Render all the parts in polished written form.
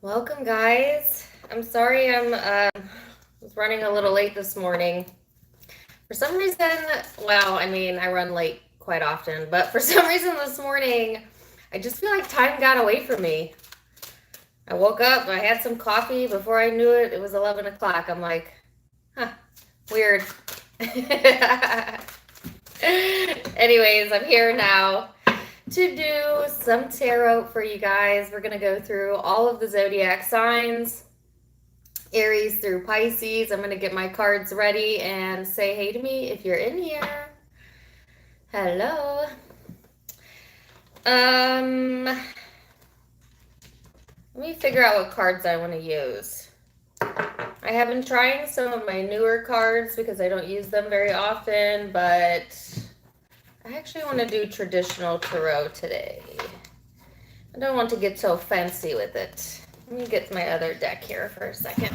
Welcome, guys. I'm sorry was running a little late this morning. For some reason, well, I mean, I run late quite often, but for some reason this morning, I just feel like time got away from me. I woke up, I had some coffee. Before I knew it, it was 11 o'clock. I'm like, huh, weird. Anyways, I'm here now to do some tarot for you guys. We're going to go through all of the zodiac signs, Aries through Pisces. I'm going to get my cards ready and say hey to me if you're in here. Hello. Let me figure out what cards I want to use. I have been trying some of my newer cards because I don't use them very often, but I actually want to do traditional tarot today. I don't want to get so fancy with it. Let me get my other deck here for a second.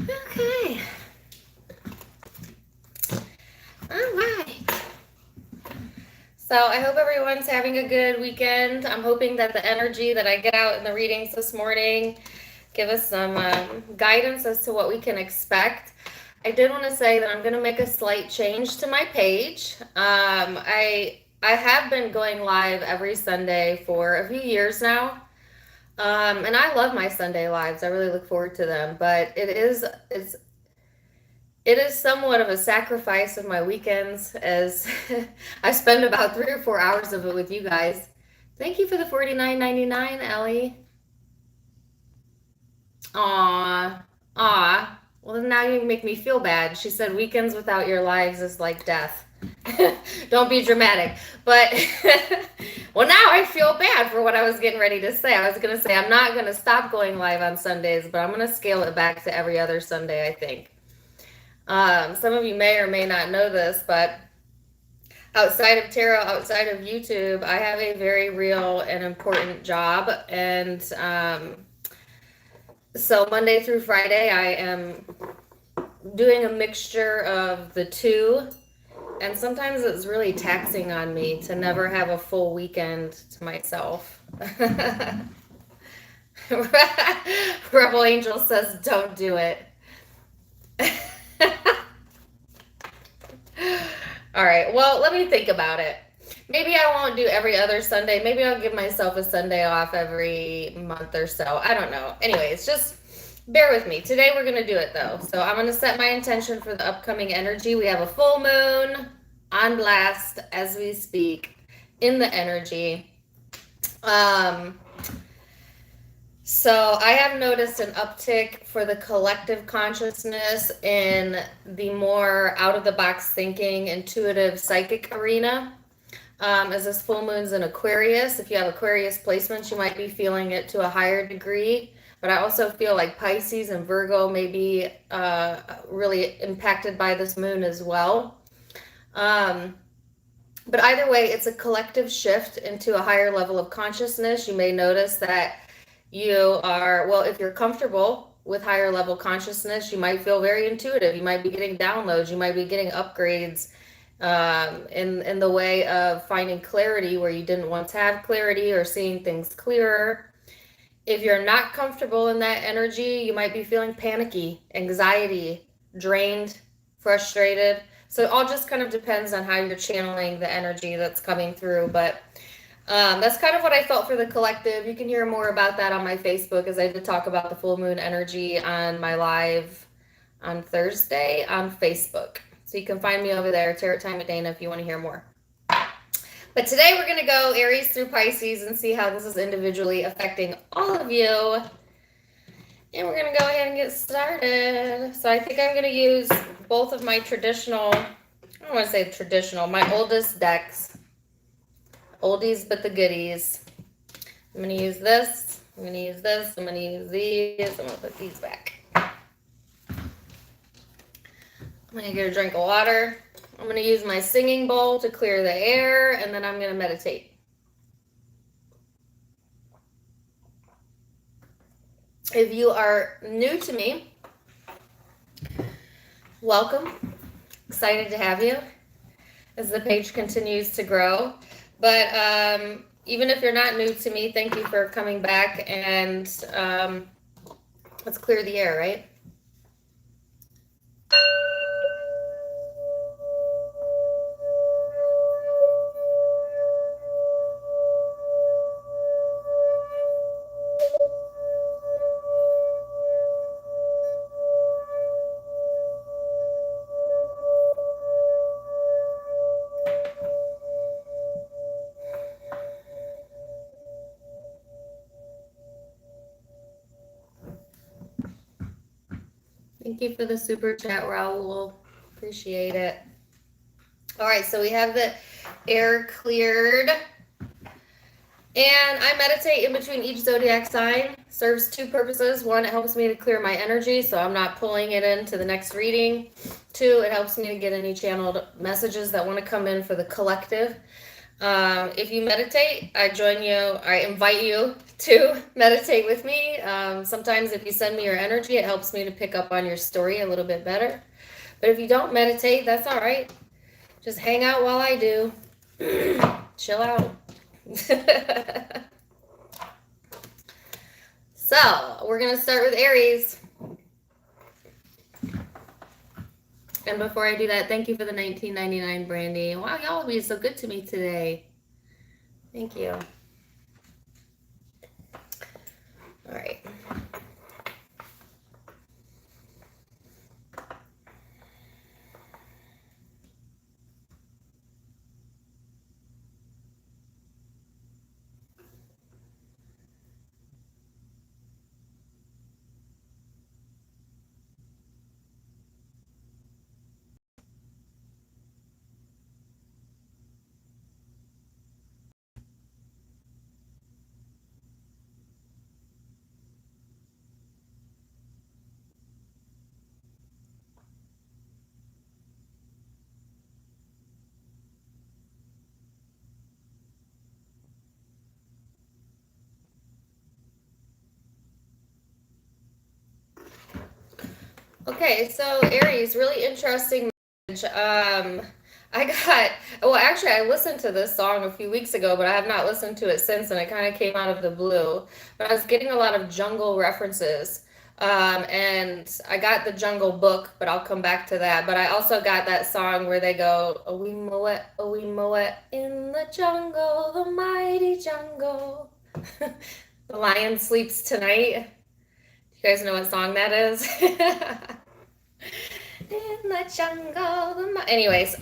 Okay. All right. So I hope everyone's having a good weekend. I'm hoping that the energy that I get out in the readings this morning give us some guidance as to what we can expect. I did want to say that I'm going to make a slight change to my page. I have been going live every Sunday for a few years now. And I love my Sunday lives. I really look forward to them, but it is somewhat of a sacrifice of my weekends, as I spend about 3 or 4 hours of it with you guys. Thank you for the $49.99, Ellie. Aw. Well, now you make me feel bad. She said weekends without your lives is like death. Don't be dramatic. But, well, now I feel bad for what I was getting ready to say. I was going to say I'm not going to stop going live on Sundays, but I'm going to scale it back to every other Sunday, I think. Some of you may or may not know this, but outside of tarot, outside of YouTube, I have a very real and important job. And so Monday through Friday, I am doing a mixture of the two. And sometimes it's really taxing on me to never have a full weekend to myself. Rebel Angel says, don't do it. All right, well, let me think about it. Maybe I won't do every other Sunday. Maybe I'll give myself a Sunday off every month or so. I don't know. Anyways, just bear with me. Today we're going to do it, though. So I'm going to set my intention for the upcoming energy. We have a full moon on blast as we speak in the energy. So I have noticed an uptick for the collective consciousness in the more out-of-the-box thinking, intuitive, psychic arena. As this full moon's in Aquarius, if you have Aquarius placements, you might be feeling it to a higher degree. But I also feel like Pisces and Virgo may be really impacted by this moon as well. But either way, it's a collective shift into a higher level of consciousness. You may notice that you are, well, if you're comfortable with higher level consciousness, you might feel very intuitive. You might be getting downloads. You might be getting upgrades in the way of finding clarity where you didn't once have clarity, or seeing things clearer. If you're not comfortable in that energy, you might be feeling panicky, anxiety, drained, frustrated. So it all just kind of depends on how you're channeling the energy that's coming through. But that's kind of what I felt for the collective. You can hear more about that on my Facebook, as I did talk about the full moon energy on my live on Thursday on Facebook. So you can find me over there, Tarot Time with Dana, if you want to hear more. But today we're going to go Aries through Pisces and see how this is individually affecting all of you. And we're going to go ahead and get started. So I think I'm going to use both of my traditional, I don't want to say traditional, my oldest decks. Oldies but the goodies. I'm going to use this. I'm going to use this. I'm going to use these. I'm going to put these back. I'm gonna get a drink of water. I'm gonna use my singing bowl to clear the air, and then I'm gonna meditate. If you are new to me, welcome. Excited to have you as the page continues to grow. But even if you're not new to me, thank you for coming back, and let's clear the air, right? Thank you for the super chat, Raul. Appreciate it. All right, so we have the air cleared. And I meditate in between each zodiac sign. Serves two purposes. One, it helps me to clear my energy so I'm not pulling it into the next reading. Two, it helps me to get any channeled messages that want to come in for the collective. If you meditate, I invite you to meditate with me. Sometimes if you send me your energy, it helps me to pick up on your story a little bit better. But if you don't meditate, that's all right. Just hang out while I do. Chill out. So, we're going to start with Aries. And before I do that, thank you for the $19.99 Brandy. Wow, y'all be so good to me today. Thank you. All right. Okay, so Aries, really interesting message. I listened to this song a few weeks ago, but I have not listened to it since, and it kind of came out of the blue. But I was getting a lot of jungle references. And I got the Jungle Book, but I'll come back to that. But I also got that song where they go, "Oh, we mow it in the jungle, the mighty jungle." The lion sleeps tonight. You guys know what song that is? In the jungle. Anyways,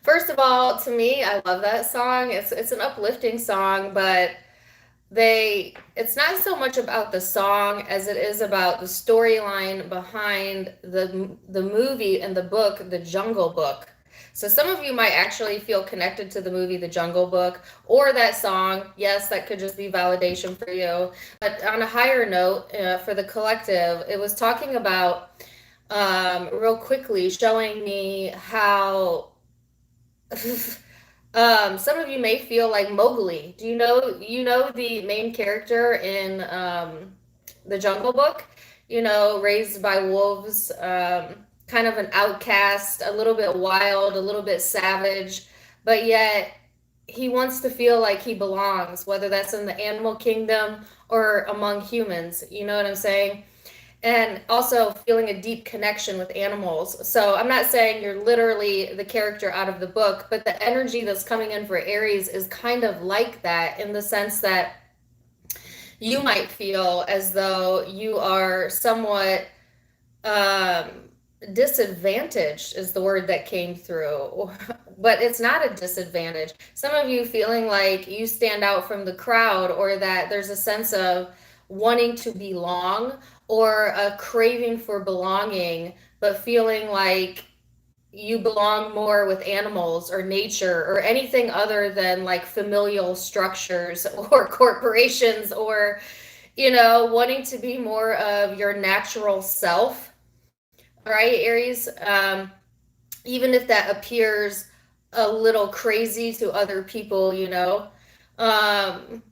first of all, to me, I love that song. It's an uplifting song, but it's not so much about the song as it is about the storyline behind the movie and the book, The Jungle Book. So some of you might actually feel connected to the movie The Jungle Book or that song. Yes, that could just be validation for you. But on a higher note, for the collective, it was talking about, real quickly, showing me how some of you may feel like Mowgli. Do you know the main character in The Jungle Book? Raised by wolves, kind of an outcast, a little bit wild, a little bit savage, but yet he wants to feel like he belongs, whether that's in the animal kingdom or among humans. You know what I'm saying? And also feeling a deep connection with animals. So I'm not saying you're literally the character out of the book, but the energy that's coming in for Aries is kind of like that, in the sense that you might feel as though you are somewhat disadvantaged, is the word that came through. But it's not a disadvantage. Some of you feeling like you stand out from the crowd, or that there's a sense of wanting to belong, or a craving for belonging, but feeling like you belong more with animals or nature or anything other than like familial structures or corporations, or wanting to be more of your natural self. All right, Aries. Even if that appears a little crazy to other people, you know. Um,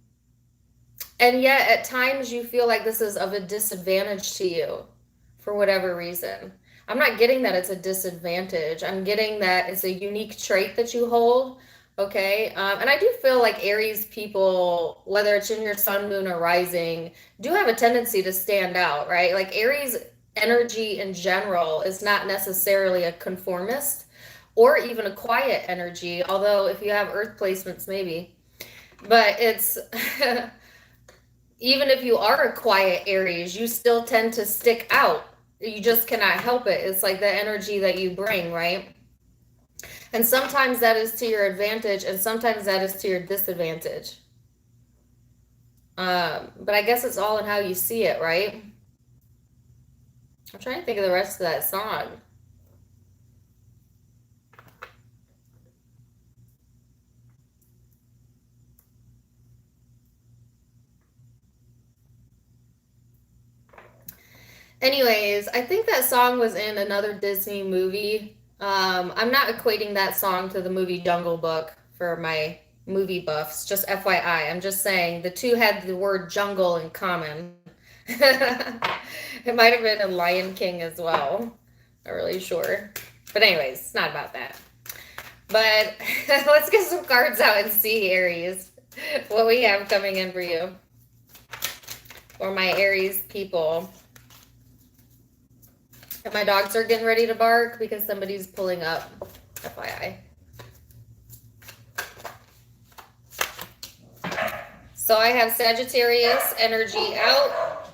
and yet, at times, you feel like this is of a disadvantage to you for whatever reason. I'm not getting that it's a disadvantage. I'm getting that it's a unique trait that you hold. Okay. And I do feel like Aries people, whether it's in your sun, moon, or rising, do have a tendency to stand out, right? Like Aries energy in general is not necessarily a conformist or even a quiet energy, although if you have earth placements, maybe. But it's even if you are a quiet Aries, you still tend to stick out. You just cannot help it. It's like the energy that you bring, right? And sometimes that is to your advantage, and sometimes that is to your disadvantage. But I guess it's all in how you see it, right? I'm trying to think of the rest of that song. Anyways, I think that song was in another Disney movie. I'm not equating that song to the movie Jungle Book for my movie buffs, just FYI. I'm just saying the two had the word jungle in common. It might have been a Lion King as well. Not really sure. But anyways, it's not about that. But let's get some cards out and see, Aries, what we have coming in for you. Or my Aries people. And my dogs are getting ready to bark because somebody's pulling up. FYI. So I have Sagittarius energy out.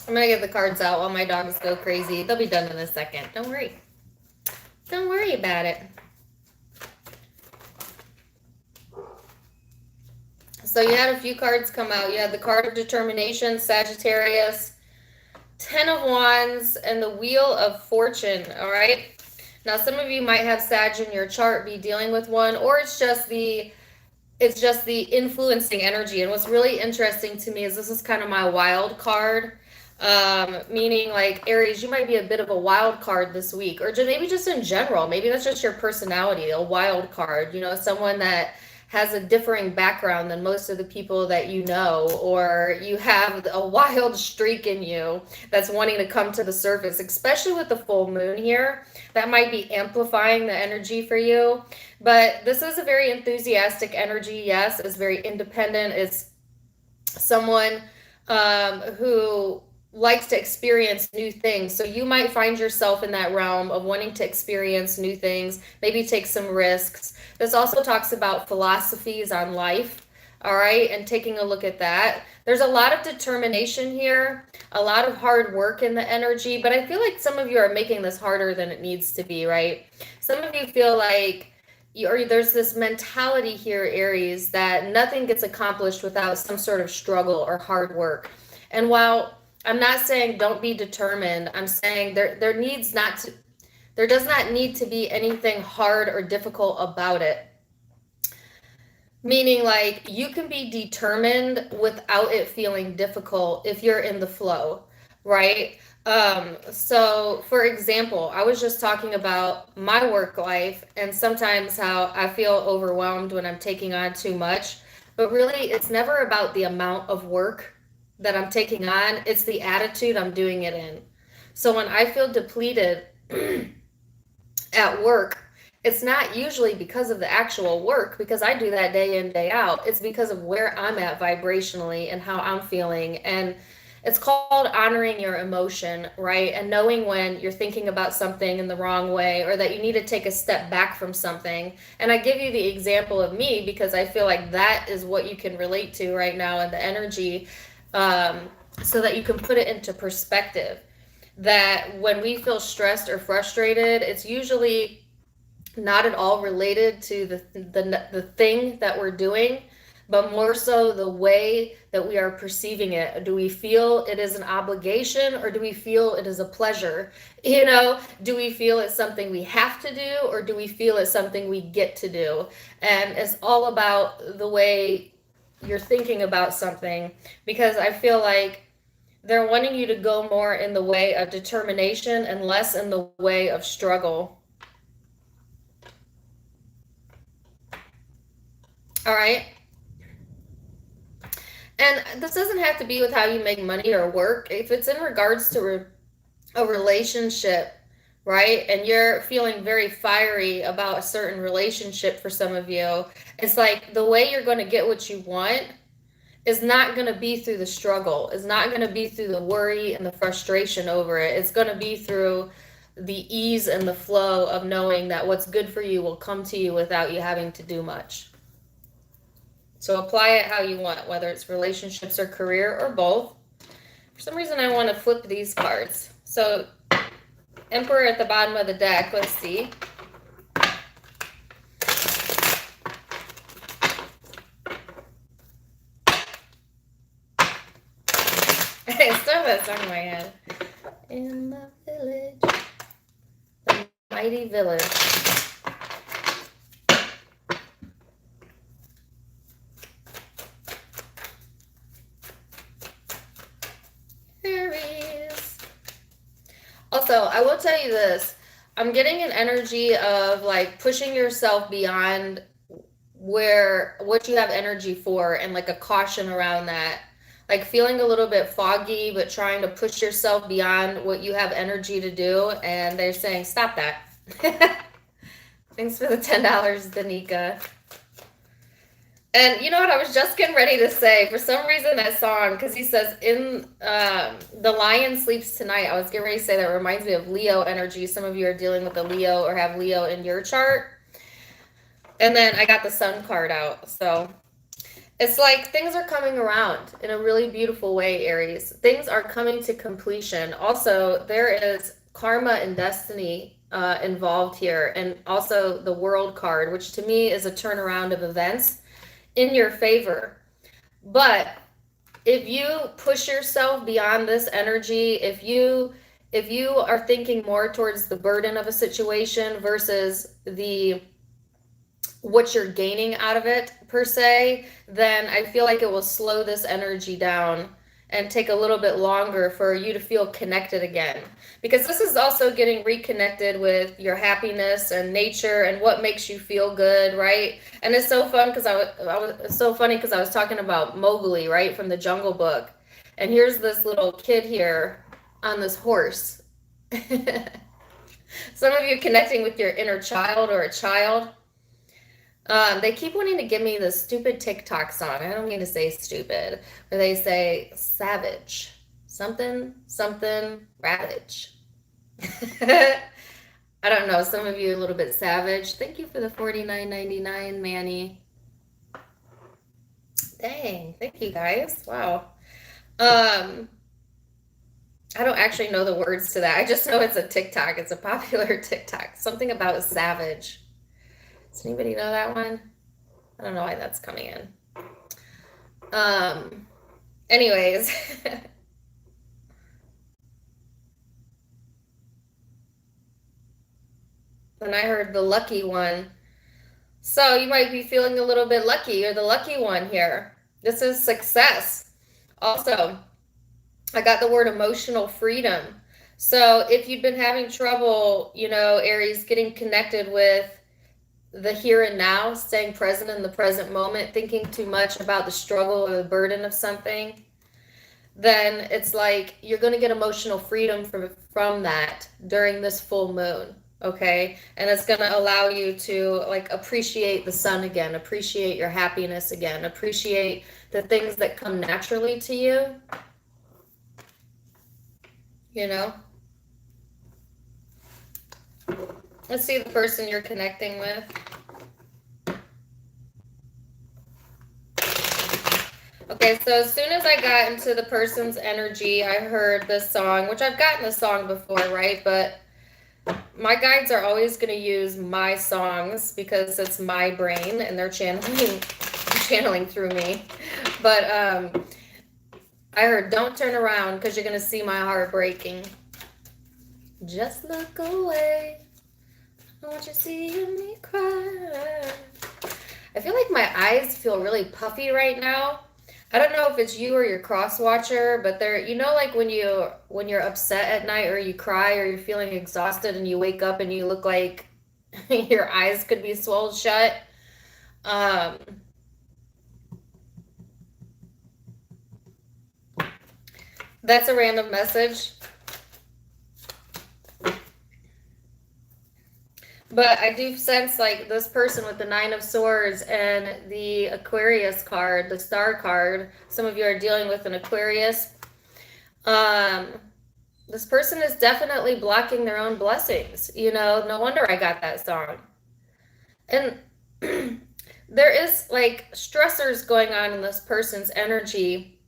I'm going to get the cards out while my dogs go crazy. They'll be done in a second. Don't worry. Don't worry about it. So you had a few cards come out. You had the card of determination, Sagittarius, 10 of Wands, and the Wheel of Fortune, all right? Now, some of you might have Sag in your chart, be dealing with one, or it's just the influencing energy. And what's really interesting to me is this is kind of my wild card, meaning like Aries, you might be a bit of a wild card this week, or maybe just in general. Maybe that's just your personality, a wild card, you know, someone that has a differing background than most of the people that you know, or you have a wild streak in you that's wanting to come to the surface, especially with the full moon here. That might be amplifying the energy for you. But this is a very enthusiastic energy. Yes, it's very independent. It's someone who likes to experience new things. So you might find yourself in that realm of wanting to experience new things, maybe take some risks. This also talks about philosophies on life, all right, and taking a look at that. There's a lot of determination here, a lot of hard work in the energy, but I feel like some of you are making this harder than it needs to be, right? Some of you feel like there's this mentality here, Aries, that nothing gets accomplished without some sort of struggle or hard work. And while I'm not saying don't be determined, I'm saying there does not need to be anything hard or difficult about it. Meaning, like, you can be determined without it feeling difficult if you're in the flow, right? So for example, I was just talking about my work life and sometimes how I feel overwhelmed when I'm taking on too much, but really it's never about the amount of work that I'm taking on, it's the attitude I'm doing it in. So when I feel depleted at work, it's not usually because of the actual work, because I do that day in, day out. It's because of where I'm at vibrationally and how I'm feeling. And it's called honoring your emotion, right? And knowing when you're thinking about something in the wrong way, or that you need to take a step back from something. And I give you the example of me because I feel like that is what you can relate to right now in the energy, so that you can put it into perspective. That when we feel stressed or frustrated, it's usually not at all related to the thing that we're doing, but more so the way that we are perceiving it. Do we feel it is an obligation, or do we feel it is a pleasure? You know, do we feel it's something we have to do, or do we feel it's something we get to do? And it's all about the way you're thinking about something, because I feel like they're wanting you to go more in the way of determination and less in the way of struggle. All right. And this doesn't have to be with how you make money or work. If it's in regards to a relationship, right? And you're feeling very fiery about a certain relationship for some of you, it's like the way you're going to get what you want is not going to be through the struggle. It's not going to be through the worry and the frustration over it. It's going to be through the ease and the flow of knowing that what's good for you will come to you without you having to do much. So apply it how you want, whether it's relationships or career or both. For some reason, I want to flip these cards. So Emperor at the bottom of the deck, let's see. I still have that song in my head. In the village, the mighty village. Aries. Also, I will tell you this. I'm getting an energy of like pushing yourself beyond what you have energy for, and like a caution around that. Like feeling a little bit foggy, but trying to push yourself beyond what you have energy to do. And they're saying, stop that. Thanks for the $10, Danica. And you know what? I was just getting ready to say, for some reason, that song, because he says, in The Lion Sleeps Tonight, I was getting ready to say that reminds me of Leo energy. Some of you are dealing with a Leo or have Leo in your chart. And then I got the Sun card out. So it's like things are coming around in a really beautiful way, Aries. Things are coming to completion. Also, there is karma and destiny involved here. And also the World card, which to me is a turnaround of events in your favor. But if you push yourself beyond this energy, if you are thinking more towards the burden of a situation versus what you're gaining out of it per se, then I feel like it will slow this energy down and take a little bit longer for you to feel connected again. Because this is also getting reconnected with your happiness and nature and what makes you feel good, right? And it's so fun because it's so funny because I was talking about Mowgli, right, from the Jungle Book. And here's this little kid here on this horse. Some of you connecting with your inner child or a child. They keep wanting to give me this stupid TikTok song. I don't mean to say stupid, where they say savage, something, something, ravage. I don't know. Some of you a little bit savage. Thank you for the $49.99, Manny. Dang, thank you guys. Wow. I don't actually know the words to that. I just know it's a TikTok. It's a popular TikTok. Something about savage. Does anybody know that one? I don't know why that's coming in. Anyways. Then I heard the lucky one. So you might be feeling a little bit lucky. You're the lucky one here. This is success. Also, I got the word emotional freedom. So if you've been having trouble, Aries, getting connected with the here and now, staying present in the present moment, thinking too much about the struggle or the burden of something, then it's like you're going to get emotional freedom from that during this full moon, okay? And it's going to allow you to like appreciate the sun again, appreciate your happiness again, appreciate the things that come naturally to you, Let's see the person you're connecting with. Okay, so as soon as I got into the person's energy, I heard this song, which I've gotten the song before, right? But my guides are always going to use my songs because it's my brain and they're channeling through me. But I heard "Don't Turn Around" because you're going to see my heart breaking. Just look away. I want you seeing me cry. I feel like my eyes feel really puffy right now. I don't know if it's you or your cross watcher, but they're, you know, like when you're upset at night or you cry or you're feeling exhausted and you wake up and you look like your eyes could be swollen shut. Um, that's a random message. But I do sense like this person with the Nine of Swords and the Aquarius card, the Star card. Some of you are dealing with an Aquarius. This person is definitely blocking their own blessings. You know, no wonder I got that song. And there is like stressors going on in this person's energy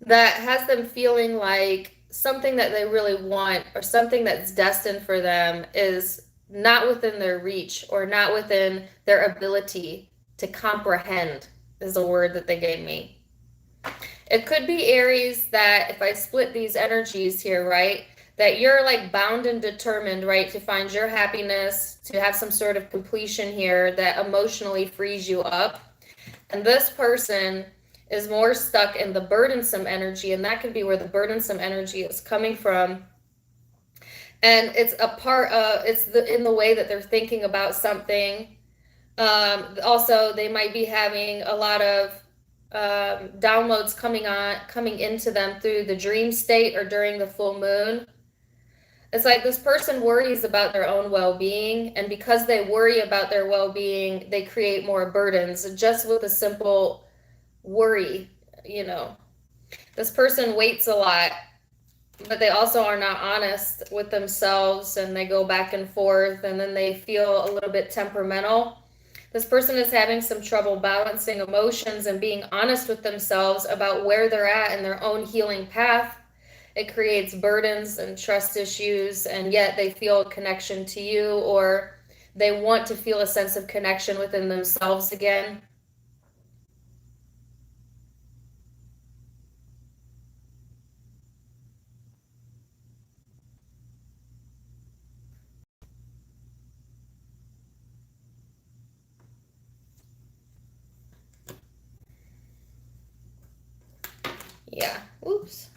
that has them feeling like something that they really want or something that's destined for them is not within their reach or not within their ability to comprehend, is a word that they gave me. It could be Aries that if I split these energies here, right, that you're like bound and determined, right, to find your happiness, to have some sort of completion here that emotionally frees you up. And this person is more stuck in the burdensome energy, and that could be where the burdensome energy is coming from. And it's a part of, it's in the way that they're thinking about something. Also, they might be having a lot of downloads coming into them through the dream state or during the full moon. It's like this person worries about their own well-being, and because they worry about their well-being, they create more burdens just with a simple worry. You know, this person waits a lot, but they also are not honest with themselves, and they go back and forth, and then they feel a little bit temperamental. This person is having some trouble balancing emotions and being honest with themselves about where they're at in their own healing path. It creates burdens and trust issues, and yet they feel a connection to you, or they want to feel a sense of connection within themselves again. Yeah. Oops.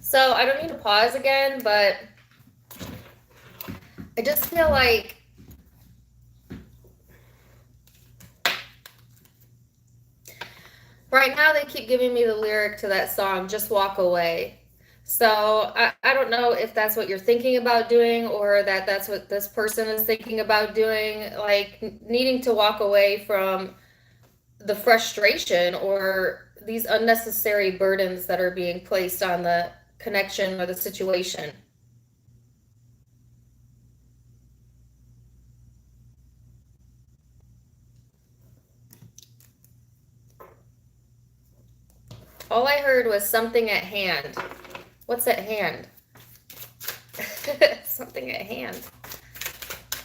So I don't need to pause again, but I just feel like right now they keep giving me the lyric to that song, Just Walk Away. So I don't know if that's what you're thinking about doing, or that's what this person is thinking about doing, like needing to walk away from the frustration or these unnecessary burdens that are being placed on the connection or the situation. All I heard was something at hand. What's at hand? Something at hand.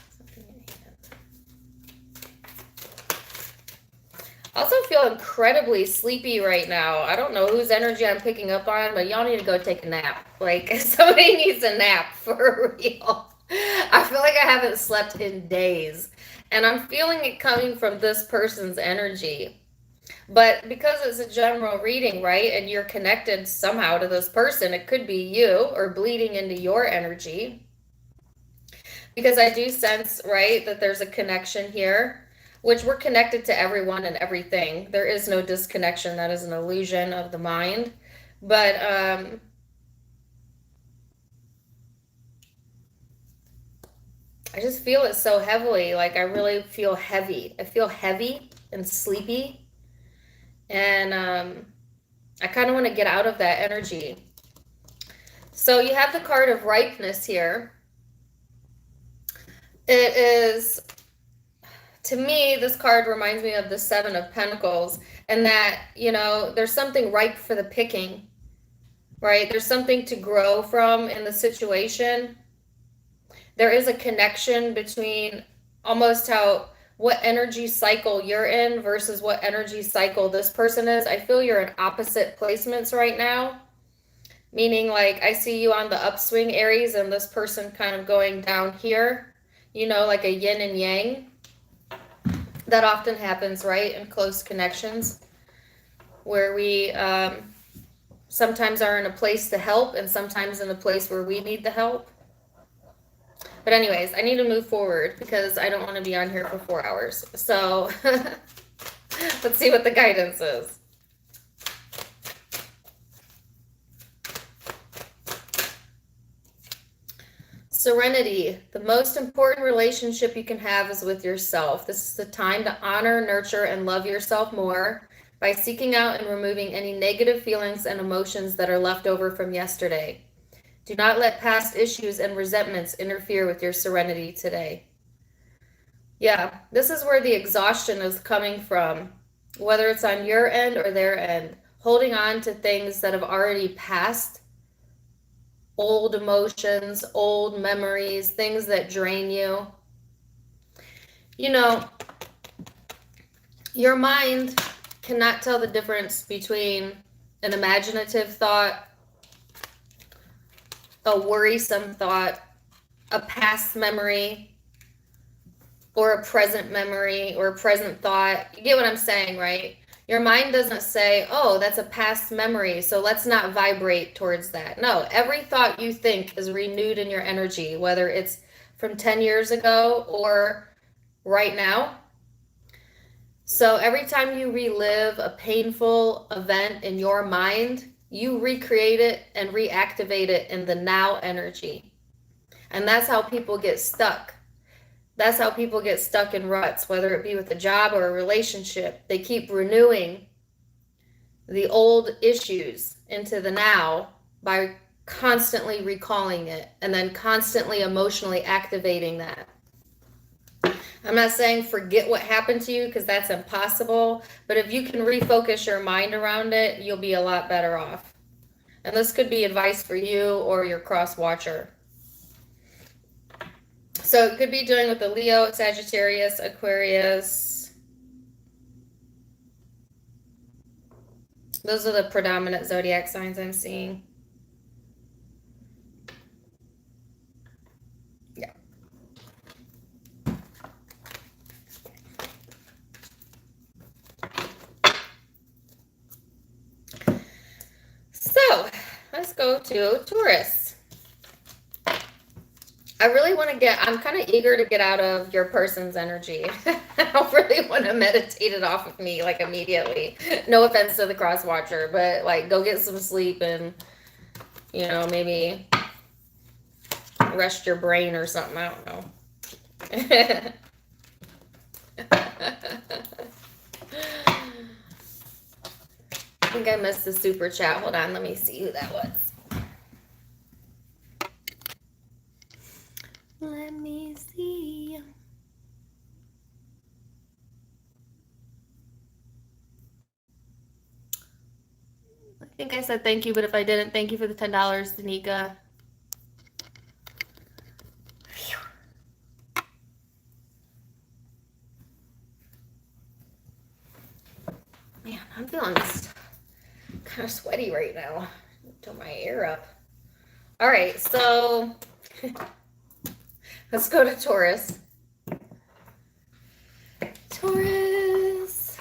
Something at hand. I also feel incredibly sleepy right now. I don't know whose energy I'm picking up on, but y'all need to go take a nap. Like, somebody needs a nap for real. I feel like I haven't slept in days, and I'm feeling it coming from this person's energy. But because it's a general reading, right, and you're connected somehow to this person, it could be you or bleeding into your energy. Because I do sense, right, that there's a connection here, which we're connected to everyone and everything. There is no disconnection. That is an illusion of the mind. But I just feel it so heavily. Like, I really feel heavy. I feel heavy and sleepy. And I kind of want to get out of that energy. So you have the card of ripeness here. It is, to me, this card reminds me of the Seven of Pentacles, and that, you know, there's something ripe for the picking, right? There's something to grow from in the situation. There is a connection between almost what energy cycle you're in versus what energy cycle this person is. I feel you're in opposite placements right now. Meaning, like, I see you on the upswing, Aries, and this person kind of going down here, you know, like a yin and yang. That often happens, right, in close connections, where we sometimes are in a place to help and sometimes in a place where we need the help. But anyways, I need to move forward because I don't want to be on here for 4 hours. So let's see what the guidance is. Serenity. The most important relationship you can have is with yourself. This is the time to honor, nurture, and love yourself more by seeking out and removing any negative feelings and emotions that are left over from yesterday. Do not let past issues and resentments interfere with your serenity today. Yeah, this is where the exhaustion is coming from, whether it's on your end or their end. Holding on to things that have already passed, old emotions, old memories, things that drain you. You know, your mind cannot tell the difference between an imaginative thought, a worrisome thought, a past memory, or a present memory or a present thought. You get what I'm saying, right? Your mind doesn't say, oh, that's a past memory, so let's not vibrate towards that. No, every thought you think is renewed in your energy, whether it's from 10 years ago or right now. So every time you relive a painful event in your mind, you recreate it and reactivate it in the now energy. And that's how people get stuck. That's how people get stuck in ruts, whether it be with a job or a relationship. They keep renewing the old issues into the now by constantly recalling it and then constantly emotionally activating that. I'm not saying forget what happened to you because that's impossible, but if you can refocus your mind around it, you'll be a lot better off. And this could be advice for you or your cross watcher. So it could be dealing with the Leo, Sagittarius, Aquarius. Those are the predominant zodiac signs I'm seeing. Yeah. So let's go to Taurus. I really want to I'm kind of eager to get out of your person's energy. I don't really want to meditate it off of me like immediately. No offense to the cross watcher, but like go get some sleep and, you know, maybe rest your brain or something. I don't know. I think I missed the super chat. Hold on, let me see who that was. Let me see. I think I said thank you, but if I didn't, thank you for the $10, Danica. Man, I'm feeling kind of sweaty right now. Turn my air up. All right, so let's go to Taurus. Taurus.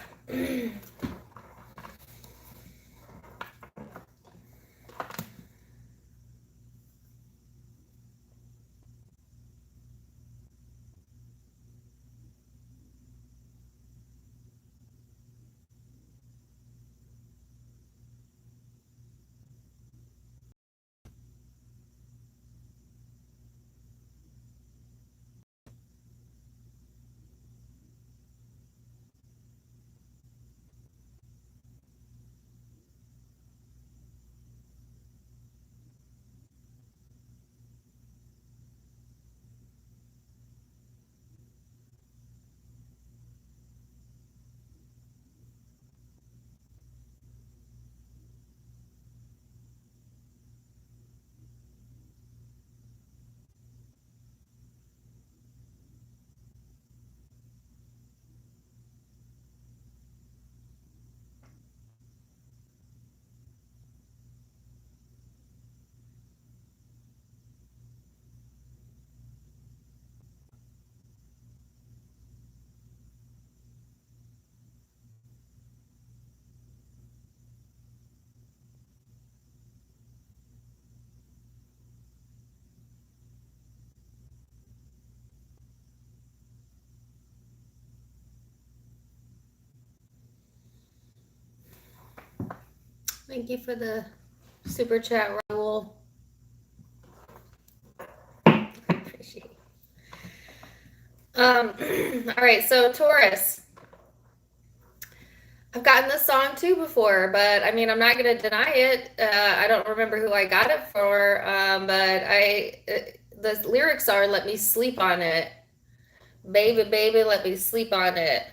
Thank you for the super chat, Raul. Appreciate it. All right, so Taurus. I've gotten this song too before, but I mean, I'm not going to deny it. I don't remember who I got it for, but the lyrics are, "Let me sleep on it. Baby, baby, let me sleep on it."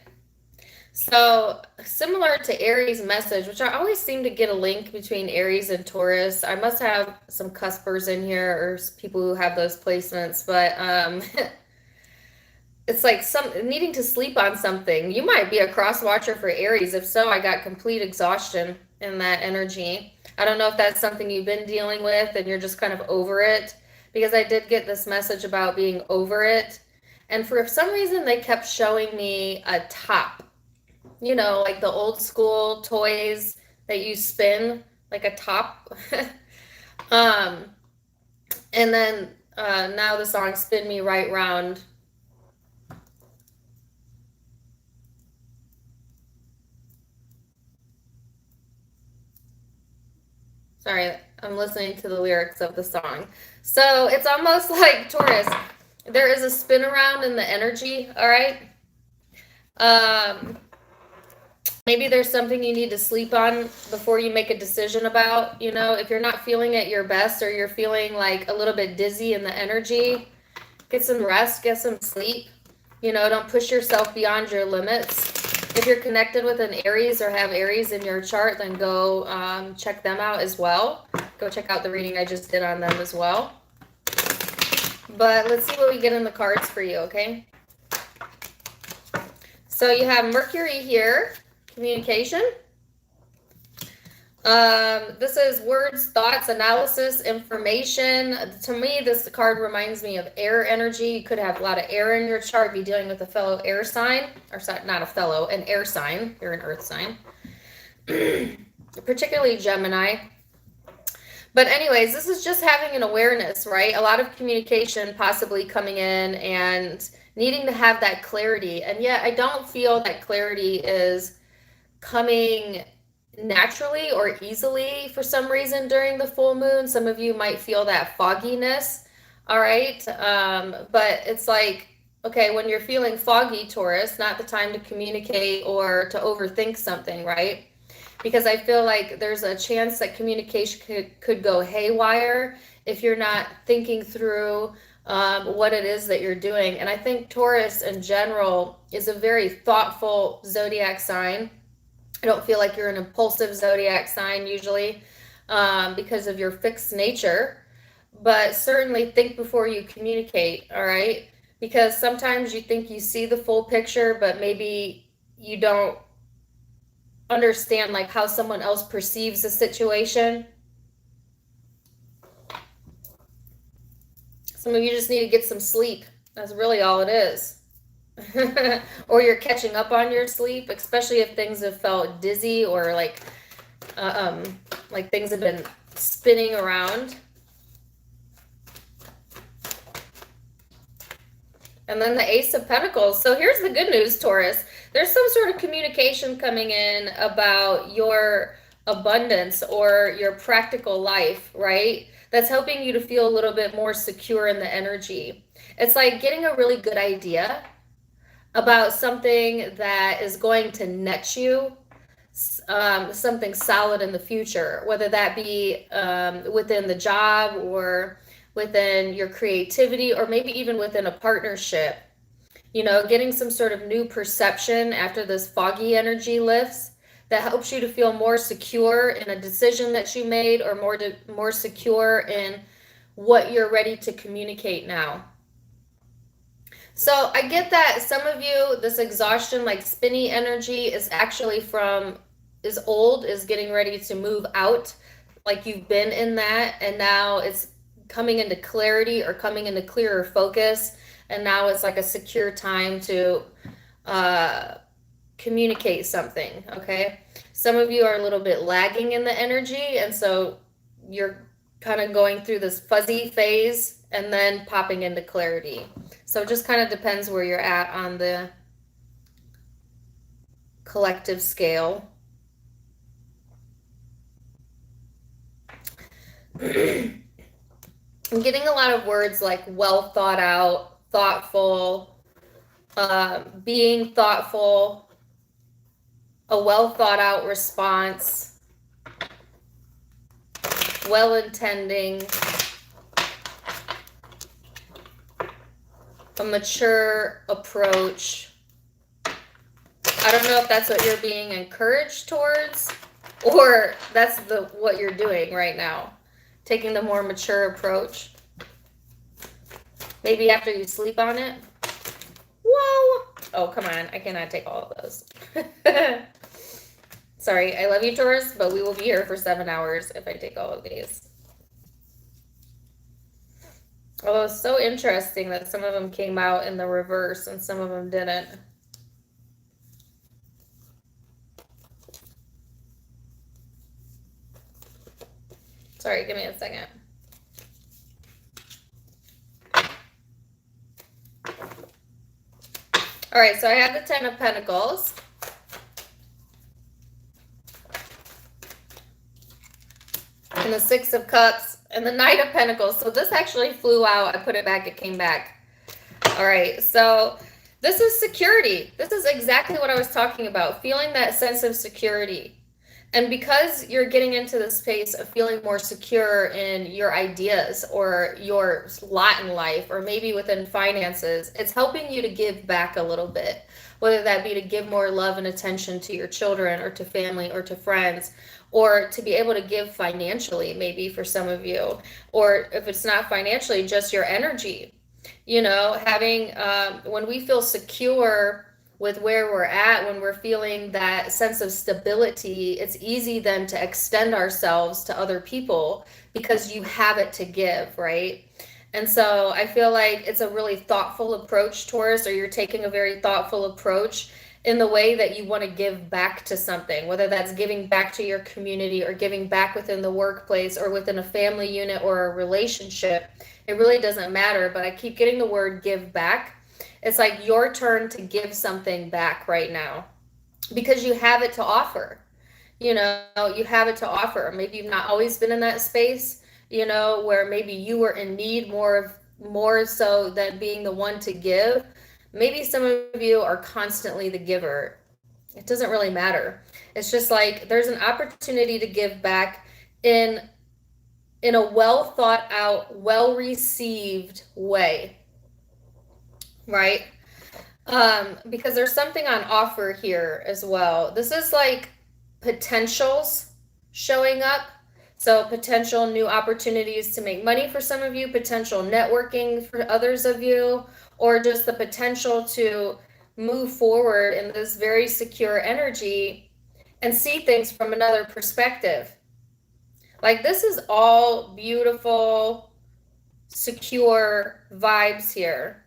So similar to Aries message, which I always seem to get a link between Aries and Taurus. I must have some cuspers in here or people who have those placements, but it's like some needing to sleep on something. You might be a cross watcher for Aries. If so, I got complete exhaustion in that energy. I don't know if that's something you've been dealing with and you're just kind of over it, because I did get this message about being over it. And for some reason, they kept showing me a top, you know, like the old school toys that you spin, like a top. um, and then now the song "Spin Me Right Round." Sorry, I'm listening to the lyrics of the song. So it's almost like Taurus. There is a spin around in the energy, all right? Maybe there's something you need to sleep on before you make a decision about. You know, if you're not feeling at your best or you're feeling like a little bit dizzy in the energy, get some rest, get some sleep. You know, don't push yourself beyond your limits. If you're connected with an Aries or have Aries in your chart, then go check them out as well. Go check out the reading I just did on them as well. But let's see what we get in the cards for you, okay? So you have Mercury here, communication. This is words, thoughts, analysis, information. To me, this card reminds me of air energy. You could have a lot of air in your chart, be dealing with a fellow air sign, or not a fellow, an air sign. You're an earth sign, particularly Gemini. But anyways, this is just having an awareness, right? A lot of communication possibly coming in and needing to have that clarity. And yet I don't feel that clarity is coming naturally or easily for some reason during the full moon. Some of you might feel that fogginess, all right? But it's like, okay, when you're feeling foggy, Taurus, not the time to communicate or to overthink something, right? Because I feel like there's a chance that communication could go haywire if you're not thinking through what it is that you're doing. And I think Taurus in general is a very thoughtful zodiac sign. I don't feel like you're an impulsive zodiac sign usually because of your fixed nature, but certainly think before you communicate, all right? Because sometimes you think you see the full picture, but maybe you don't understand like how someone else perceives the situation. Some of you just need to get some sleep. That's really all it is. Or you're catching up on your sleep, especially if things have felt dizzy or like things have been spinning around. And then the Ace of Pentacles. So here's the good news, Taurus. There's some sort of communication coming in about your abundance or your practical life, right? That's helping you to feel a little bit more secure in the energy. It's like getting a really good idea about something that is going to net you something solid in the future, whether that be within the job or within your creativity or maybe even within a partnership. You know, getting some sort of new perception after this foggy energy lifts that helps you to feel more secure in a decision that you made or more secure in what you're ready to communicate now. So I get that some of you, this exhaustion, like spinny energy is actually is getting ready to move out. Like you've been in that and now it's coming into clarity or coming into clearer focus. And now it's like a secure time to communicate something, okay? Some of you are a little bit lagging in the energy. And so you're kind of going through this fuzzy phase and then popping into clarity. So it just kind of depends where you're at on the collective scale. I'm getting a lot of words like well thought out, thoughtful, being thoughtful, a well thought out response, well intending, a mature approach. I don't know if that's what you're being encouraged towards, or that's what you're doing right now. Taking the more mature approach. Maybe after you sleep on it. Whoa! Oh, come on. I cannot take all of those. Sorry, I love you, Taurus, but we will be here for 7 hours if I take all of these. Although it's so interesting that some of them came out in the reverse and some of them didn't. Sorry, give me a second. All right, so I have the 10 of Pentacles. And the 6 of Cups and the Knight of Pentacles. So this actually flew out. I put it back. It came back. All right, so this is security. This is exactly what I was talking about. Feeling that sense of security. And because you're getting into the space of feeling more secure in your ideas or your lot in life, or maybe within finances, it's helping you to give back a little bit, whether that be to give more love and attention to your children or to family or to friends, or to be able to give financially, maybe for some of you, or if it's not financially, just your energy. You know, having, when we feel secure with where we're at, when we're feeling that sense of stability, it's easy then to extend ourselves to other people because you have it to give, right? And so I feel like it's a really thoughtful approach, Taurus, or you're taking a very thoughtful approach in the way that you want to give back to something, whether that's giving back to your community or giving back within the workplace or within a family unit or a relationship. It really doesn't matter, but I keep getting the word give back. It's like your turn to give something back right now because you have it to offer. You know, you have it to offer. Maybe you've not always been in that space, you know, where maybe you were in need more so than being the one to give. Maybe some of you are constantly the giver. It doesn't really matter. It's just like there's an opportunity to give back in a well thought out, well received way. Right? Because there's something on offer here as well. This is like potentials showing up. So potential new opportunities to make money for some of you, potential networking for others of you, or just the potential to move forward in this very secure energy and see things from another perspective. Like this is all beautiful, secure vibes here.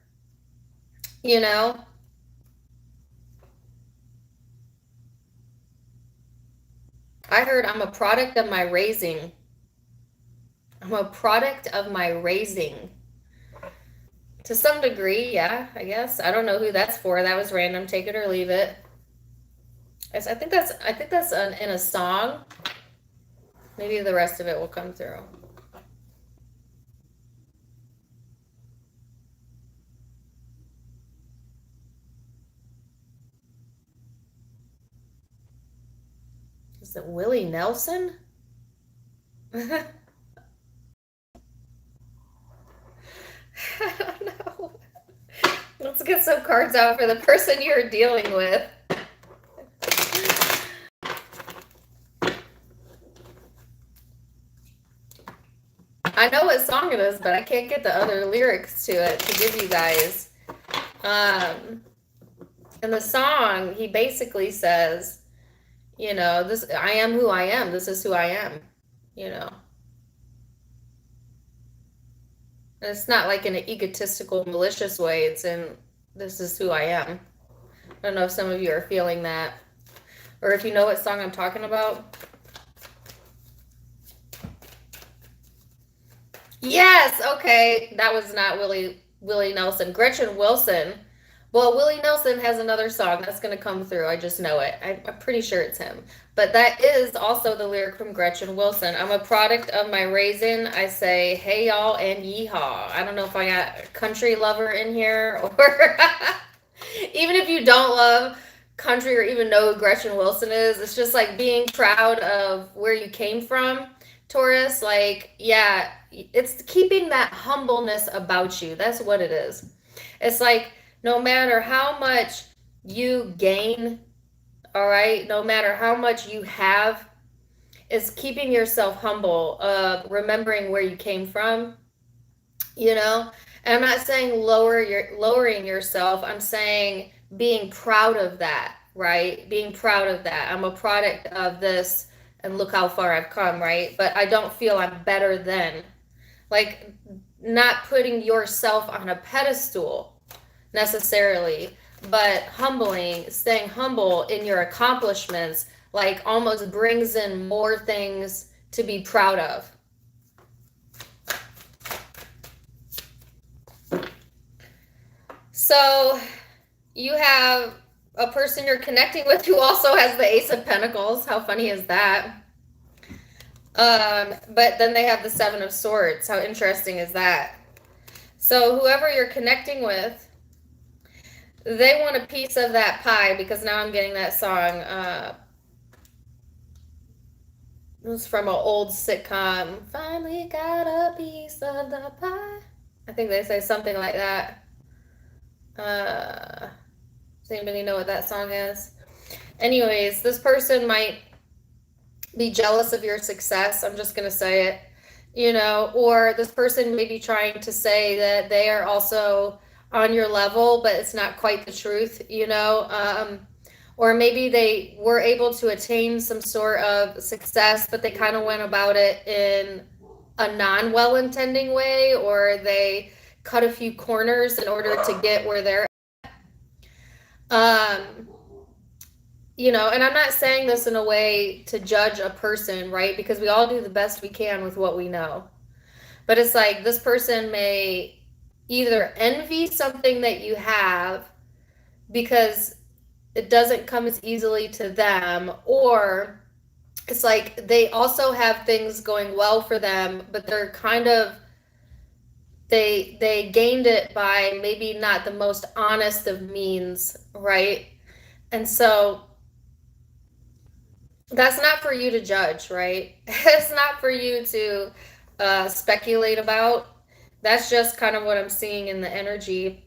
You know? I heard I'm a product of my raising. I'm a product of my raising. To some degree, yeah, I guess. I don't know who that's for. That was random. Take it or leave it. I think that's in a song. Maybe the rest of it will come through. Is it Willie Nelson? I don't know. Let's get some cards out for the person you're dealing with. I know what song it is, but I can't get the other lyrics to it to give you guys. In the song, he basically says, you know, this, I am who I am. This is who I am, you know. And it's not like in an egotistical, malicious way. It's in, this is who I am. I don't know if some of you are feeling that. Or if you know what song I'm talking about. Yes, okay. That was not Willie Nelson. Gretchen Wilson Well, Willie Nelson has another song that's going to come through. I just know it. I'm pretty sure it's him. But that is also the lyric from Gretchen Wilson. I'm a product of my raising. I say, hey, y'all, and yeehaw. I don't know if I got a country lover in here or even if you don't love country or even know who Gretchen Wilson is, it's just like being proud of where you came from, Taurus. Like, yeah, it's keeping that humbleness about you. That's what it is. It's like, no matter how much you gain, all right, no matter how much you have, it's keeping yourself humble, remembering where you came from, you know. And I'm not saying lowering yourself. I'm saying being proud of that, right? Being proud of that. I'm a product of this, and look how far I've come, right? But I don't feel I'm better than. Like, not putting yourself on a pedestal necessarily, but staying humble in your accomplishments, like almost brings in more things to be proud of. So you have a person you're connecting with who also has the Ace of Pentacles. How funny is that? But then they have the Seven of Swords. How interesting is that? So whoever you're connecting with, they want a piece of that pie, because now I'm getting that song. It was from an old sitcom. Finally got a piece of the pie. I think they say something like that. Does anybody know what that song is? Anyways, this person might be jealous of your success. I'm just going to say it, you know, or this person may be trying to say that they are also on your level, but it's not quite the truth, you know. Or maybe they were able to attain some sort of success, but they kind of went about it in a non-well-intending way, or they cut a few corners in order to get where they're at. You know, and I'm not saying this in a way to judge a person, right? Because we all do the best we can with what we know. But it's like this person may either envy something that you have because it doesn't come as easily to them, or it's like they also have things going well for them, but they're kind of, they gained it by maybe not the most honest of means, right? And so that's not for you to judge, right? It's not for you to speculate about. That's just kind of what I'm seeing in the energy.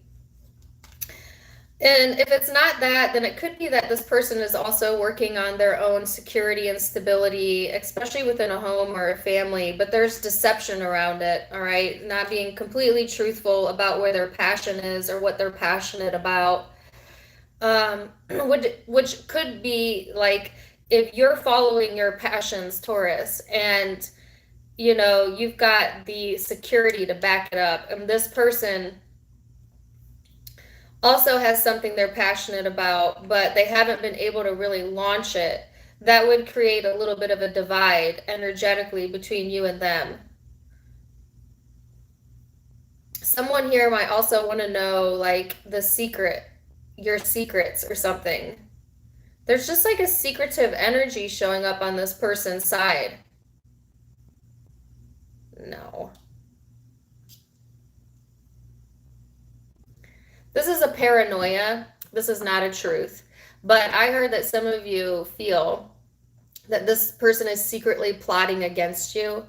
And if it's not that, then it could be that this person is also working on their own security and stability, especially within a home or a family, but there's deception around it, all right? Not being completely truthful about where their passion is or what they're passionate about. Which could be like, if you're following your passions, Taurus, and you know, you've got the security to back it up, and this person also has something they're passionate about, but they haven't been able to really launch it, that would create a little bit of a divide energetically between you and them. Someone here might also want to know, like, the secret, your secrets or something. There's just like a secretive energy showing up on this person's side. No. This is a paranoia. This is not a truth. But I heard that some of you feel that this person is secretly plotting against you.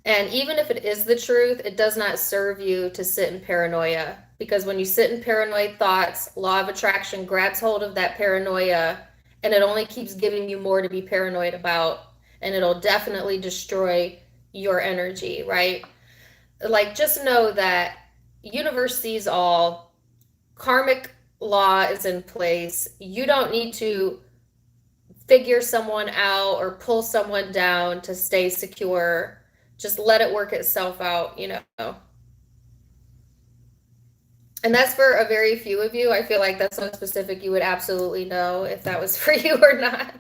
And even if it is the truth, it does not serve you to sit in paranoia. Because when you sit in paranoid thoughts, law of attraction grabs hold of that paranoia, and it only keeps giving you more to be paranoid about. And it'll definitely destroy your energy, right? Like, just know that universe sees all. Karmic law is in place. You don't need to figure someone out or pull someone down to stay secure. Just let it work itself out, you know. And that's for a very few of you. I feel like that's so specific you would absolutely know if that was for you or not.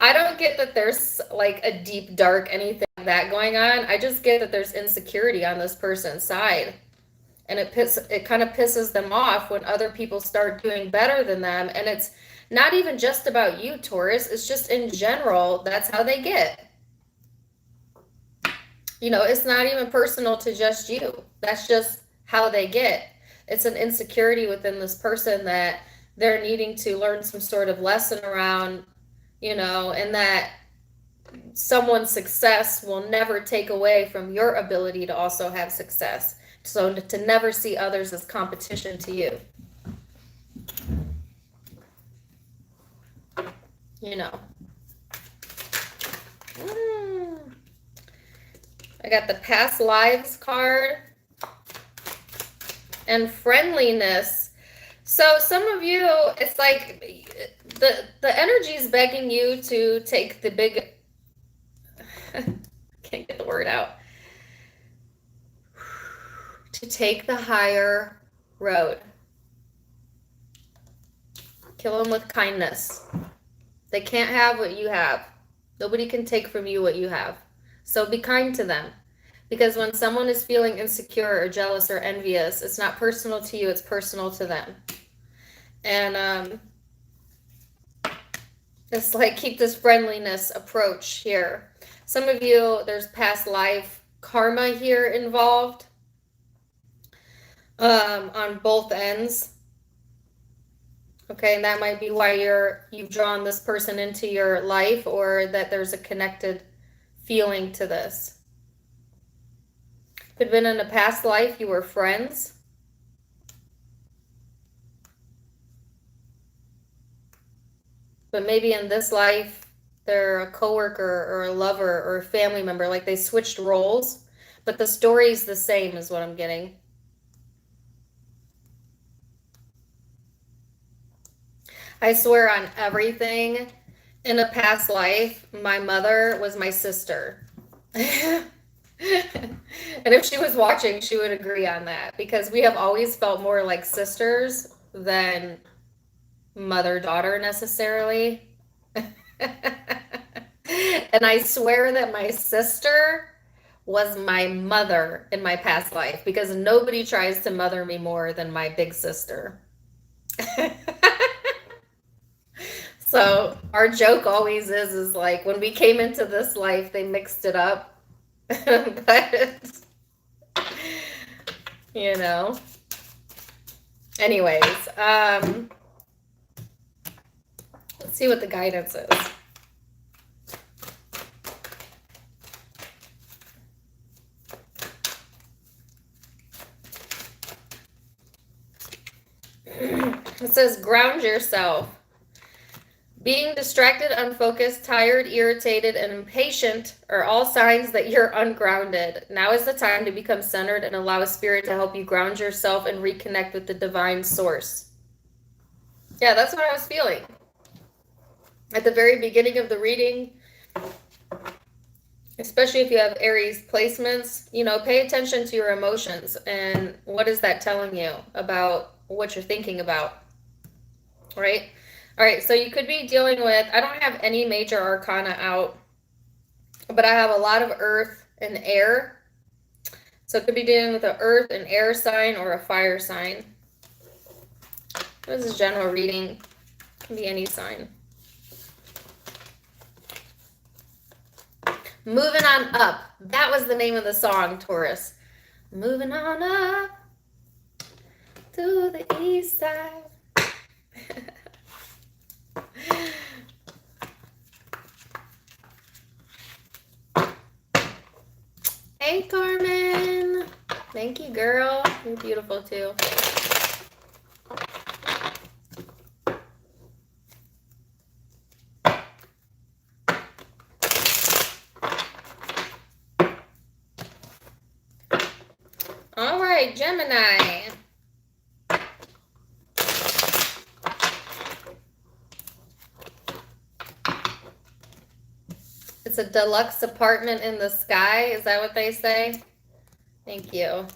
I don't get that there's like a deep, dark anything like that going on. I just get that there's insecurity on this person's side. And it kind of pisses them off when other people start doing better than them. And it's not even just about you, Taurus. It's just in general, that's how they get. You know, it's not even personal to just you. That's just how they get. It's an insecurity within this person that they're needing to learn some sort of lesson around, you know, and that someone's success will never take away from your ability to also have success. So to never see others as competition to you. You know. I got the past lives card and friendliness. So some of you, it's like the energy is begging you to take the big, can't get the word out, to take the higher road. Kill them with kindness. They can't have what you have. Nobody can take from you what you have. So be kind to them. Because when someone is feeling insecure or jealous or envious, it's not personal to you, it's personal to them. And it's like, keep this friendliness approach here. Some of you, there's past life karma here involved on both ends. Okay, and that might be why you've drawn this person into your life, or that there's a connected feeling to this. Could have been in a past life you were friends. But maybe in this life they're a coworker or a lover or a family member, like they switched roles, but the story's the same is what I'm getting. I swear on everything, in a past life, my mother was my sister. And if she was watching, she would agree on that, because we have always felt more like sisters than mother-daughter necessarily. And I swear that my sister was my mother in my past life, because nobody tries to mother me more than my big sister. So our joke always is like, when we came into this life, they mixed it up. But, you know. Anyways, let's see what the guidance is. It says, ground yourself. Being distracted, unfocused, tired, irritated, and impatient are all signs that you're ungrounded. Now is the time to become centered and allow a spirit to help you ground yourself and reconnect with the divine source. Yeah, that's what I was feeling. At the very beginning of the reading, especially if you have Aries placements, you know, pay attention to your emotions and what is that telling you about what you're thinking about, right? All right, so you could be dealing with, I don't have any major arcana out, but I have a lot of earth and air. So it could be dealing with an earth and air sign or a fire sign. This is general reading. It can be any sign. Moving on up. That was the name of the song, Taurus. Moving on up to the east side. Hey, Carmen. Thank you, girl. You're beautiful, too. All right, Gemini. It's a deluxe apartment in the sky. Is that what they say? Thank you.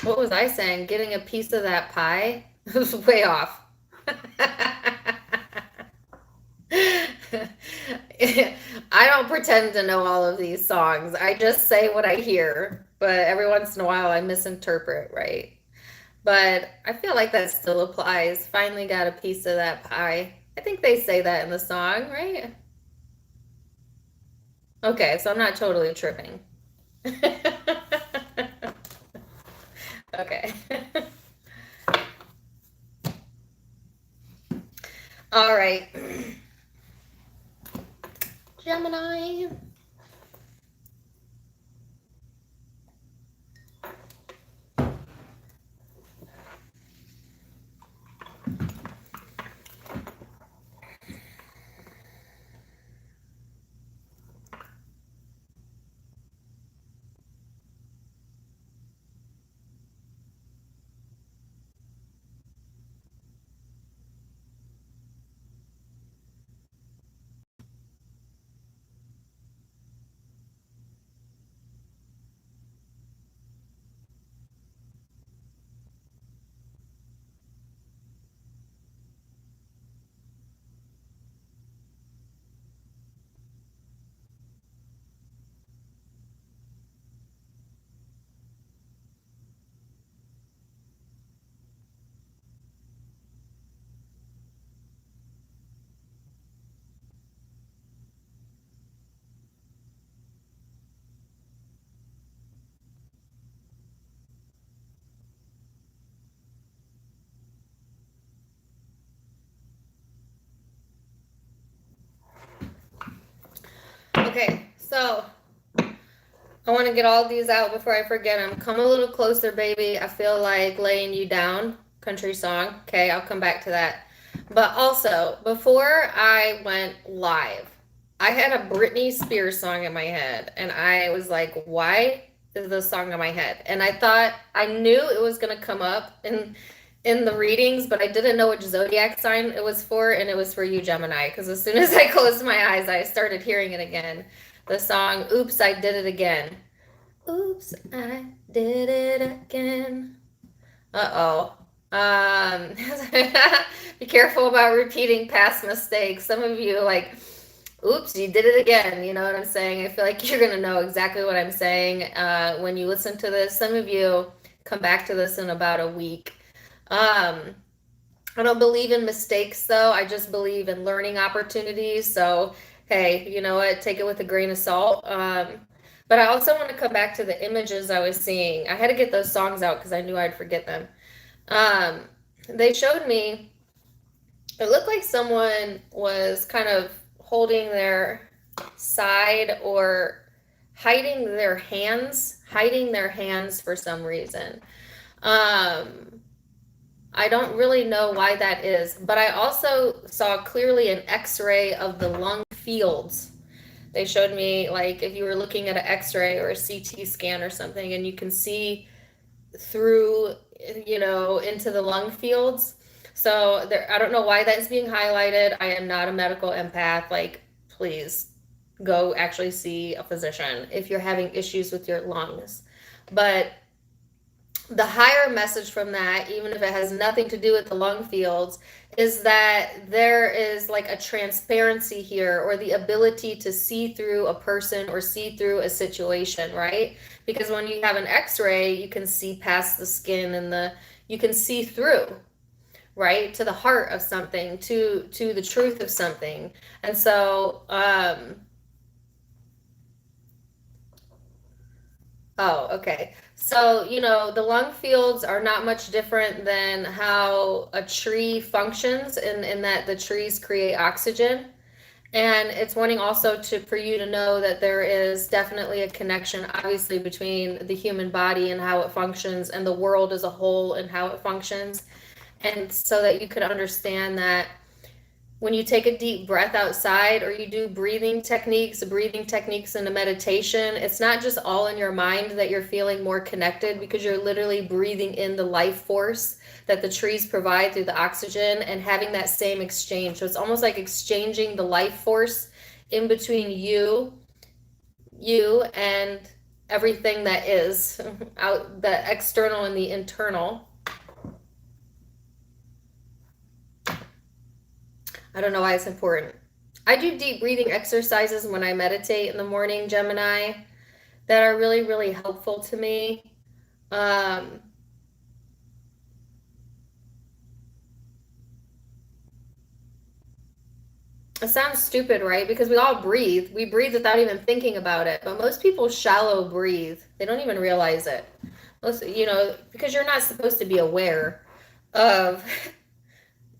What was I saying? Getting a piece of that pie? It was way off. I don't pretend to know all of these songs. I just say what I hear, but every once in a while I misinterpret, right? But I feel like that still applies. Finally got a piece of that pie. I think they say that in the song, right? Okay, so I'm not totally tripping. Okay. All right. Gemini. Okay, so I want to get all these out before I forget them. Come a little closer, baby. I feel like laying you down. Country song. Okay, I'll come back to that. But also, before I went live, I had a Britney Spears song in my head, and I was like, why is this song in my head? And I thought I knew it was gonna come up in the readings, but I didn't know which zodiac sign it was for, and it was for you, Gemini, because as soon as I closed my eyes, I started hearing it again. The song Oops, I Did It Again. Oops, I did it again. Uh-oh. Be careful about repeating past mistakes. Some of you like, oops, you did it again. You know what I'm saying? I feel like you're gonna know exactly what I'm saying when you listen to this. Some of you come back to this in about a week. I don't believe in mistakes though. I just believe in learning opportunities. So, hey, you know what? Take it with a grain of salt. But I also want to come back to the images I was seeing. I had to get those songs out because I knew I'd forget them. Um, they showed me, it looked like someone was kind of holding their side or hiding their hands for some reason. Um, I don't really know why that is, but I also saw clearly an x-ray of the lung fields. They showed me like if you were looking at an x-ray or a CT scan or something and you can see through, into the lung fields. So there, I don't know why that's being highlighted. I am not a medical empath. Like, please go actually see a physician if you're having issues with your lungs. But the higher message from that, even if it has nothing to do with the lung fields, is that there is like a transparency here or the ability to see through a person or see through a situation, right? Because when you have an x-ray, you can see past the skin and you can see through, right? To the heart of something, to the truth of something. And so, oh, okay. So, the lung fields are not much different than how a tree functions in that the trees create oxygen. And it's wanting also for you to know that there is definitely a connection, obviously, between the human body and how it functions and the world as a whole and how it functions. And so that you could understand that when you take a deep breath outside or you do breathing techniques in a meditation, it's not just all in your mind that you're feeling more connected because you're literally breathing in the life force that the trees provide through the oxygen and having that same exchange. So it's almost like exchanging the life force in between you and everything that is out, the external and the internal. I don't know why it's important. I do deep breathing exercises when I meditate in the morning, Gemini, that are really, really helpful to me. It sounds stupid, right? Because we all breathe. We breathe without even thinking about it. But most people shallow breathe. They don't even realize it. Most, because you're not supposed to be aware of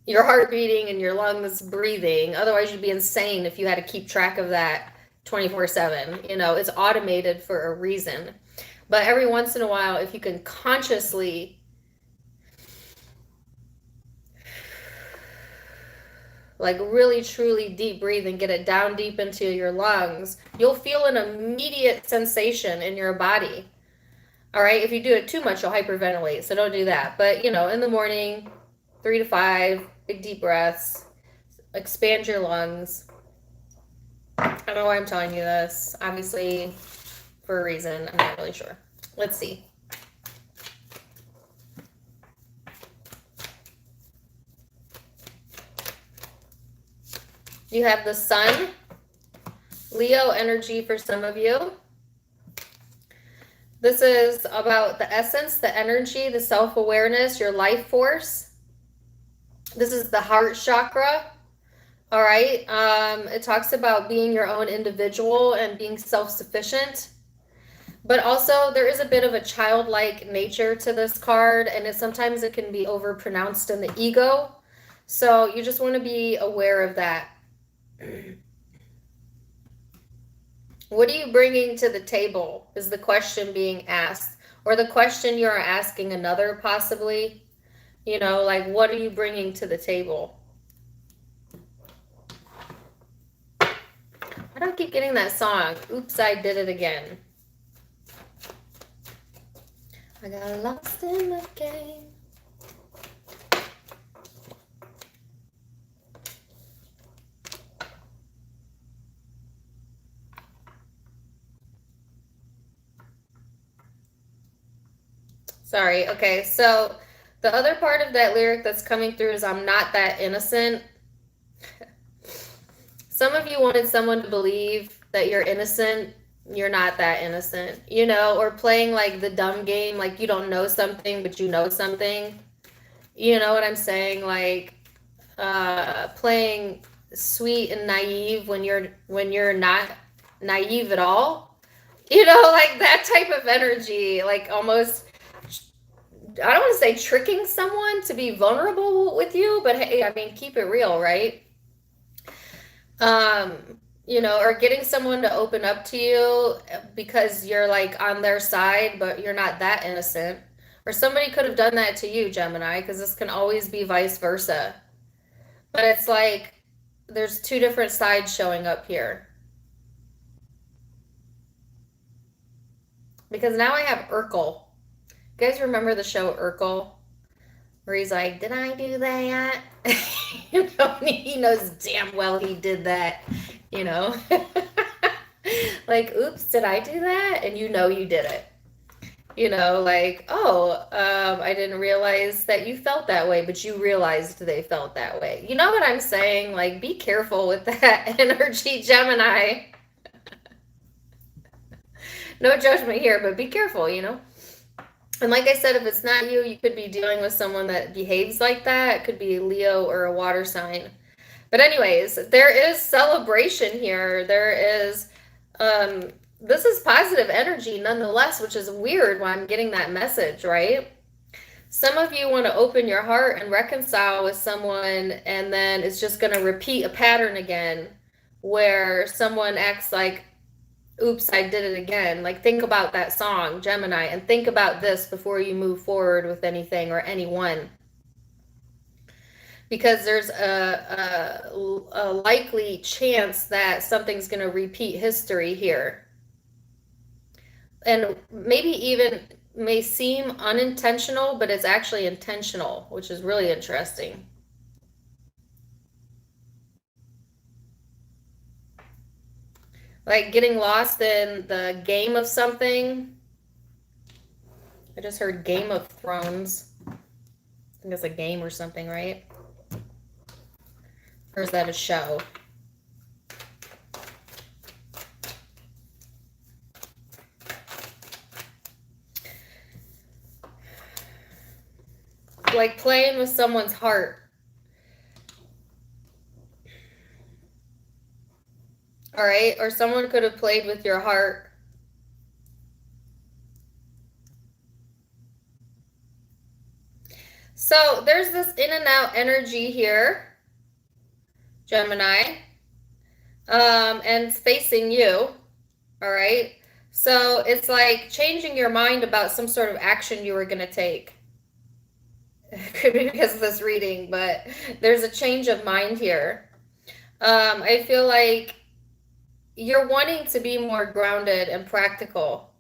your heart beating and your lungs breathing. Otherwise, you'd be insane if you had to keep track of that 24/7. It's automated for a reason. But every once in a while, if you can consciously like really truly deep breathe and get it down deep into your lungs, you'll feel an immediate sensation in your body. All right, if you do it too much, you'll hyperventilate, so don't do that. But in the morning, 3 to 5 big deep breaths, expand your lungs. I don't know why I'm telling you this, obviously for a reason. I'm not really sure. Let's see. You have the Sun, Leo energy for some of you. This is about the essence, the energy, the self-awareness, your life force. This is the heart chakra. All right. It talks about being your own individual and being self-sufficient. But also there is a bit of a childlike nature to this card, and sometimes it can be overpronounced in the ego. So you just want to be aware of that. What are you bringing to the table is the question being asked, or the question you're asking another possibly. Like, what are you bringing to the table? Why do I keep getting that song? Oops, I did it again. I got lost in the game. Sorry. Okay, so the other part of that lyric that's coming through is I'm not that innocent. Some of you wanted someone to believe that you're innocent. You're not that innocent, or playing like the dumb game, like you don't know something, but you know something. You know what I'm saying? Like playing sweet and naive when you're not naive at all. Like that type of energy, like almost, I don't want to say tricking someone to be vulnerable with you, but hey, I mean, keep it real, right? Or getting someone to open up to you because you're like on their side, but you're not that innocent. Or somebody could have done that to you, Gemini, because this can always be vice versa. But it's like there's two different sides showing up here. Because now I have Urkel. You guys remember the show Urkel? Where he's like, did I do that? He knows damn well he did that, Like, oops, did I do that? And you did it. Like, oh, I didn't realize that you felt that way, but you realized they felt that way. You know what I'm saying? Like, be careful with that energy, Gemini. No judgment here, but be careful, And like I said, if it's not you, you could be dealing with someone that behaves like that. It could be Leo or a water sign. But anyways, there is celebration here. There is, this is positive energy nonetheless, which is weird why I'm getting that message, right? Some of you want to open your heart and reconcile with someone, and then it's just going to repeat a pattern again where someone acts like, oops, I did it again. Like, think about that song, Gemini, and think about this before you move forward with anything or anyone. Because there's a likely chance that something's going to repeat history here. And maybe even may seem unintentional, but it's actually intentional, which is really interesting. Like getting lost in the game of something. I just heard Game of Thrones. I think it's a game or something, right? Or is that a show? like playing with someone's heart. All right, or someone could have played with your heart. So there's this in and out energy here, Gemini, and it's facing you. All right, so it's like changing your mind about some sort of action you were going to take. It could be because of this reading, but there's a change of mind here. I feel like you're wanting to be more grounded and practical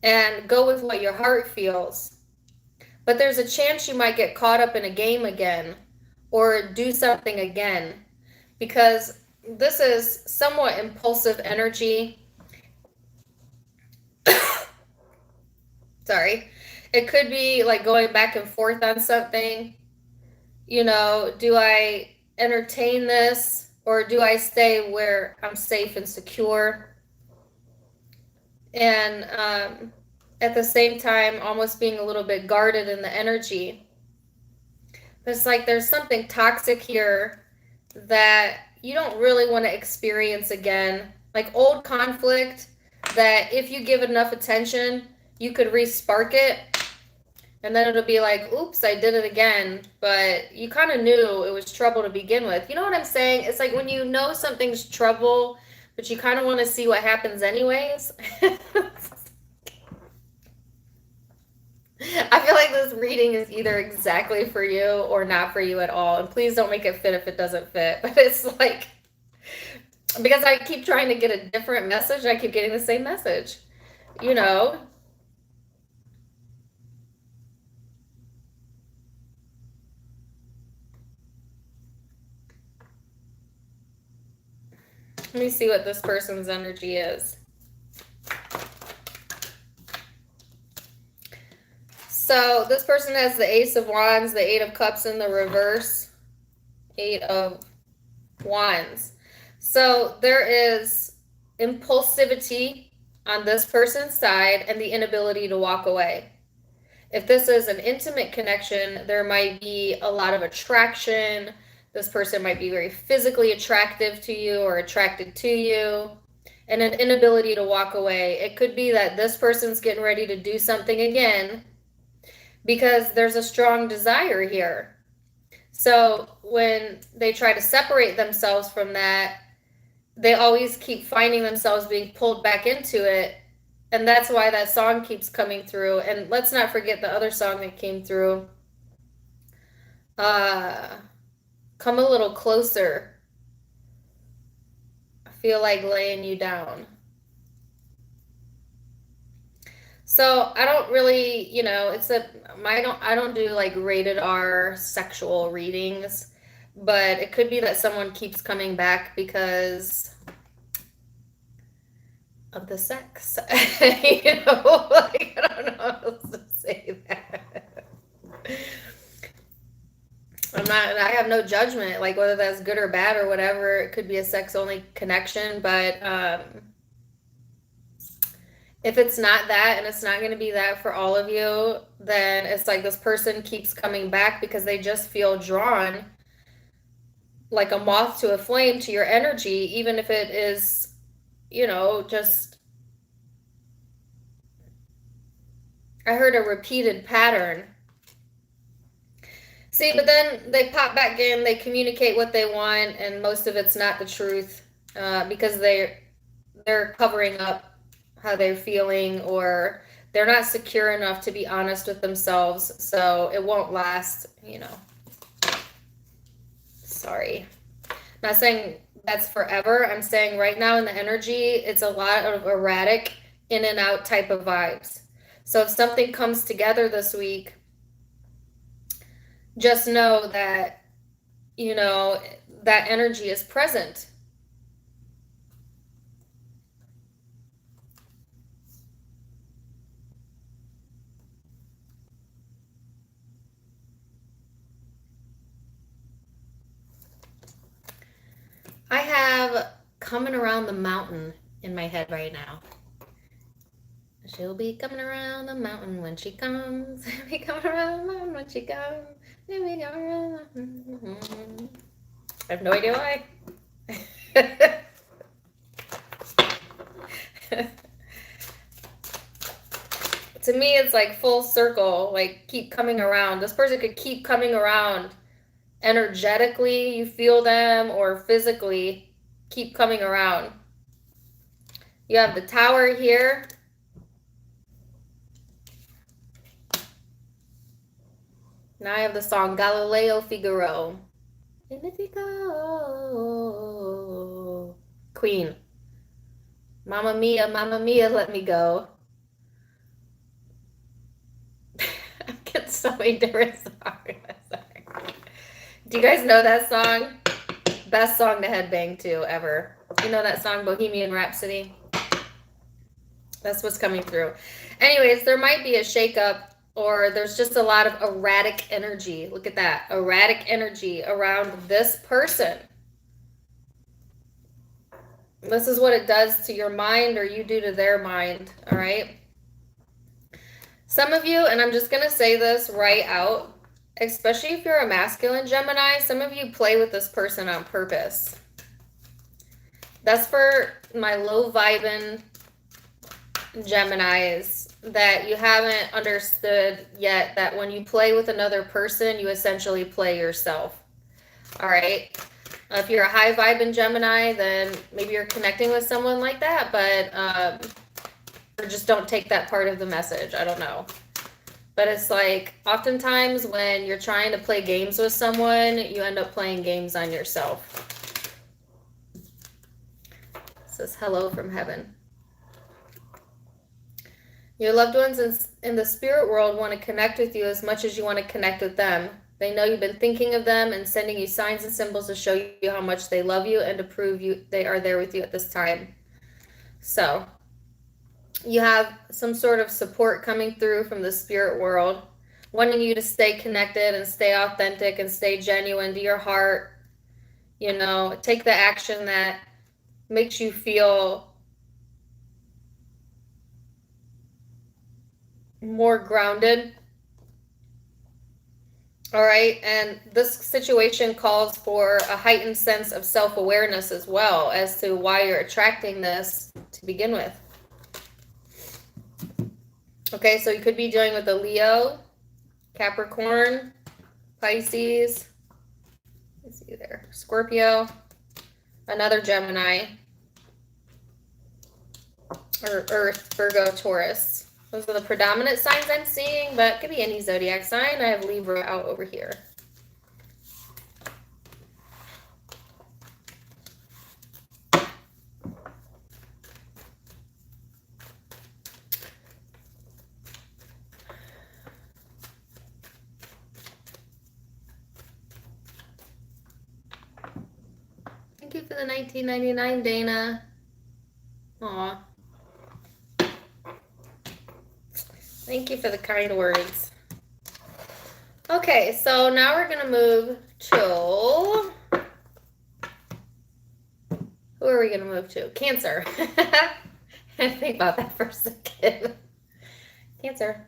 and go with what your heart feels. But there's a chance you might get caught up in a game again or do something again, because this is somewhat impulsive energy. Sorry. It could be like going back and forth on something. You know, do I entertain this or do I stay where I'm safe and secure? And at the same time, almost being a little bit guarded in the energy. It's like there's something toxic here that you don't really want to experience again. Like old conflict that if you give enough attention, you could re-spark it. And then it'll be like, oops, I did it again. But you kind of knew it was trouble to begin with. You know what I'm saying? It's like when you know something's trouble, but you kind of want to see what happens anyways. I feel like this reading is either exactly for you or not for you at all. And please don't make it fit if it doesn't fit. But it's like, because I keep trying to get a different message, I keep getting the same message. You know? Let me see what this person's energy is. So this person has the Ace of Wands, the Eight of Cups in the reverse, Eight of Wands. So there is impulsivity on this person's side and the inability to walk away. If this is an intimate connection, there might be a lot of attraction. This person might be very physically attractive to you or attracted to you, and an inability to walk away. It could be that this person's getting ready to do something again because there's a strong desire here. So when they try to separate themselves from that, they always keep finding themselves being pulled back into it. And that's why that song keeps coming through. And let's not forget the other song that came through. Come a little closer. I feel like laying you down. So I don't really, you know, I don't do like rated R sexual readings, but it could be that someone keeps coming back because of the sex. You know, like, I don't know how else to say that. I have no judgment, like whether that's good or bad or whatever. It could be a sex only connection, but if it's not that and it's not going to be that for all of you, then it's like this person keeps coming back because they just feel drawn like a moth to a flame to your energy, even if it is, you know, just, I heard a repeated pattern. See, but then they pop back in, they communicate what they want, and most of it's not the truth because they're covering up how they're feeling, or they're not secure enough to be honest with themselves, so it won't last, you know. Sorry. I'm not saying that's forever. I'm saying right now in the energy, it's a lot of erratic, in and out type of vibes. So if something comes together this week, just know that, you know, that energy is present. I have coming around the mountain in my head right now. She'll be coming around the mountain when she comes. She'll be coming around the mountain when she comes. She'll be coming around the mountain. I have no idea why. To me, it's like full circle, like keep coming around. This person could keep coming around energetically, you feel them, or physically keep coming around. You have the Tower here. Now I have the song Galileo Figaro. Queen. Mamma mia, let me go. I get so many different songs. Do you guys know that song? Best song to headbang to ever. You know that song, Bohemian Rhapsody? That's what's coming through. Anyways, there might be a shakeup, or there's just a lot of erratic energy. Look at that. Erratic energy around this person. This is what it does to your mind, or you do to their mind, all right? Some of you, and I'm just going to say this right out, especially if you're a masculine Gemini, some of you play with this person on purpose. That's for my low-vibing Geminis that you haven't understood yet, that when you play with another person, you essentially play yourself. All right? If you're a high-vibing Gemini, then maybe you're connecting with someone like that, but or just don't take that part of the message. I don't know. But it's like, oftentimes when you're trying to play games with someone, you end up playing games on yourself. It says, hello from heaven. Your loved ones in the spirit world want to connect with you as much as you want to connect with them. They know you've been thinking of them and sending you signs and symbols to show you how much they love you and to prove they are there with you at this time. So you have some sort of support coming through from the spirit world, wanting you to stay connected and stay authentic and stay genuine to your heart. You know, take the action that makes you feel more grounded. All right. And this situation calls for a heightened sense of self-awareness as well as to why you're attracting this to begin with. Okay, so you could be dealing with a Leo, Capricorn, Pisces, let's see there, Scorpio, another Gemini, or Earth, Virgo, Taurus. Those are the predominant signs I'm seeing, but it could be any zodiac sign. I have Libra out over here. Thank you for the 1999, Dana. Aw. Thank you for the kind words. Okay, so now we're going to move to... Who are we going to move to? Cancer. I think about that for a second. Cancer.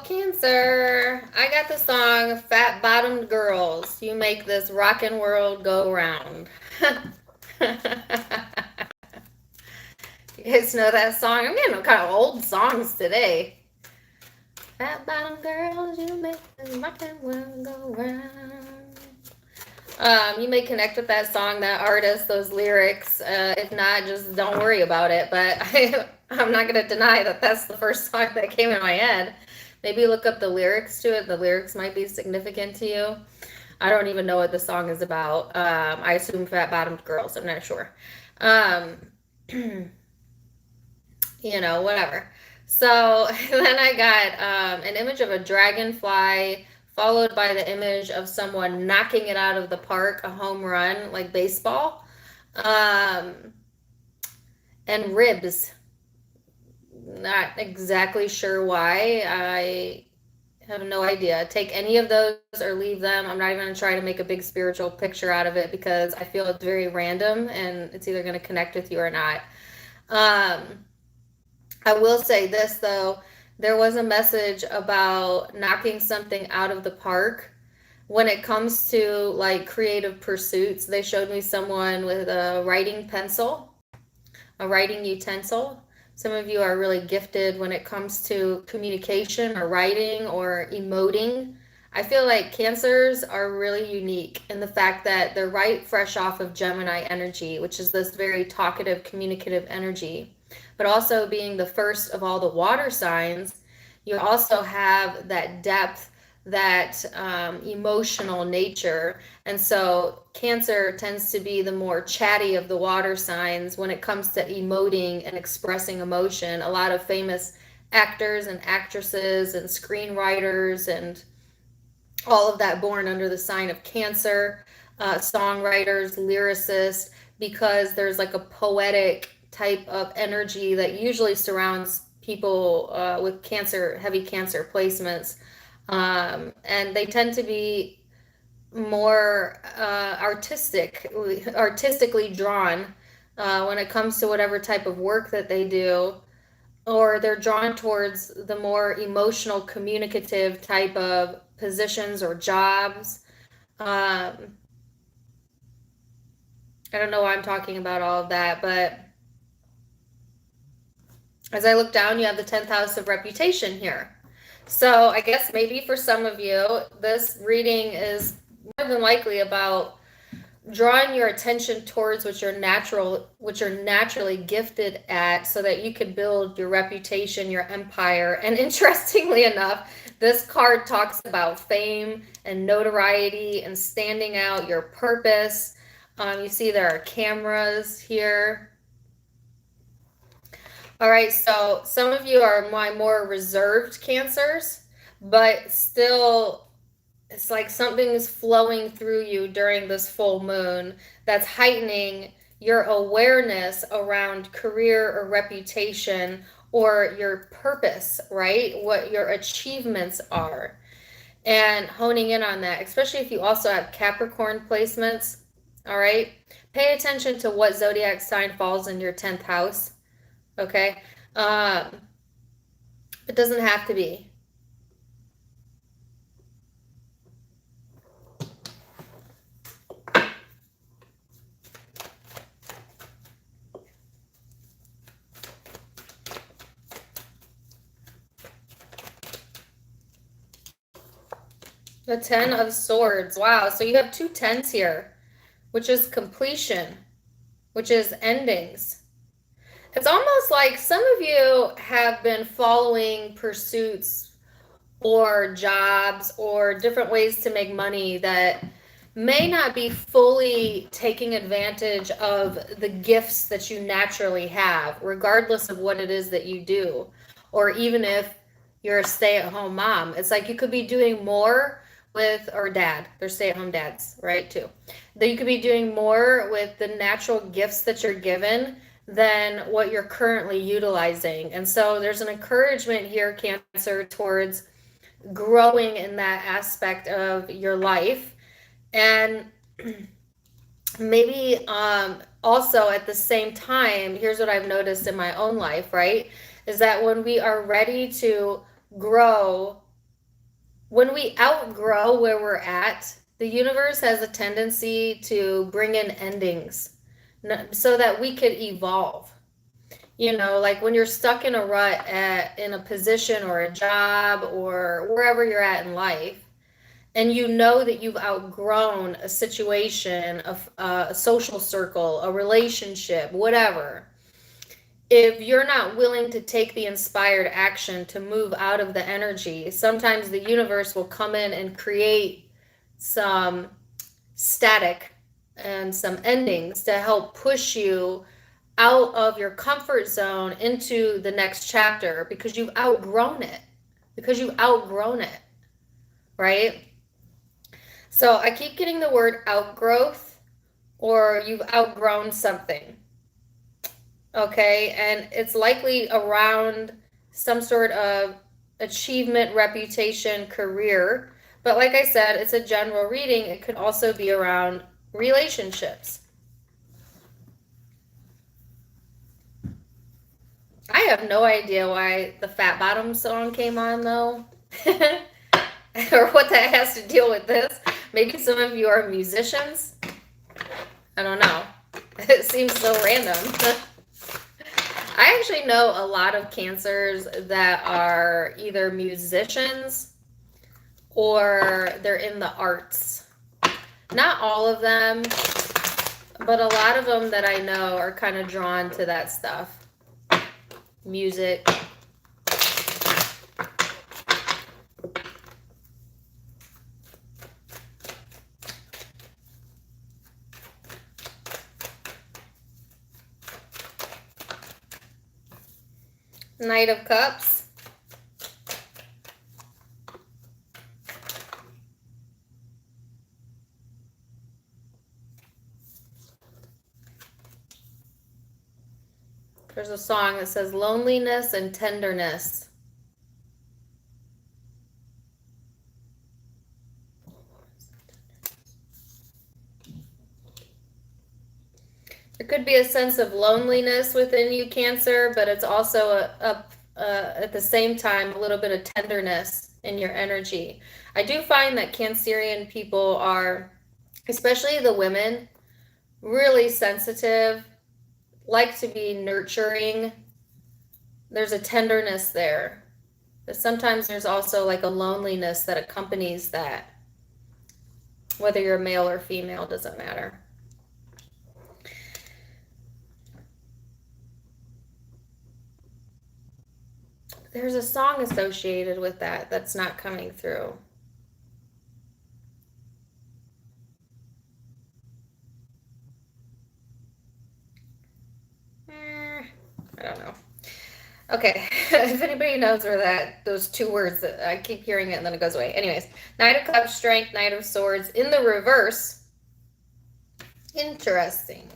Cancer, I got the song Fat Bottomed Girls. You make this rockin' world go round. You guys know that song? I'm getting kind of old songs today. Fat bottom girls, you make this rockin' world go round. You may connect with that song, that artist, those lyrics. If not, just don't worry about it. But I'm not going to deny that that's the first song that came in my head. Maybe look up the lyrics to it. The lyrics might be significant to you. I don't even know what the song is about. I assume fat-bottomed girls. I'm not sure. You know, whatever. So then I got an image of a dragonfly followed by the image of someone knocking it out of the park, a home run, like baseball, and ribs. Not exactly sure why. I have no idea. Take any of those or leave them. I'm not even going to try to make a big spiritual picture out of it because I feel it's very random and it's either going to connect with you or not. I will say this, though. There was a message about knocking something out of the park. When it comes to like creative pursuits, they showed me someone with a writing pencil, a writing utensil. Some of you are really gifted when it comes to communication or writing or emoting. I feel like Cancers are really unique in the fact that they're right fresh off of Gemini energy, which is this very talkative, communicative energy. But also being the first of all the water signs, you also have that depth, that emotional nature. And so Cancer tends to be the more chatty of the water signs when it comes to emoting and expressing emotion. A lot of famous actors and actresses and screenwriters and all of that born under the sign of Cancer, songwriters, lyricists, because there's like a poetic type of energy that usually surrounds people with Cancer, heavy Cancer placements. And they tend to be more artistically drawn when it comes to whatever type of work that they do, or they're drawn towards the more emotional, communicative type of positions or jobs. I don't know why I'm talking about all of that, but as I look down, you have the 10th house of reputation here. So I guess maybe for some of you, this reading is more than likely about drawing your attention towards what you're naturally gifted at so that you could build your reputation, your empire. And interestingly enough, this card talks about fame and notoriety and standing out, your purpose. You see there are cameras here. All right, so some of you are my more reserved Cancers, but still it's like something's flowing through you during this full moon that's heightening your awareness around career or reputation or your purpose, right? What your achievements are, and honing in on that, especially if you also have Capricorn placements. All right, pay attention to what zodiac sign falls in your 10th house. Okay, it doesn't have to be. The 10 of Swords. Wow, so you have two 10s here, which is completion, which is endings. It's almost like some of you have been following pursuits or jobs or different ways to make money that may not be fully taking advantage of the gifts that you naturally have, regardless of what it is that you do, or even if you're a stay-at-home mom. It's like you could be doing more with, or dad, they're stay-at-home dads, right, too. That you could be doing more with the natural gifts that you're given than what you're currently utilizing. And so there's an encouragement here, Cancer, towards growing in that aspect of your life. And maybe also at the same time, here's what I've noticed in my own life, right? Is that when we are ready to grow when we outgrow where we're at, the universe has a tendency to bring in endings so that we could evolve. You know, like when you're stuck in a rut in a position or a job or wherever you're at in life, and you know that you've outgrown a situation, a social circle, a relationship, whatever. If you're not willing to take the inspired action to move out of the energy, sometimes the universe will come in and create some static and some endings to help push you out of your comfort zone into the next chapter because you've outgrown it. Because you've outgrown it, right? So I keep getting the word outgrowth, or you've outgrown something. Okay, and it's likely around some sort of achievement, reputation, career. But like I said, it's a general reading. It could also be around relationships. I have no idea why the Fat Bottom song came on, though. Or what that has to deal with this. Maybe some of you are musicians. I don't know. It seems so random. I actually know a lot of Cancers that are either musicians or they're in the arts. Not all of them, but a lot of them that I know are kind of drawn to that stuff. Music. Knight of Cups. There's a song that says loneliness and tenderness. There could be a sense of loneliness within you, Cancer, but it's also at the same time a little bit of tenderness in your energy. I do find that Cancerian people are, especially the women, really sensitive, like to be nurturing. There's a tenderness there. But sometimes there's also like a loneliness that accompanies that. Whether you're male or female, doesn't matter. There's a song associated with that that's not coming through. I don't know. Okay, if anybody knows where those two words, I keep hearing it and then it goes away. Anyways, Knight of Cups, Strength, Knight of Swords in the reverse. Interesting.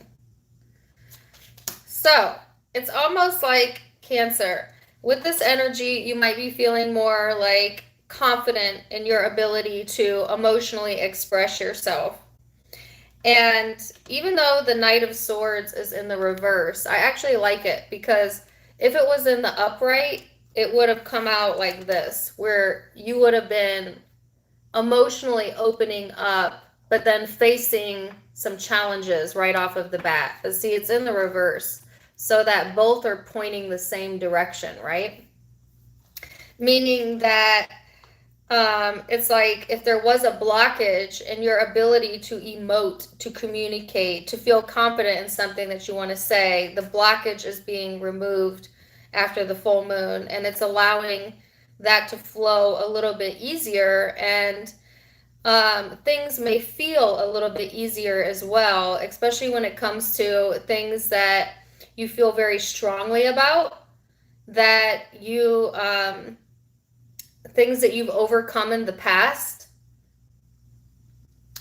So, it's almost like Cancer. With this energy, you might be feeling more like confident in your ability to emotionally express yourself. And even though the Knight of Swords is in the reverse, I actually like it because if it was in the upright, it would have come out like this, where you would have been emotionally opening up, but then facing some challenges right off of the bat. But see, it's in the reverse, so that both are pointing the same direction, right? Meaning that it's like if there was a blockage in your ability to emote, to communicate, to feel confident in something that you want to say, the blockage is being removed after the full moon, and it's allowing that to flow a little bit easier, and things may feel a little bit easier as well, especially when it comes to things that you feel very strongly about, that you things that you've overcome in the past.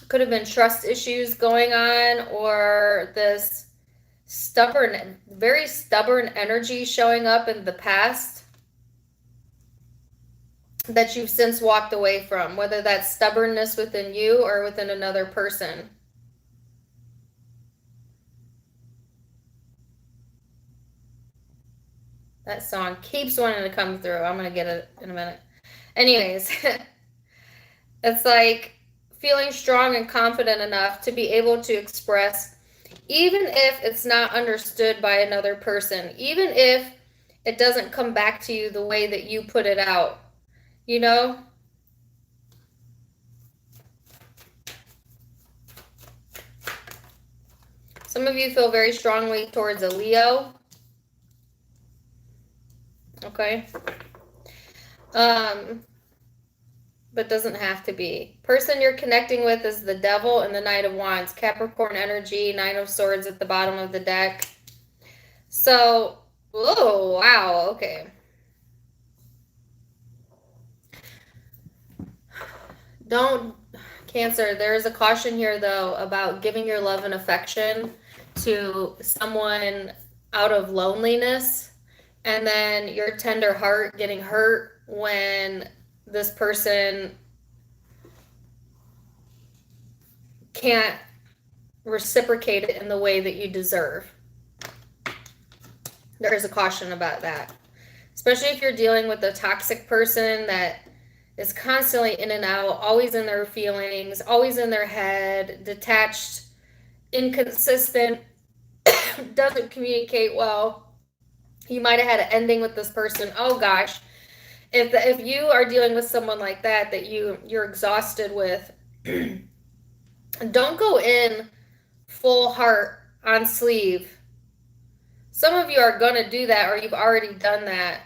Could have been trust issues going on, or this stubborn, very stubborn energy showing up in the past that you've since walked away from, whether that's stubbornness within you or within another person. That song keeps wanting to come through. I'm going to get it in a minute. Anyways, It's like feeling strong and confident enough to be able to express, even if it's not understood by another person, even if it doesn't come back to you the way that you put it out, you know? Some of you feel very strongly towards a Leo. Okay. But doesn't have to be. Person you're connecting with is the Devil and the Knight of Wands. Capricorn energy, Nine of Swords at the bottom of the deck. So, oh, wow, okay. Don't, Cancer, there is a caution here, though, about giving your love and affection to someone out of loneliness, and then your tender heart getting hurt when this person can't reciprocate it in the way that you deserve. There is a caution about that. Especially if you're dealing with a toxic person that is constantly in and out, always in their feelings, always in their head, detached, inconsistent, doesn't communicate well. You might have had an ending with this person. Oh gosh. If you are dealing with someone like that you're exhausted with, don't go in full heart on sleeve. Some of you are going to do that, or you've already done that.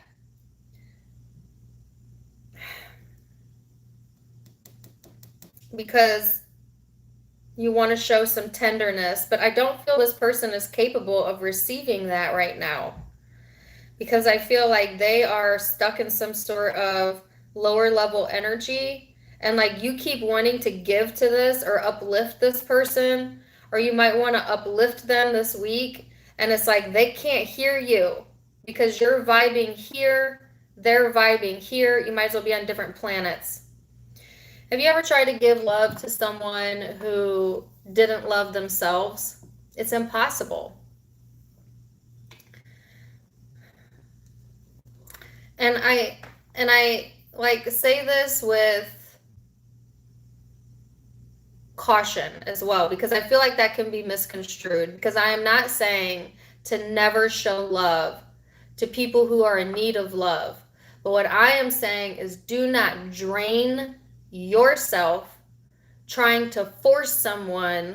Because you want to show some tenderness, but I don't feel this person is capable of receiving that right now. Because I feel like they are stuck in some sort of lower level energy, and like you keep wanting to give to this or uplift this person, or you might want to uplift them this week, and it's like they can't hear you because you're vibing here, they're vibing here. You might as well be on different planets. Have you ever tried to give love to someone who didn't love themselves? It's impossible. And I like say this with caution as well, because I feel like that can be misconstrued, because I am not saying to never show love to people who are in need of love. But what I am saying is do not drain yourself trying to force someone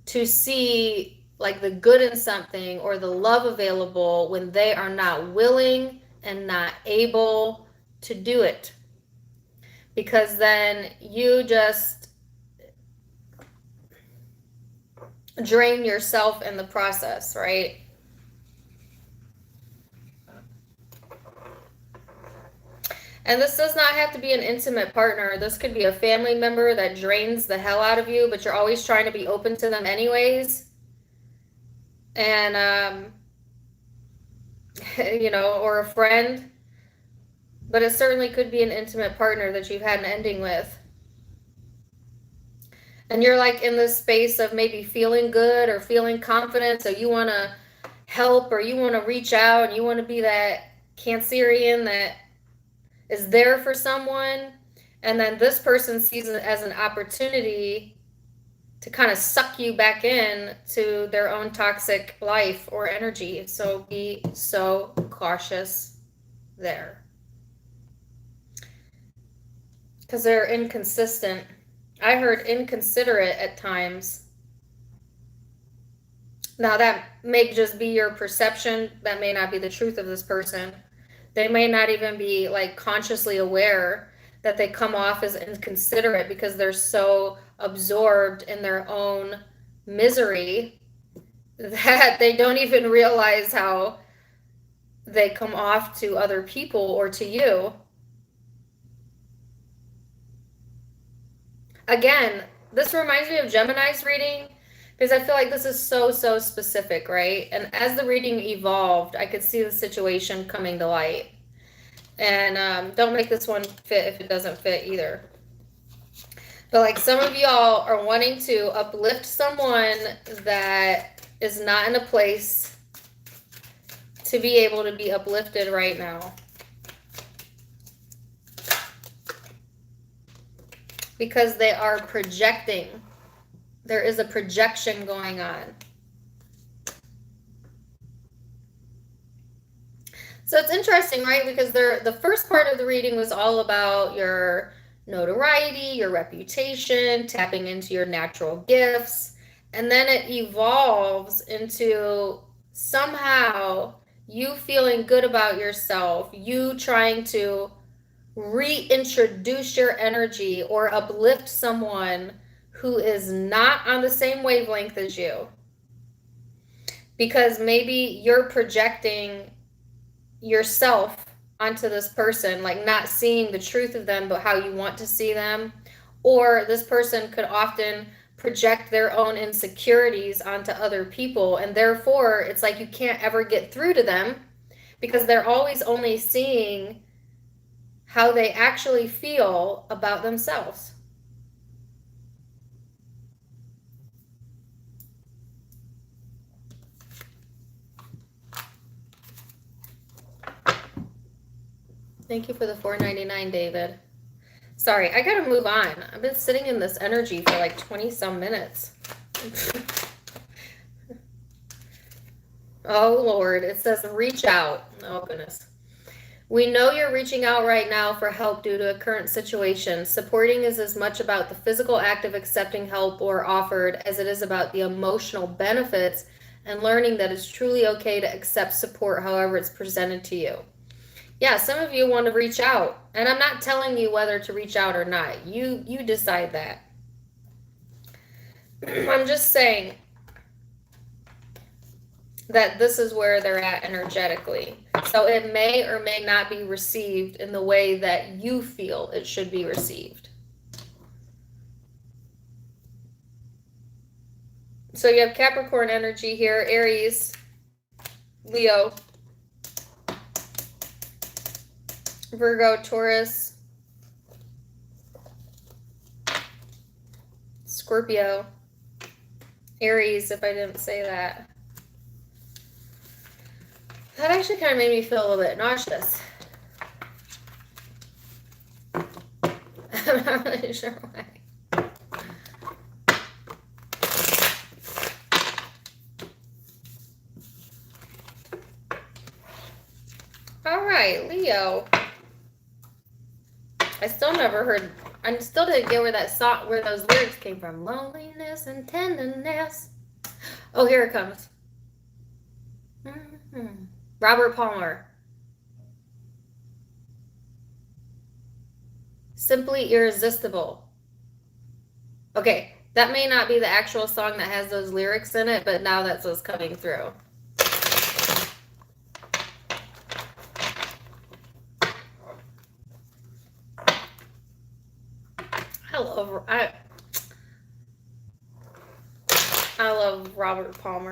to see like the good in something or the love available when they are not willing and not able to do it. Because then you just drain yourself in the process, right? And this does not have to be an intimate partner. This could be a family member that drains the hell out of you, but you're always trying to be open to them anyways. And, you know, or a friend. But it certainly could be an intimate partner that you've had an ending with. And you're like in this space of maybe feeling good or feeling confident, so you want to help or you want to reach out and you want to be that Cancerian that is there for someone, and then this person sees it as an opportunity to kind of suck you back in to their own toxic life or energy. So be so cautious there. Because they're inconsistent. I heard inconsiderate at times. Now that may just be your perception. That may not be the truth of this person. They may not even be like consciously aware that they come off as inconsiderate because they're so absorbed in their own misery that they don't even realize how they come off to other people or to you. Again, this reminds me of Gemini's reading because I feel like this is so specific, right? And as the reading evolved, I could see the situation coming to light. And don't make this one fit if it doesn't fit either. But like some of y'all are wanting to uplift someone that is not in a place to be able to be uplifted right now. because they are projecting. There is a projection going on. So it's interesting, right? Because the first part of the reading was all about your notoriety, your reputation, tapping into your natural gifts. And then it evolves into somehow you feeling good about yourself, you trying to reintroduce your energy or uplift someone who is not on the same wavelength as you. Because maybe you're projecting yourself onto this person, like not seeing the truth of them, but how you want to see them. Or this person could often project their own insecurities onto other people. And therefore, it's like you can't ever get through to them because they're always only seeing how they actually feel about themselves. Thank you for the $4.99, David. Sorry, I gotta move on. I've been sitting in this energy for like 20 some minutes. Oh Lord, it says reach out. Oh goodness. We know you're reaching out right now for help due to a current situation. Supporting is as much about the physical act of accepting help or offered as it is about the emotional benefits and learning that it's truly okay to accept support however it's presented to you. Yeah, some of you want to reach out, and I'm not telling you whether to reach out or not. You decide that. I'm just saying that this is where they're at energetically. So it may or may not be received in the way that you feel it should be received. So you have Capricorn energy here, Aries, Leo, Virgo, Taurus, Scorpio, Aries, if I didn't say that. That actually kind of made me feel a little bit nauseous. I'm not really sure why. All right, Leo. I still didn't get where that song, where those lyrics came from. Loneliness and tenderness. Oh, here it comes. Robert Palmer. Simply Irresistible. Okay, that may not be the actual song that has those lyrics in it, but now that's what's coming through. I love Robert Palmer.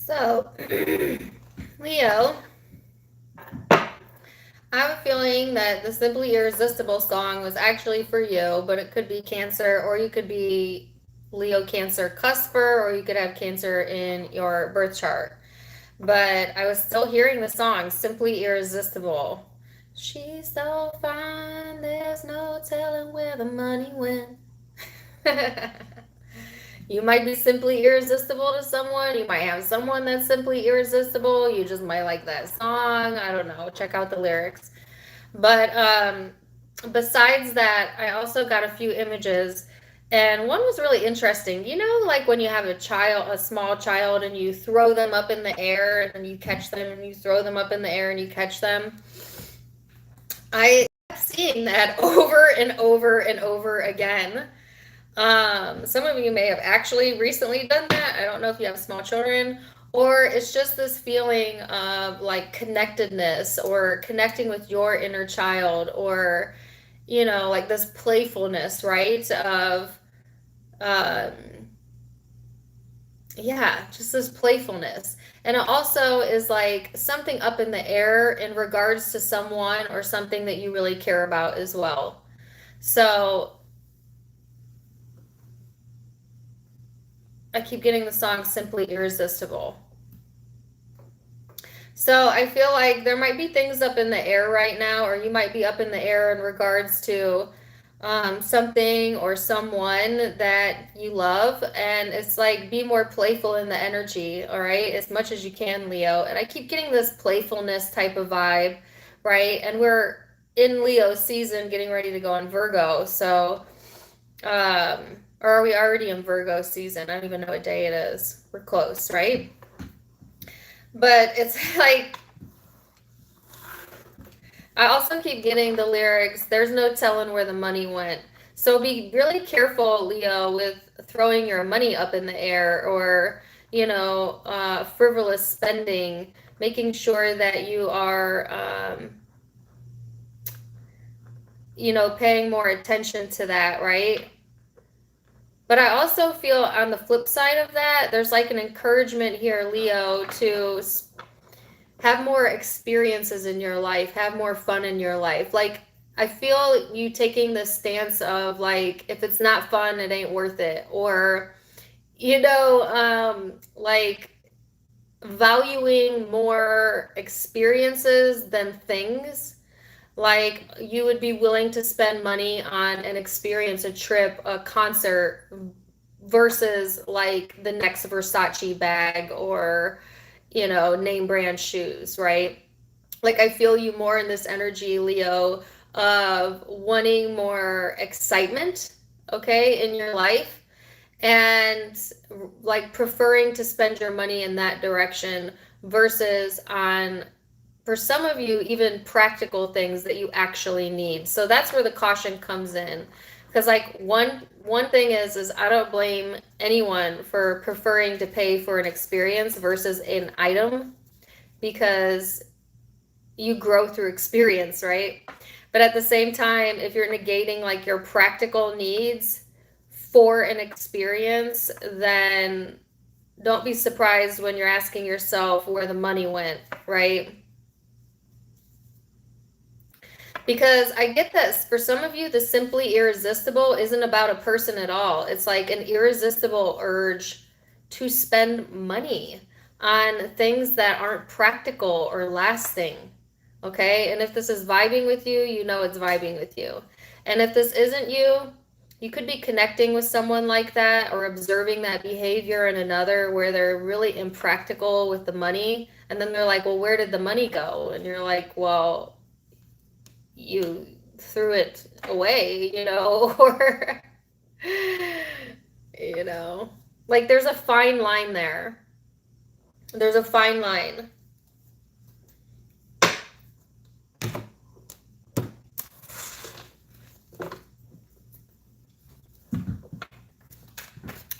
So, Leo, I have a feeling that the Simply Irresistible song was actually for you, but it could be Cancer, or you could be Leo Cancer cusper, or you could have Cancer in your birth chart. But I was still hearing the song Simply Irresistible. She's so fine, there's no telling where the money went. You might be simply irresistible to someone. You might have someone that's simply irresistible. You just might like that song. I don't know. Check out the lyrics. But besides that, I also got a few images, and one was really interesting. You know, like when you have a small child, and you throw them up in the air and you catch them, and you throw them up in the air and you catch them. I kept seeing that over and over and over again. Some of you may have actually recently done that. I don't know if you have small children, or it's just this feeling of like connectedness or connecting with your inner child, or, you know, like this playfulness, right? Of, um, yeah, just this playfulness. And it also is like something up in the air in regards to someone or something that you really care about as well. So I keep getting the song Simply Irresistible. So I feel like there might be things up in the air right now, or you might be up in the air in regards to something or someone that you love. And it's like, be more playful in the energy, all right, as much as you can, Leo. And I keep getting this playfulness type of vibe, right? And we're in Leo season, getting ready to go on Virgo. So, or are we already in Virgo season? I don't even know what day it is. We're close, right? But it's like, I also keep getting the lyrics, there's no telling where the money went. So be really careful, Leo, with throwing your money up in the air, or, you know, frivolous spending, making sure that you are, you know, paying more attention to that, right? But I also feel on the flip side of that, there's like an encouragement here, Leo, to have more experiences in your life, have more fun in your life. Like, I feel you taking the stance of like, if it's not fun, it ain't worth it. Or, you know, like valuing more experiences than things. Like, you would be willing to spend money on an experience, a trip, a concert, versus like the next Versace bag, or, you know, name brand shoes, right? Like, I feel you more in this energy, Leo, of wanting more excitement, okay, in your life, and like preferring to spend your money in that direction versus on, for some of you, even practical things that you actually need. So that's where the caution comes in. Because like one thing is I don't blame anyone for preferring to pay for an experience versus an item, because you grow through experience, right? But at the same time, if you're negating like your practical needs for an experience, then don't be surprised when you're asking yourself where the money went, right? Because I get this. For some of you, the Simply Irresistible isn't about a person at all. It's like an irresistible urge to spend money on things that aren't practical or lasting. Okay? And if this is vibing with you, you know it's vibing with you. And if this isn't you, you could be connecting with someone like that, or observing that behavior in another where they're really impractical with the money. And then they're like, well, where did the money go? And you're like, well, you threw it away, you know, or, you know, like there's a fine line there. There's a fine line.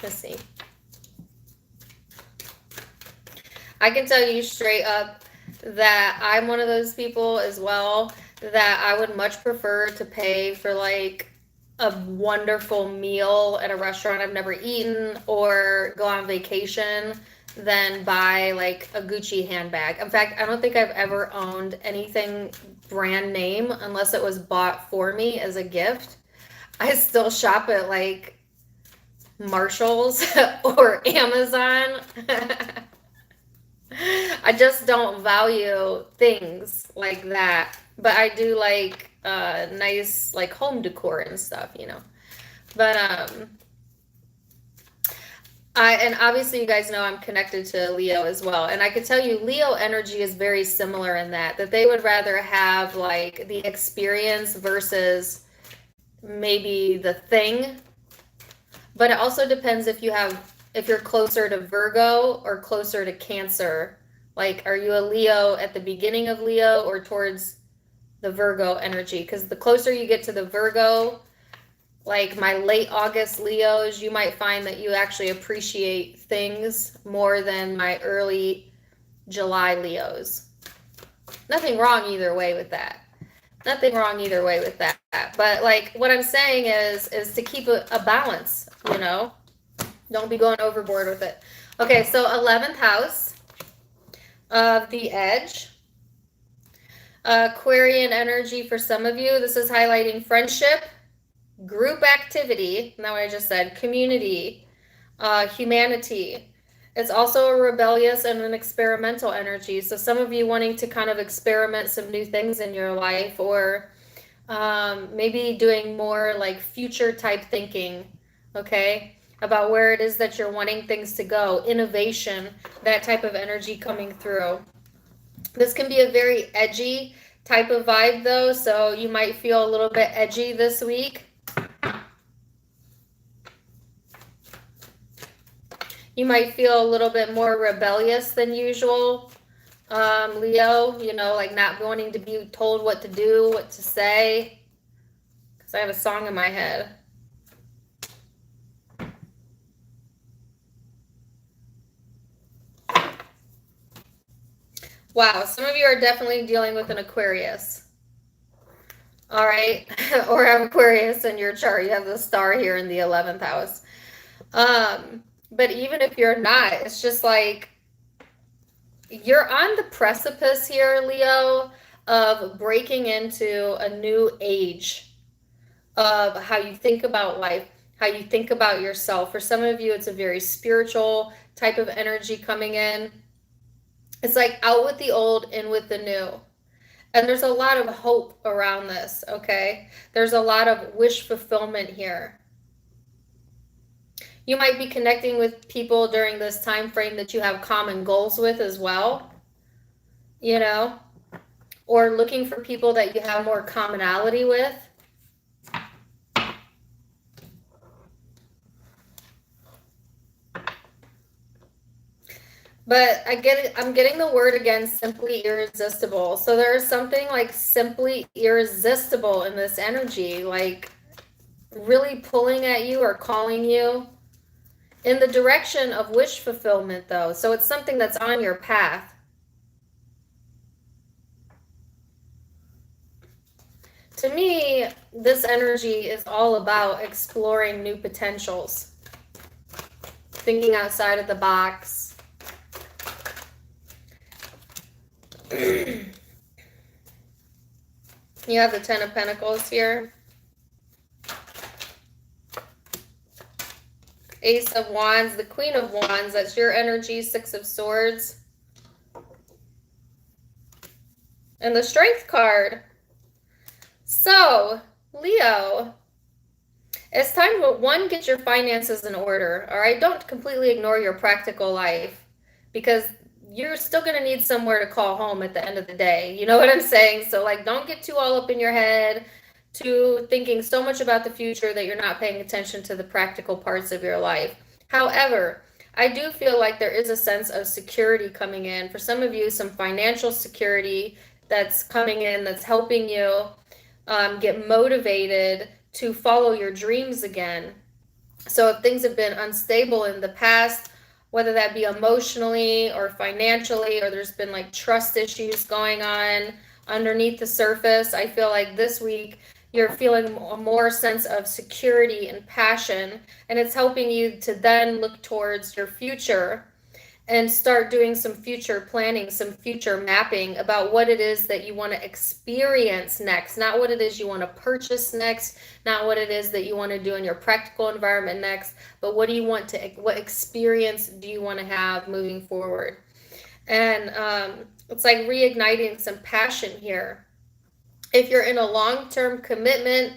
Let's see. I can tell you straight up that I'm one of those people as well, that I would much prefer to pay for like a wonderful meal at a restaurant I've never eaten, or go on vacation, than buy like a Gucci handbag. In fact, I don't think I've ever owned anything brand name unless it was bought for me as a gift. I still shop at like Marshalls or Amazon. I just don't value things like that. But I do like nice like home decor and stuff, you know. But and obviously you guys know I'm connected to Leo as well. And I could tell you Leo energy is very similar in that they would rather have like the experience versus maybe the thing. But it also depends if you're closer to Virgo or closer to Cancer. Like, are you a Leo at the beginning of Leo or towards the Virgo energy? Because the closer you get to the Virgo, like my late August Leos, you might find that you actually appreciate things more than my early July Leos. Nothing wrong either way with that. Nothing wrong either way with that. But like what I'm saying is to keep a balance, you know? Don't be going overboard with it. Okay, so 11th house of the Edge. Aquarian energy for some of you. This is highlighting friendship, group activity, isn't that what I just said? Community, humanity. It's also a rebellious and an experimental energy. So some of you wanting to kind of experiment some new things in your life, or maybe doing more like future type thinking, okay, about where it is that you're wanting things to go, innovation, that type of energy coming through. This can be a very edgy type of vibe though, so you might feel a little bit edgy this week. You might feel a little bit more rebellious than usual, Leo, you know, like not wanting to be told what to do, what to say. Because I have a song in my head. Wow, some of you are definitely dealing with an Aquarius. All right, or have Aquarius in your chart. You have the star here in the 11th house. But even if you're not, it's just like you're on the precipice here, Leo, of breaking into a new age of how you think about life, how you think about yourself. For some of you, it's a very spiritual type of energy coming in. It's like out with the old, in with the new. And there's a lot of hope around this, okay? There's a lot of wish fulfillment here. You might be connecting with people during this time frame that you have common goals with as well, you know, or looking for people that you have more commonality with. But I'm getting the word again, simply irresistible. So there's something like simply irresistible in this energy, like really pulling at you or calling you in the direction of wish fulfillment, though. So it's something that's on your path. To me, this energy is all about exploring new potentials, thinking outside of the box. You have the 10 of Pentacles here. Ace of Wands, the Queen of Wands, that's your energy, 6 of Swords. And the Strength card. So, Leo, it's time to, one, get your finances in order, all right? Don't completely ignore your practical life, because you're still going to need somewhere to call home at the end of the day. You know what I'm saying? So, like, don't get too all up in your head, to thinking so much about the future that you're not paying attention to the practical parts of your life. However, I do feel like there is a sense of security coming in. For some of you, some financial security that's coming in, that's helping you get motivated to follow your dreams again. So if things have been unstable in the past, whether that be emotionally or financially, or there's been like trust issues going on underneath the surface, I feel like this week you're feeling a more sense of security and passion, and it's helping you to then look towards your future and start doing some future planning, some future mapping about what it is that you want to experience next, not what it is you want to purchase next, not what it is that you want to do in your practical environment next, but what do you want to, what experience do you want to have moving forward? And it's like reigniting some passion here. If you're in a long-term commitment,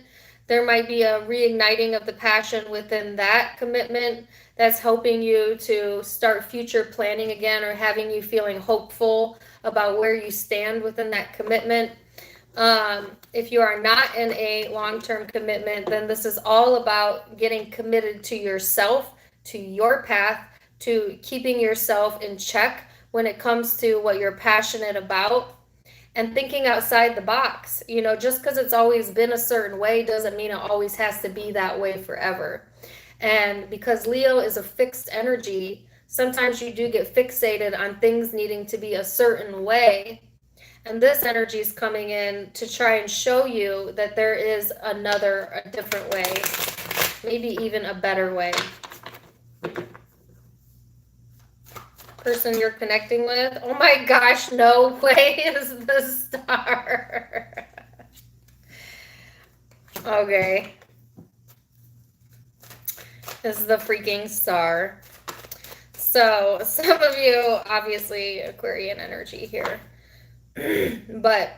there might be a reigniting of the passion within that commitment that's helping you to start future planning again, or having you feeling hopeful about where you stand within that commitment. If you are not in a long-term commitment, then this is all about getting committed to yourself, to your path, to keeping yourself in check when it comes to what you're passionate about, and thinking outside the box. You know, just because it's always been a certain way doesn't mean it always has to be that way forever. And because Leo is a fixed energy, sometimes you do get fixated on things needing to be a certain way. And this energy is coming in to try and show you that there is a different way, maybe even a better way. Person you're connecting with, oh my gosh, no way, is the Star. Okay. Is the freaking Star. So some of you, obviously Aquarian energy here. But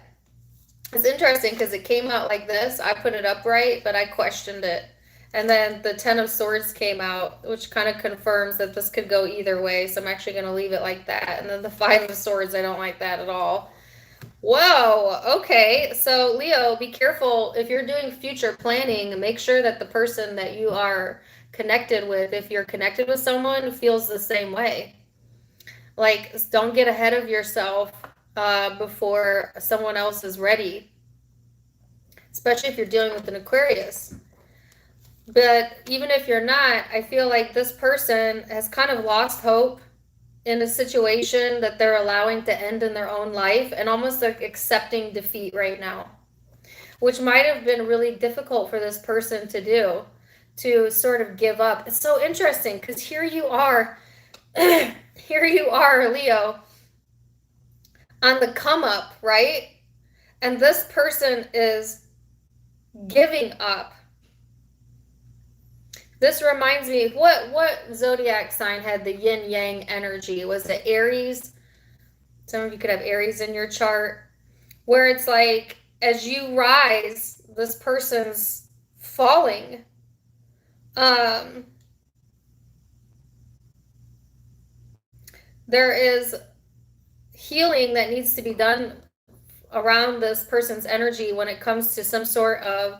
it's interesting because it came out like this. I put it upright, but I questioned it. And then the Ten of Swords came out, which kind of confirms that this could go either way. So I'm actually going to leave it like that. And then the Five of Swords, I don't like that at all. Whoa, okay. So Leo, be careful if you're doing future planning. Make sure that the person that you are connected with, if you're connected with someone, feels the same way. Like, don't get ahead of yourself before someone else is ready. Especially if you're dealing with an Aquarius. But even if you're not, I feel like this person has kind of lost hope in a situation that they're allowing to end in their own life, and almost like accepting defeat right now, which might have been really difficult for this person to do, to sort of give up. It's so interesting because here you are, Leo, on the come up, right? And this person is giving up. This reminds me, what zodiac sign had the yin yang energy? Was it Aries? Some of you could have Aries in your chart, where it's like, as you rise, this person's falling. There is healing that needs to be done around this person's energy when it comes to some sort of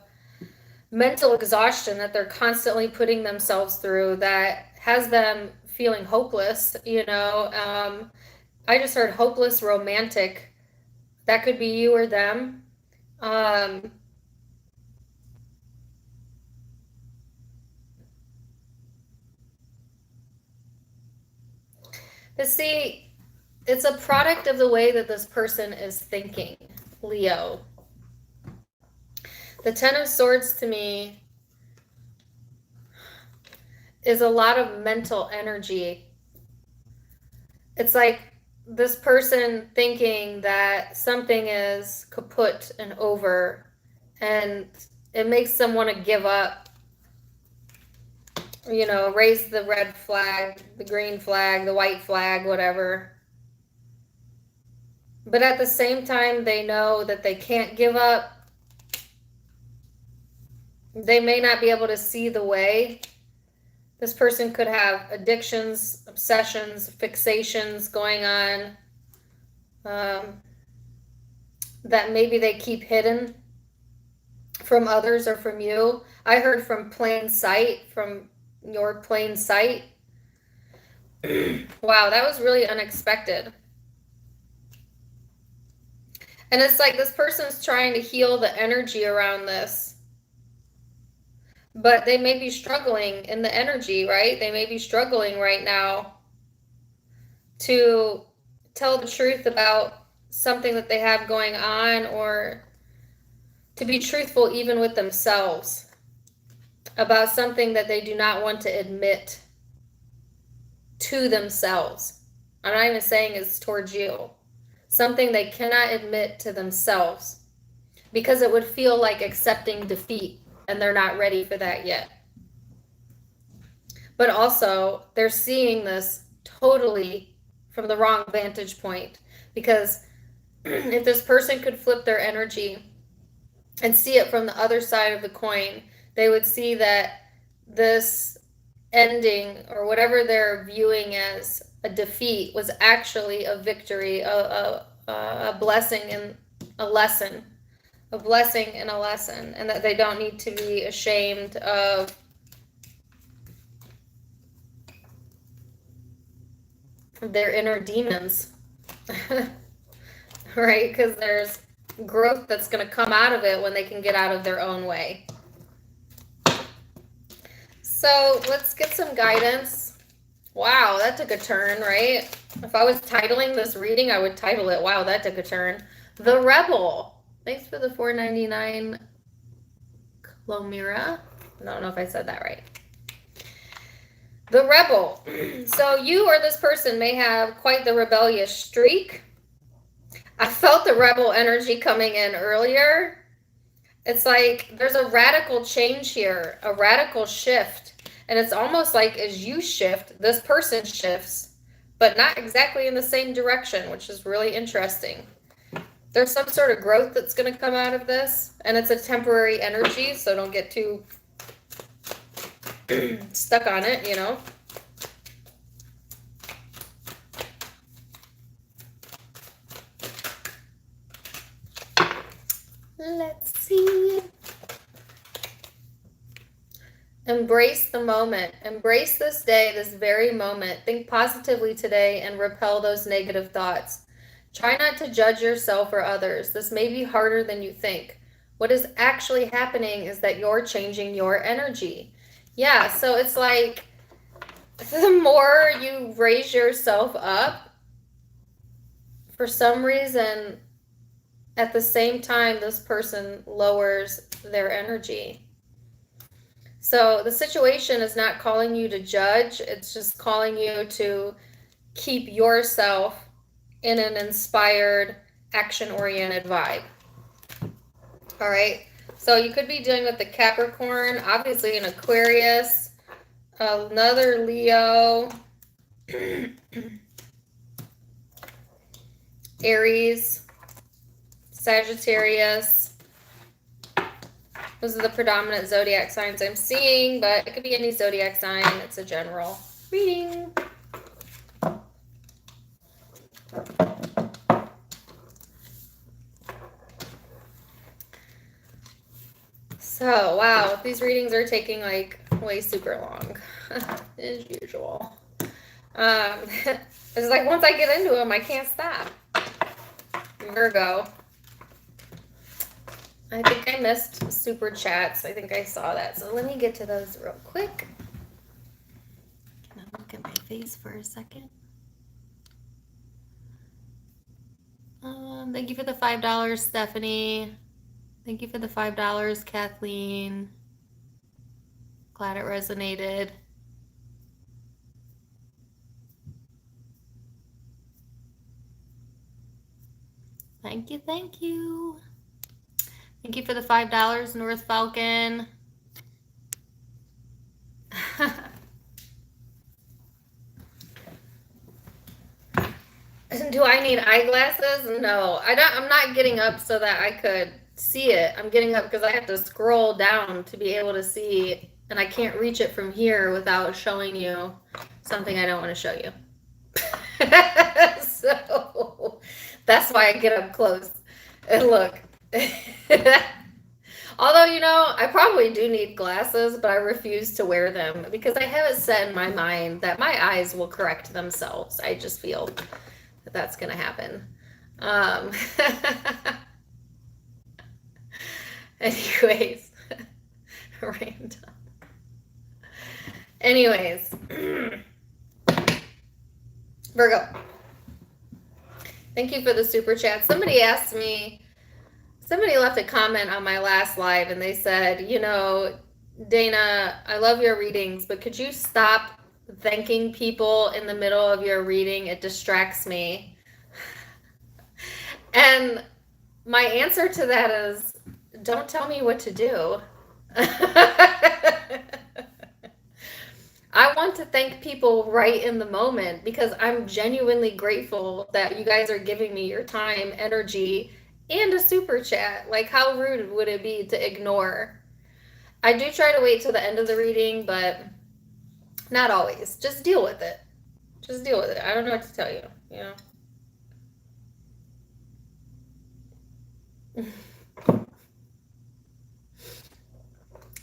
mental exhaustion that they're constantly putting themselves through that has them feeling hopeless. You know, I just heard hopeless romantic. That could be you or them. But see, it's a product of the way that this person is thinking, Leo. The Ten of Swords to me is a lot of mental energy. It's like this person thinking that something is kaput and over, and it makes them want to give up, you know, raise the red flag, the green flag, the white flag, whatever. But at the same time, they know that they can't give up. They may not be able to see the way. This person could have addictions, obsessions, fixations going on that maybe they keep hidden from others or from you. I heard from plain sight, from your plain sight. Wow, that was really unexpected. And it's like this person's trying to heal the energy around this. But they may be struggling in the energy, right? They may be struggling right now to tell the truth about something that they have going on, or to be truthful even with themselves about something that they do not want to admit to themselves. I'm not even saying it's towards you. Something they cannot admit to themselves because it would feel like accepting defeat, and they're not ready for that yet. But also, they're seeing this totally from the wrong vantage point, because if this person could flip their energy and see it from the other side of the coin, they would see that this ending, or whatever they're viewing as a defeat, was actually a victory, a blessing and a lesson, and that they don't need to be ashamed of their inner demons. Right? Because there's growth that's going to come out of it when they can get out of their own way. So let's get some guidance. Wow, that took a turn, right? If I was titling this reading, I would title it, wow, that took a turn. The Rebel. Thanks for the $4.99, Clomira. I don't know if I said that right. The Rebel. So you or this person may have quite the rebellious streak. I felt the rebel energy coming in earlier. It's like there's a radical change here, a radical shift. And it's almost like as you shift, this person shifts, but not exactly in the same direction, which is really interesting. There's some sort of growth that's going to come out of this, and it's a temporary energy, so don't get too stuck on it, you know. Let's see. Embrace the moment. Embrace this day, this very moment. Think positively today and repel those negative thoughts. Try not to judge yourself or others. This may be harder than you think. What is actually happening is that you're changing your energy. Yeah, so it's like the more you raise yourself up, for some reason, at the same time, this person lowers their energy. So the situation is not calling you to judge. It's just calling you to keep yourself in an inspired, action-oriented vibe. All right. So you could be dealing with the Capricorn, obviously an Aquarius, another Leo, Aries, Sagittarius. Those are the predominant zodiac signs I'm seeing, but it could be any zodiac sign. It's a general reading. So, wow, these readings are taking like way super long, as usual. It's like once I get into them, I can't stop. Virgo. I think I missed super chats. I think I saw that. So let me get to those real quick. Can I look at my face for a second? Thank you for the $5, Stephanie. Thank you for the $5, Kathleen. Glad it resonated. Thank you, thank you. Thank you for the $5, North Falcon. Do I need eyeglasses? No, I'm not getting up so that I could see it. I'm getting up because I have to scroll down to be able to see, and I can't reach it from here without showing you something I don't want to show you. So that's why I get up close and look. Although, you know, I probably do need glasses, but I refuse to wear them because I have it set in my mind that my eyes will correct themselves. I just feel that that's going to happen. Anyways, random. Anyways, Virgo. Thank you for the super chat. Somebody left a comment on my last live and they said, you know, Dana, I love your readings, but could you stop thanking people in the middle of your reading. It distracts me. And my answer to that is, don't tell me what to do. I want to thank people right in the moment because I'm genuinely grateful that you guys are giving me your time, energy, and a super chat. Like, how rude would it be to ignore? I do try to wait till the end of the reading, but not always. Just deal with it. Just deal with it. I don't know what to tell you, you know?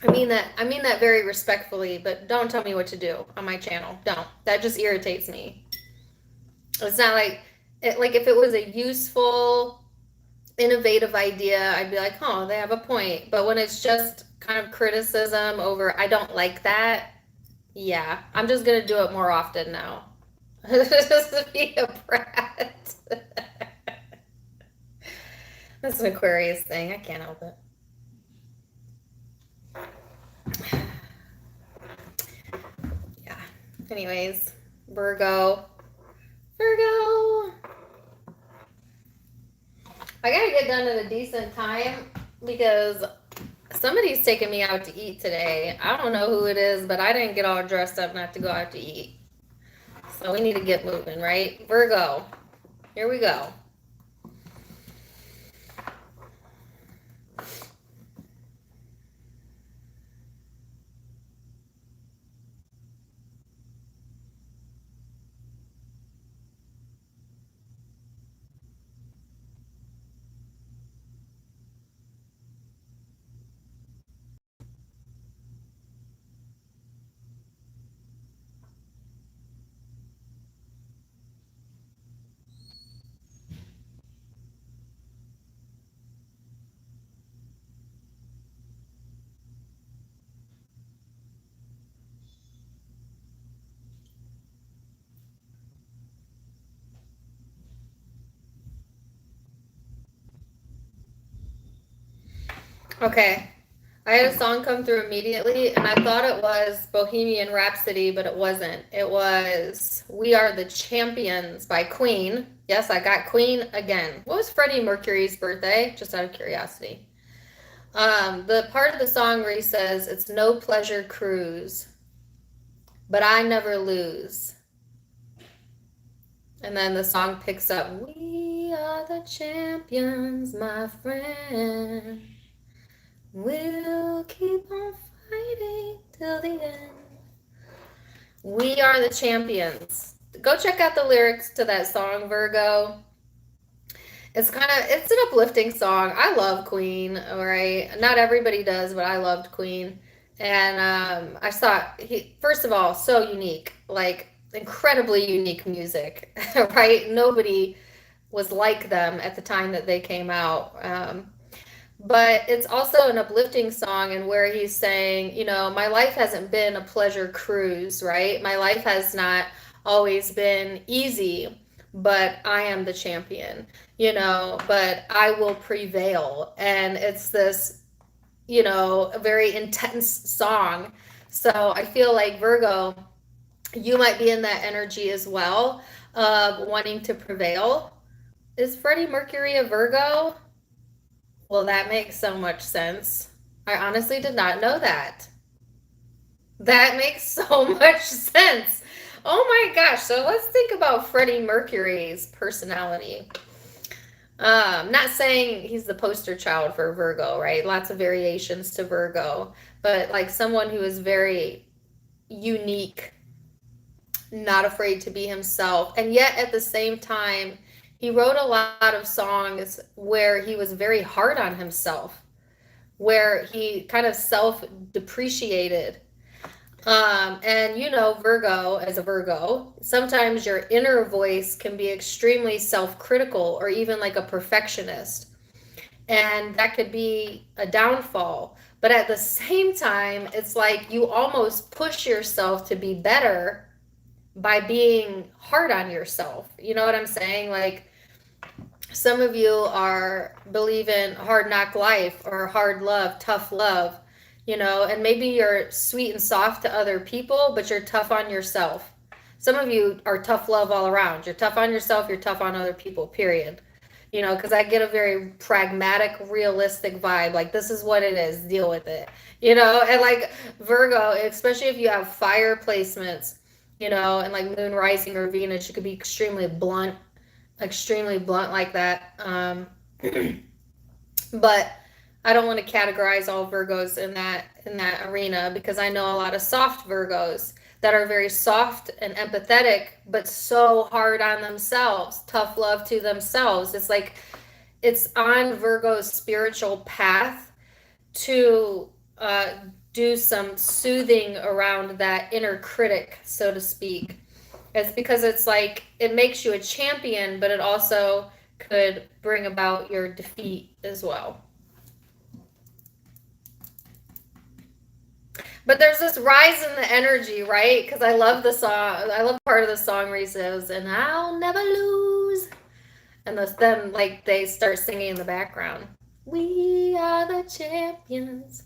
I mean that very respectfully, but don't tell me what to do on my channel. Don't. That just irritates me. It's not like if it was a useful, innovative idea, I'd be like, "Oh, they have a point." But when it's just kind of criticism over I don't like that, yeah, I'm just going to do it more often now. Just to be a brat. That's an Aquarius thing. I can't help it. Yeah. Anyways, Virgo. I gotta get done at a decent time because somebody's taking me out to eat today. I don't know who it is, but I didn't get all dressed up not to go out to eat. So we need to get moving, right? Virgo. Here we go. Okay. I had a song come through immediately, and I thought it was Bohemian Rhapsody, but it wasn't. It was We Are the Champions by Queen. Yes, I got Queen again. What was Freddie Mercury's birthday? Just out of curiosity. The part of the song where he says, "It's no pleasure cruise, but I never lose." And then the song picks up, "We are the champions, my friend. We'll keep on fighting till the end." We are the champions. Go check out the lyrics to that song, Virgo. It's an uplifting song. I love Queen, all right? Not everybody does, but I loved Queen. And I saw first of all, so unique, like incredibly unique music, right? Nobody was like them at the time that they came out. But it's also an uplifting song, and where he's saying, my life hasn't been a pleasure cruise, right? My life has not always been easy, but I am the champion, but I will prevail. And it's this, a very intense song. So I feel like, Virgo, you might be in that energy as well of wanting to prevail. Is Freddie Mercury a Virgo? Well, that makes so much sense. I honestly did not know that. That makes so much sense. Oh my gosh. So let's think about Freddie Mercury's personality. Not saying he's the poster child for Virgo, right? Lots of variations to Virgo, but like someone who is very unique, not afraid to be himself, and yet at the same time, he wrote a lot of songs where he was very hard on himself, where he kind of self-depreciated. And Virgo, as a Virgo, sometimes your inner voice can be extremely self-critical or even like a perfectionist. And that could be a downfall. But at the same time, it's like you almost push yourself to be better by being hard on yourself. You know what I'm saying? Like, some of you believe in hard knock life or hard love, tough love. you know, and maybe you're sweet and soft to other people, but you're tough on yourself. Some of you are tough love all around. You're tough on yourself, you're tough on other people, period. You know, because I get a very pragmatic, realistic vibe. Like, this is what it is, deal with it. You know, and like Virgo, especially if you have fire placements, you know, and like moon rising or Venus, you could be extremely blunt like that. But I don't want to categorize all Virgos in that arena, because I know a lot of soft Virgos that are very soft and empathetic, but so hard on themselves, tough love to themselves. It's like it's on Virgo's spiritual path to do some soothing around that inner critic, so to speak. It's because it's like it makes you a champion, but it also could bring about your defeat as well. But there's this rise in the energy, right? Because I love the song. I love part of the song where he says, "And I'll never lose." And then like they start singing in the background. We are the champions.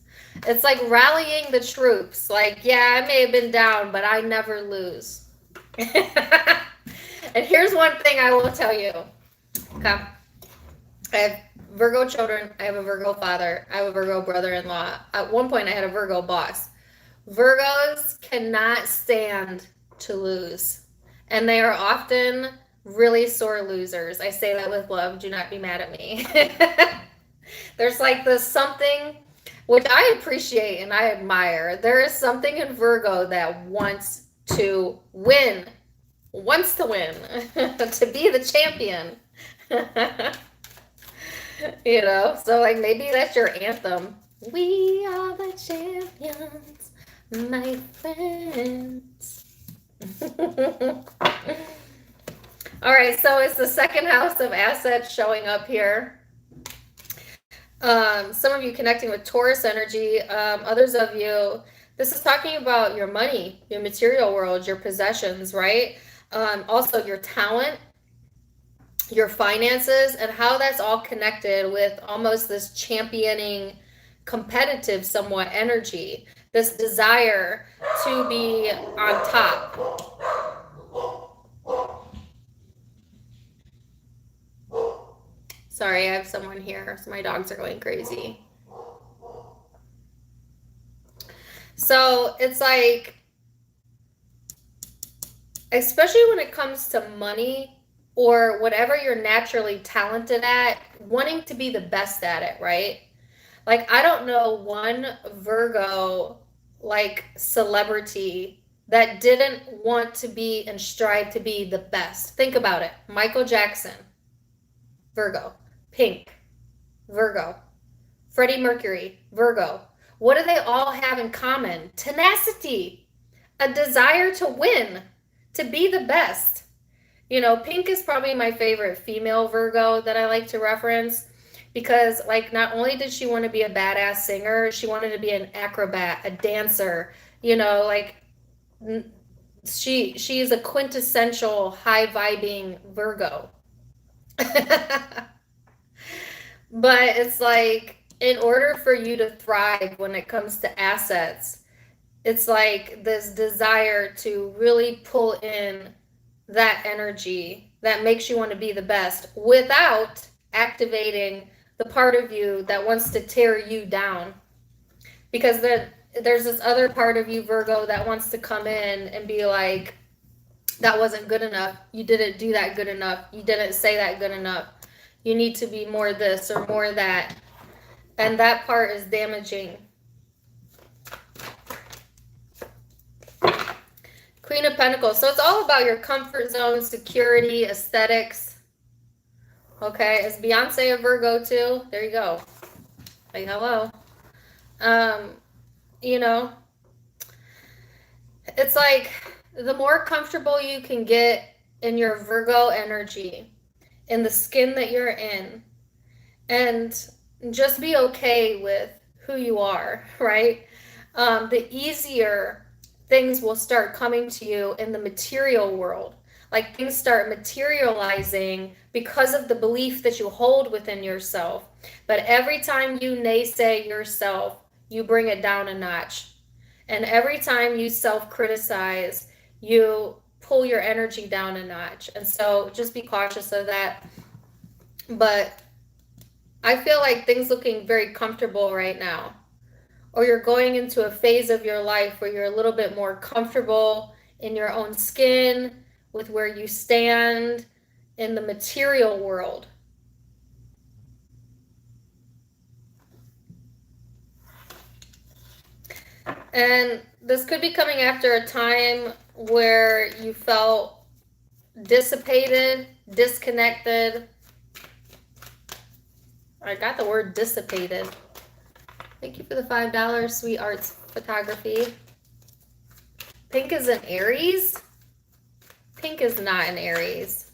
It's like rallying the troops. Like, yeah, I may have been down, but I never lose. And here's one thing I will tell you. Okay. I have Virgo children. I have a Virgo father. I have a Virgo brother-in-law. At one point, I had a Virgo boss. Virgos cannot stand to lose. And they are often really sore losers. I say that with love. Do not be mad at me. There's like this something which I appreciate and I admire. There is something in Virgo that wants to win. Wants to win. To be the champion. You know? So like maybe that's your anthem. We are the champions, my friends. All right, so it's the second house of assets showing up here. Some of you connecting with Taurus energy. Others of you, this is talking about your money, your material world, your possessions, right? Also your talent, your finances, and how that's all connected with almost this championing, competitive somewhat energy, this desire to be on top. Sorry, I have someone here, so my dogs are going crazy. So it's like, especially when it comes to money or whatever you're naturally talented at, wanting to be the best at it, right? Like, I don't know one Virgo, like, celebrity that didn't want to be and strive to be the best. Think about it. Michael Jackson, Virgo. Pink, Virgo. Freddie Mercury, Virgo. What do they all have in common? Tenacity, a desire to win, to be the best. You know, Pink is probably my favorite female Virgo that I like to reference, because like not only did she want to be a badass singer, she wanted to be an acrobat, a dancer, you know, like she is a quintessential high vibing Virgo. But it's like, in order for you to thrive when it comes to assets, it's like this desire to really pull in that energy that makes you want to be the best without activating the part of you that wants to tear you down. Because there's this other part of you, Virgo, that wants to come in and be like, that wasn't good enough. You didn't do that good enough. You didn't say that good enough. You need to be more this or more that. And that part is damaging. Queen of Pentacles. So it's all about your comfort zone, security, aesthetics. Okay, is Beyonce a Virgo too? There you go. Like, hello. You know, it's like the more comfortable you can get in your Virgo energy, in the skin that you're in, and just be okay with who you are, right? The easier things will start coming to you in the material world. Like, things start materializing because of the belief that you hold within yourself. But every time you naysay yourself, you bring it down a notch. And every time you self-criticize, you pull your energy down a notch. And so just be cautious of that. But I feel like things looking very comfortable right now. Or you're going into a phase of your life where you're a little bit more comfortable in your own skin, with where you stand in the material world. And this could be coming after a time where you felt dissipated, disconnected. I got the word dissipated. Thank you for the $5, Sweet Arts Photography. Pink is an Aries? Pink is not an Aries.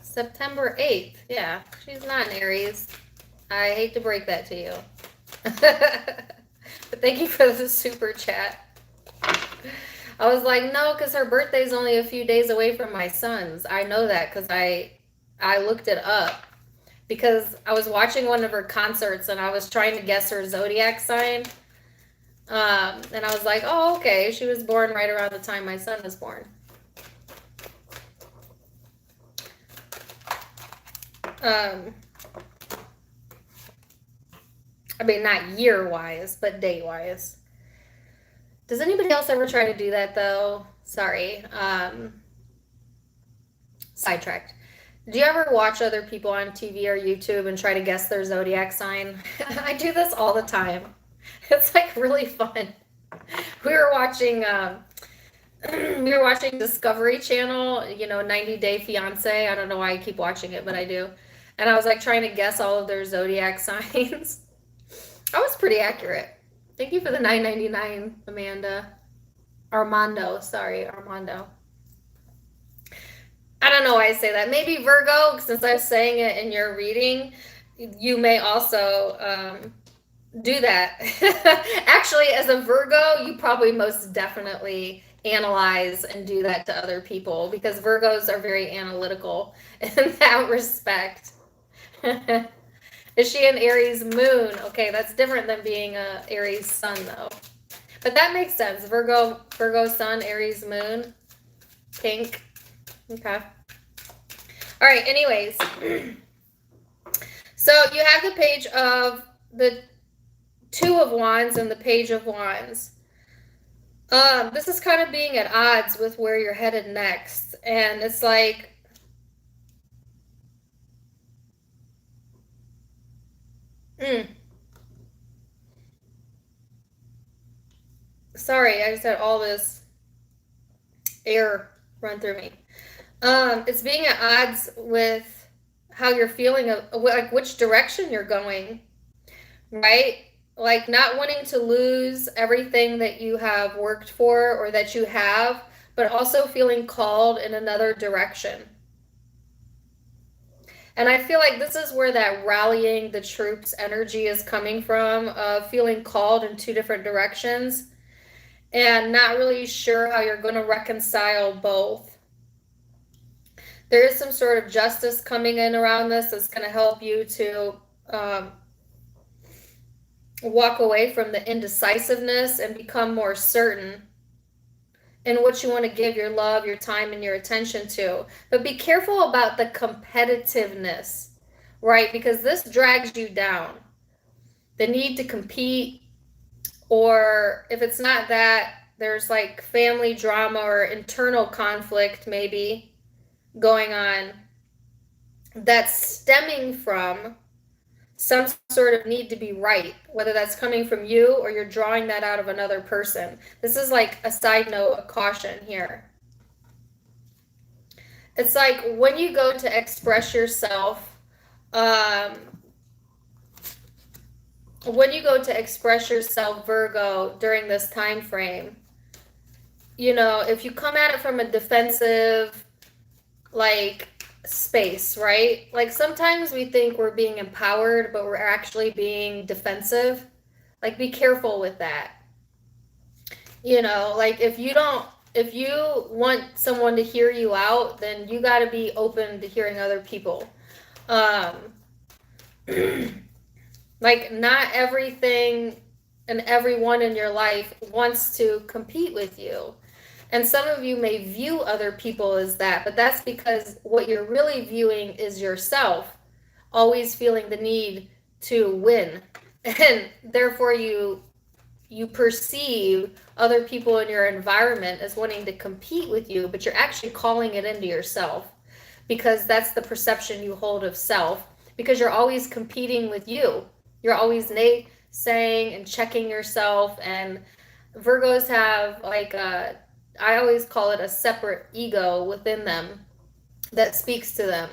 September 8th. Yeah, she's not an Aries. I hate to break that to you. But thank you for the super chat. I was like, no, because her birthday's only a few days away from my son's. I know that because I looked it up. Because I was watching one of her concerts and I was trying to guess her zodiac sign. And I was like, oh, okay. She was born right around the time my son was born. I mean, not year-wise, but day-wise. Does anybody else ever try to do that, though? Sorry. Sidetracked. Do you ever watch other people on TV or YouTube and try to guess their zodiac sign? I do this all the time. It's like really fun. We were watching Discovery Channel, 90 Day Fiance. I don't know why I keep watching it, but I do. And I was like trying to guess all of their zodiac signs. I was pretty accurate. Thank you for the $9.99, Amanda. Armando. I don't know why I say that. Maybe Virgo, since I'm saying it in your reading, you may also do that. Actually, as a Virgo, you probably most definitely analyze and do that to other people because Virgos are very analytical in that respect. Is she an Aries moon? Okay, that's different than being a Aries sun, though. But that makes sense. Virgo sun, Aries moon, pink. Okay. All right, anyways. So you have the page of the Two of Wands and the Page of Wands. This is kind of being at odds with where you're headed next. And it's like, sorry, I just had all this air run through me. It's being at odds with how you're feeling, like which direction you're going, right? Like not wanting to lose everything that you have worked for or that you have, but also feeling called in another direction. And I feel like this is where that rallying the troops energy is coming from, feeling called in two different directions and not really sure how you're going to reconcile both. There is some sort of justice coming in around this that's going to help you to walk away from the indecisiveness and become more certain in what you want to give your love, your time, and your attention to. But be careful about the competitiveness, right? Because this drags you down. The need to compete, or if it's not that, there's like family drama or internal conflict maybe going on that's stemming from some sort of need to be right, whether that's coming from you or you're drawing that out of another person. This is like a side note, a caution here. It's like when you go to express yourself, Virgo, during this time frame, if you come at it from a defensive, like, space, right? Like sometimes we think we're being empowered, but we're actually being defensive. Like be careful with that. Like if you don't if you want someone to hear you out, then you got to be open to hearing other people. Like, not everything and everyone in your life wants to compete with you. And some of you may view other people as that, but that's because what you're really viewing is yourself, always feeling the need to win. And therefore you perceive other people in your environment as wanting to compete with you, but you're actually calling it into yourself, because that's the perception you hold of self, because you're always competing with you. You're always naysaying and checking yourself. And Virgos have like I always call it a separate ego within them that speaks to them.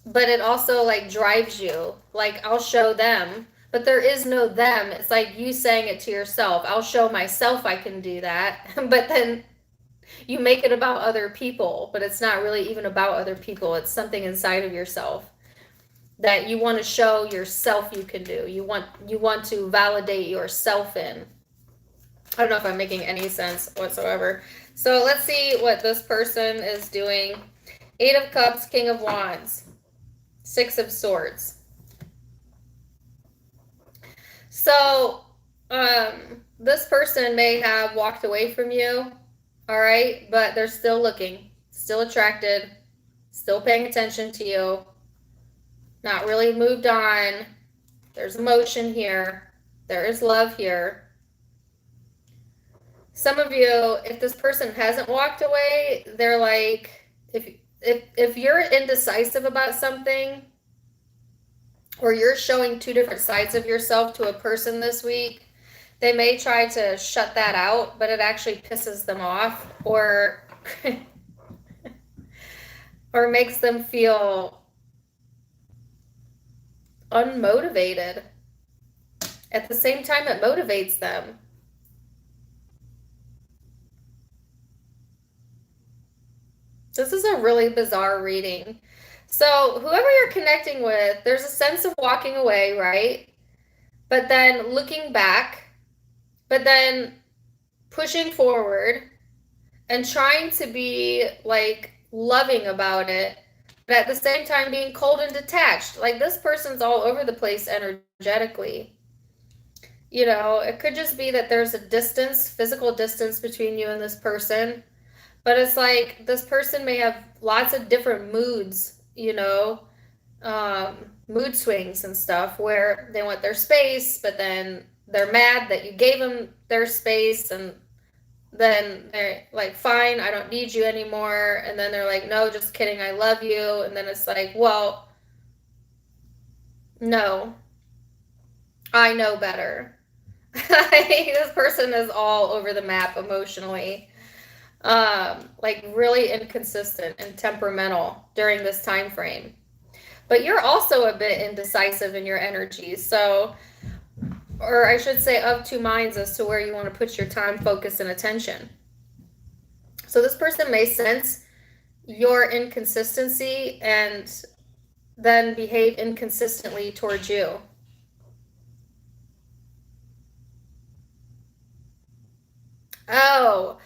But it also like drives you. Like, I'll show them, but there is no them. It's like you saying it to yourself. I'll show myself I can do that. But then you make it about other people, but it's not really even about other people. It's something inside of yourself that you want to show yourself you can do. You want to validate yourself in. I don't know if I'm making any sense whatsoever. So let's see what this person is doing. 8 of Cups, King of Wands, 6 of Swords. So this person may have walked away from you, all right, but they're still looking, still attracted, still paying attention to you, not really moved on. There's emotion here. There is love here. Some of you, if this person hasn't walked away, they're like, if you're indecisive about something, or you're showing 2 different sides of yourself to a person this week, they may try to shut that out, but it actually pisses them off, or or makes them feel unmotivated. At the same time, it motivates them. This is a really bizarre reading. So whoever you're connecting with, there's a sense of walking away, right? But then looking back, but then pushing forward and trying to be like loving about it, but at the same time being cold and detached. Like, this person's all over the place energetically. You know, it could just be that there's a distance, physical distance between you and this person. But it's like this person may have lots of different moods, you know, mood swings and stuff, where they want their space, but then they're mad that you gave them their space, and then they're like, fine, I don't need you anymore. And then they're like, no, just kidding, I love you. And then it's like, well, no, I know better. This person is all over the map emotionally. Like really inconsistent and temperamental during this time frame. But you're also a bit indecisive in your energies. So, or I should say, of 2 minds as to where you want to put your time, focus, and attention. So this person may sense your inconsistency and then behave inconsistently towards you. Oh,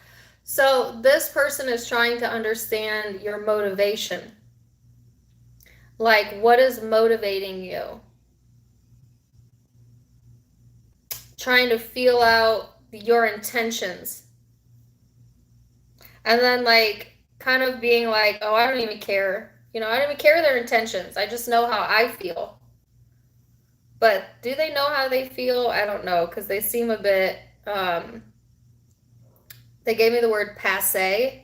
so this person is trying to understand your motivation. Like, what is motivating you? Trying to feel out your intentions. And then, like, kind of being like, oh, I don't even care. You know, I don't even care their intentions. I just know how I feel. But do they know how they feel? I don't know, because they seem a bit, they gave me the word passé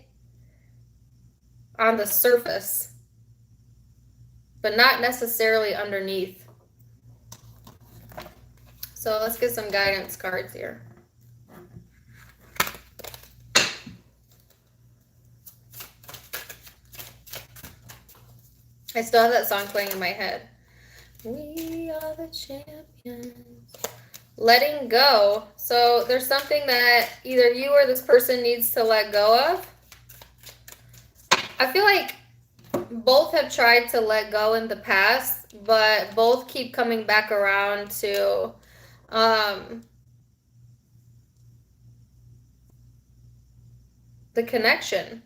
on the surface, but not necessarily underneath. So let's get some guidance cards here. I still have that song playing in my head. We are the champions. Letting go. So there's something that either you or this person needs to let go of. I feel like both have tried to let go in the past, but both keep coming back around to the connection.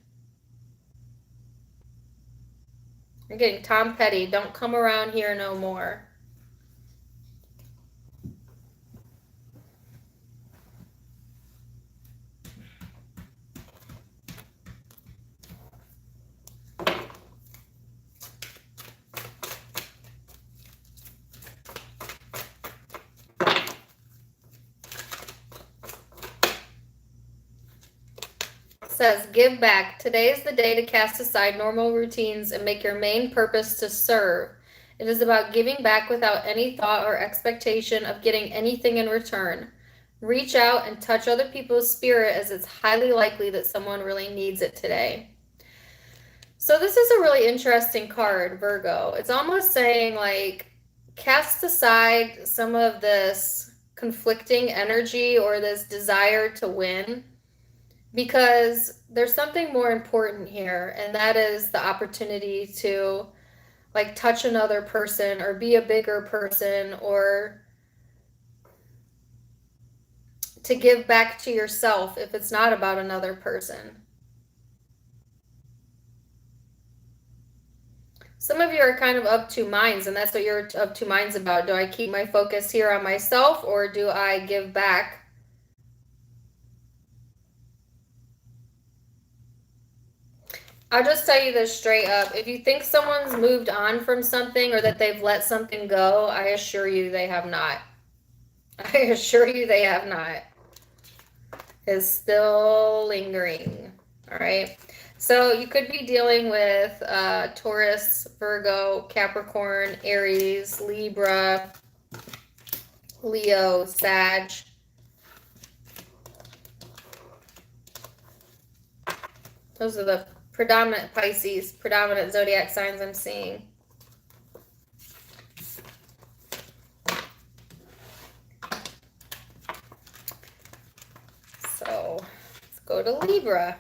You're getting Tom Petty. Don't come around here no more. Says, give back. Today is the day to cast aside normal routines and make your main purpose to serve. It is about giving back without any thought or expectation of getting anything in return. Reach out and touch other people's spirit, as it's highly likely that someone really needs it today. So this is a really interesting card, Virgo. It's almost saying, like, cast aside some of this conflicting energy or this desire to win, because there's something more important here, and that is the opportunity to, like, touch another person or be a bigger person, or to give back to yourself if it's not about another person. Some of you are kind of of two minds, and that's what you're of two minds about. Do I keep my focus here on myself, or do I give back? I'll just tell you this straight up. If you think someone's moved on from something or that they've let something go, I assure you they have not. I assure you they have not. It's still lingering. All right. So you could be dealing with Taurus, Virgo, Capricorn, Aries, Libra, Leo, Sag. Those are the predominant Pisces, predominant zodiac signs I'm seeing. So let's go to Libra.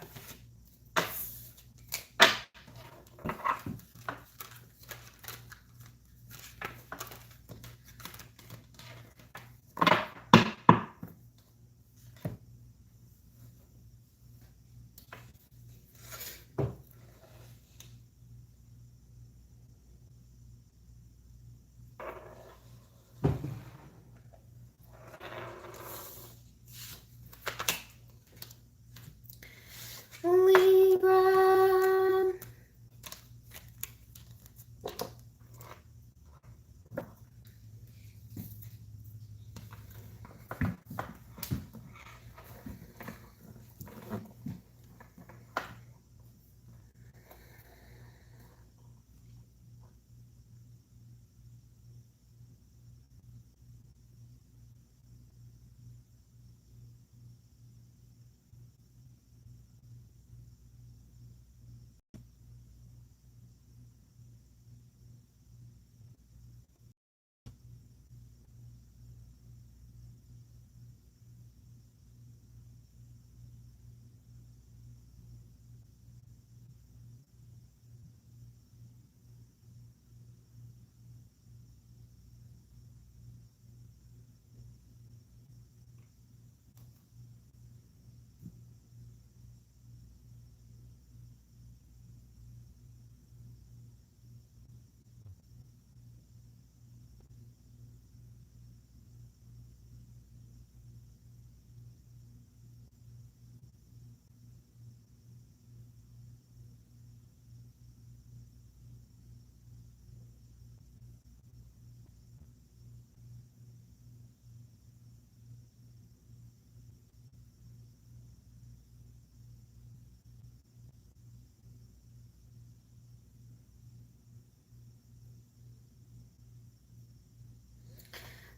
Libra.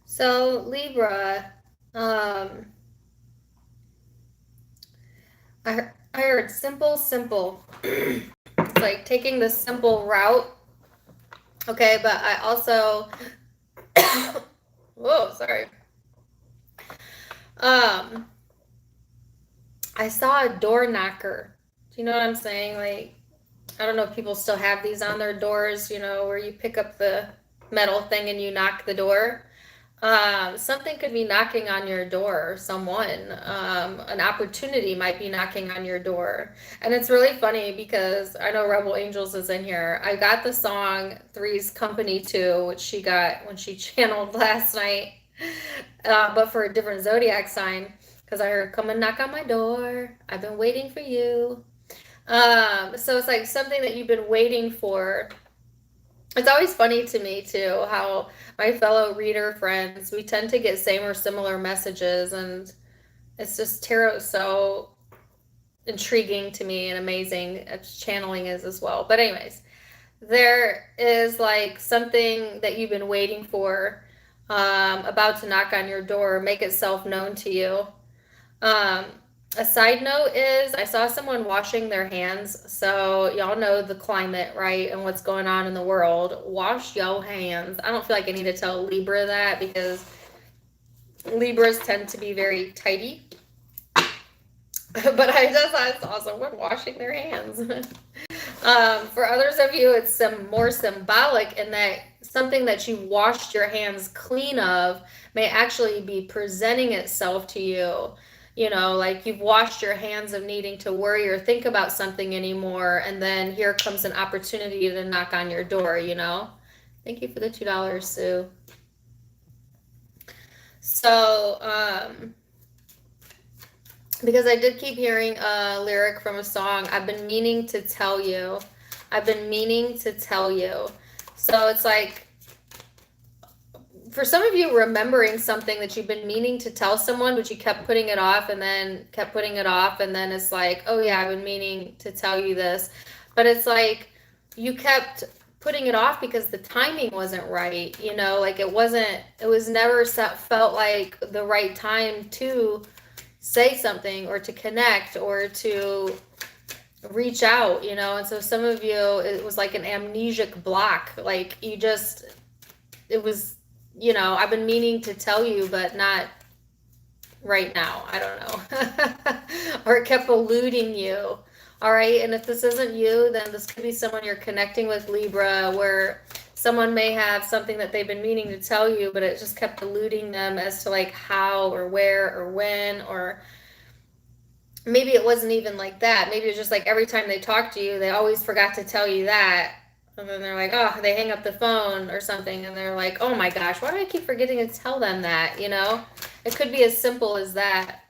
So Libra, I heard simple, simple. It's like taking the simple route. Okay, but I also, whoa, sorry. I saw a door knocker. Do you know what I'm saying? Like, I don't know if people still have these on their doors, you know, where you pick up the metal thing and you knock the door. Something could be knocking on your door, someone, an opportunity might be knocking on your door. And it's really funny because I know Rebel Angels is in here. I got the song Three's Company 2, which she got when she channeled last night, but for a different zodiac sign, because I heard, come and knock on my door. I've been waiting for you. So it's like something that you've been waiting for. It's always funny to me too how my fellow reader friends, we tend to get same or similar messages, and it's just tarot so intriguing to me and amazing as channeling is as well. But anyways, there is like something that you've been waiting for, about to knock on your door, make itself known to you. A side note is I saw someone washing their hands. So y'all know the climate, right? And what's going on in the world. Wash your hands. I don't feel like I need to tell Libra that because Libras tend to be very tidy. But I just saw someone washing their hands. For others of you, it's some more symbolic in that something that you washed your hands clean of may actually be presenting itself to you. You know, like you've washed your hands of needing to worry or think about something anymore, and then here comes an opportunity to knock on your door, you know? Thank you for the $2, Sue. So, because I did keep hearing a lyric from a song, I've been meaning to tell you. I've been meaning to tell you. So it's like, for some of you, remembering something that you've been meaning to tell someone, but you kept putting it off and then kept putting it off. And then it's like, oh yeah, I've been meaning to tell you this. But it's like you kept putting it off because the timing wasn't right. You know, like it was never felt like the right time to say something or to connect or to reach out, you know. And so some of you, it was like an amnesic block. Like you just, it was, you know, I've been meaning to tell you, but not right now. I don't know. Or it kept eluding you. All right. And if this isn't you, then this could be someone you're connecting with, Libra, where someone may have something that they've been meaning to tell you, but it just kept eluding them as to like how or where or when, or maybe it wasn't even like that. Maybe it's just like every time they talk to you, they always forgot to tell you that. And then they're like, oh, they hang up the phone or something. And they're like, oh my gosh, why do I keep forgetting to tell them that? You know, it could be as simple as that.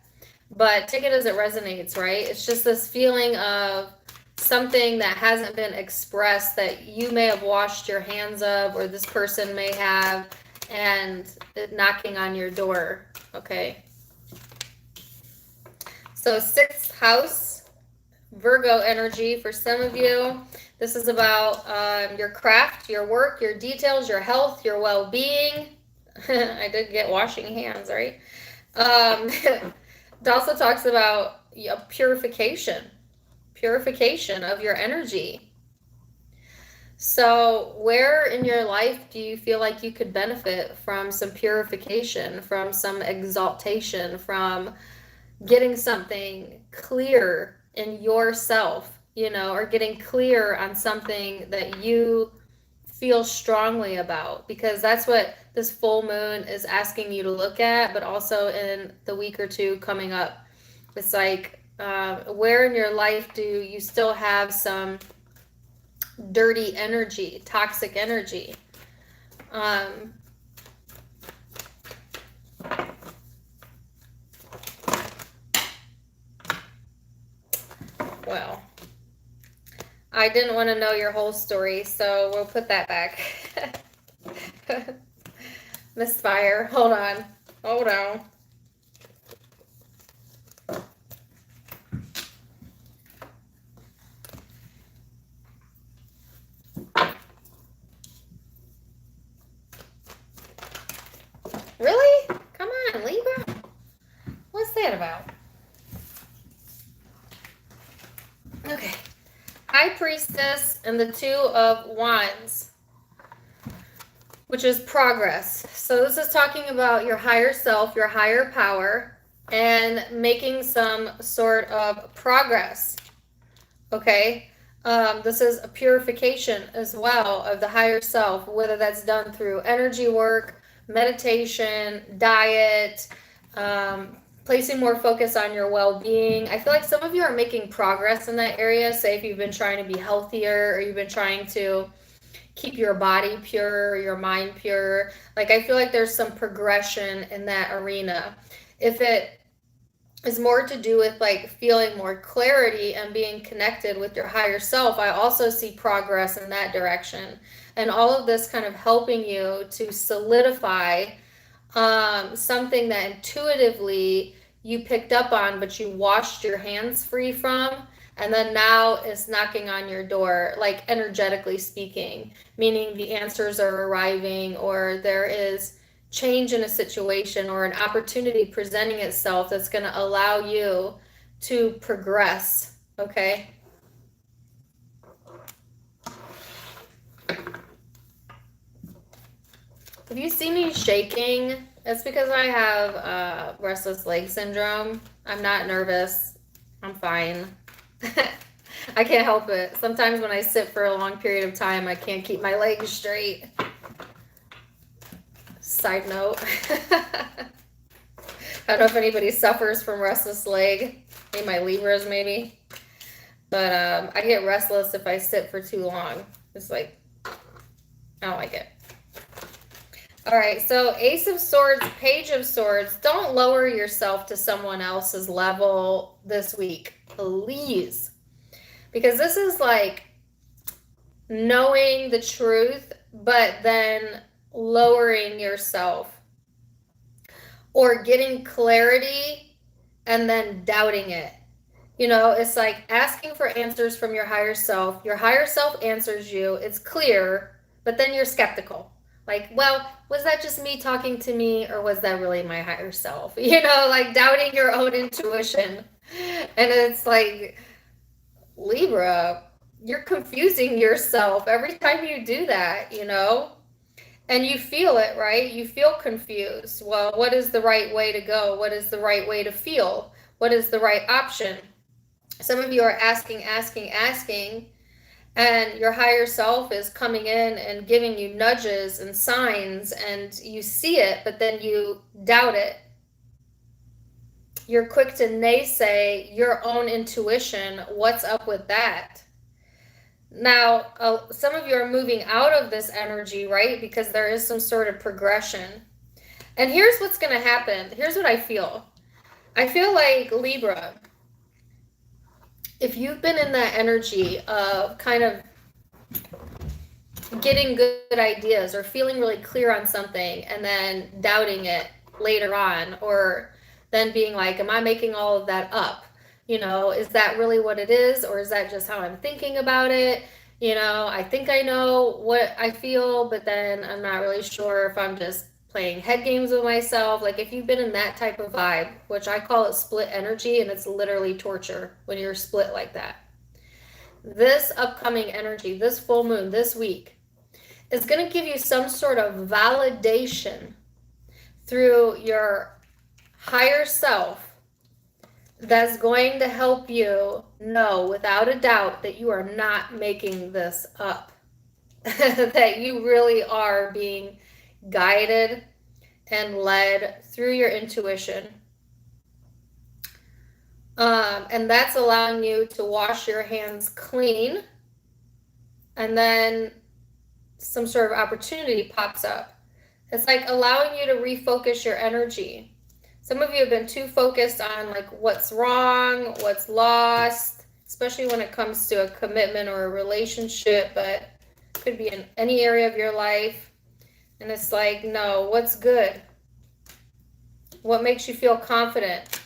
But take it as it resonates, right? It's just this feeling of something that hasn't been expressed that you may have washed your hands of, or this person may have, and it knocking on your door. Okay. So 6th house, Virgo energy for some of you. This is about your craft, your work, your details, your health, your well-being. I did get washing hands, right? It also talks about purification of your energy. So where in your life do you feel like you could benefit from some purification, from some exaltation, from getting something clear in yourself, you know, or getting clear on something that you feel strongly about? Because that's what this full moon is asking you to look at, but also in the week or two coming up. It's like, where in your life do you still have some dirty energy, toxic energy? Well, I didn't want to know your whole story, so we'll put that back. Misfire, hold on. Hold on. Really? Come on, Libra. What's that about? Okay. High Priestess and the 2 of Wands, which is progress. So this is talking about your higher self, your higher power, and making some sort of progress. Okay. This is a purification as well of the higher self, whether that's done through energy work, meditation, diet, placing more focus on your well-being. I feel like some of you are making progress in that area. Say if you've been trying to be healthier, or you've been trying to keep your body pure, your mind pure. Like, I feel like there's some progression in that arena. If it is more to do with like feeling more clarity and being connected with your higher self, I also see progress in that direction. And all of this kind of helping you to solidify something that intuitively you picked up on, but you washed your hands free from, and then now it's knocking on your door, like energetically speaking, meaning the answers are arriving, or there is change in a situation or an opportunity presenting itself that's going to allow you to progress. Okay. If you see me shaking, it's because I have restless leg syndrome. I'm not nervous. I'm fine. I can't help it. Sometimes when I sit for a long period of time, I can't keep my legs straight. Side note. I don't know if anybody suffers from restless leg. Maybe my Libras, maybe. But I get restless if I sit for too long. It's like, I don't like it. All right, so Ace of Swords, Page of Swords. Don't lower yourself to someone else's level this week, please. Because this is like knowing the truth, but then lowering yourself. Or getting clarity and then doubting it. You know, it's like asking for answers from your higher self. Your higher self answers you. It's clear, but then you're skeptical. Like, well, was that just me talking to me, or was that really my higher self? You know, like doubting your own intuition. And it's like, Libra, you're confusing yourself every time you do that, you know? And you feel it, right? You feel confused. Well, what is the right way to go? What is the right way to feel? What is the right option? Some of you are asking, and your higher self is coming in and giving you nudges and signs, and you see it, but then you doubt it. You're quick to naysay your own intuition. What's up with that? Now, some of you are moving out of this energy, right? Because there is some sort of progression. And here's what's going to happen. Here's what I feel. I feel like, Libra, if you've been in that energy of kind of getting good ideas or feeling really clear on something and then doubting it later on, or then being like, am I making all of that up? You know, is that really what it is? Or is that just how I'm thinking about it? You know, I think I know what I feel, but then I'm not really sure if I'm just playing head games with myself. Like, if you've been in that type of vibe, which I call it split energy, and it's literally torture when you're split like that. This upcoming energy, this full moon, this week, is going to give you some sort of validation through your higher self that's going to help you know without a doubt that you are not making this up, that you really are being guided and led through your intuition. And that's allowing you to wash your hands clean, and then some sort of opportunity pops up. It's like allowing you to refocus your energy. Some of you have been too focused on like what's wrong, what's lost, especially when it comes to a commitment or a relationship, but it could be in any area of your life. And it's like, no, what's good? What makes you feel confident?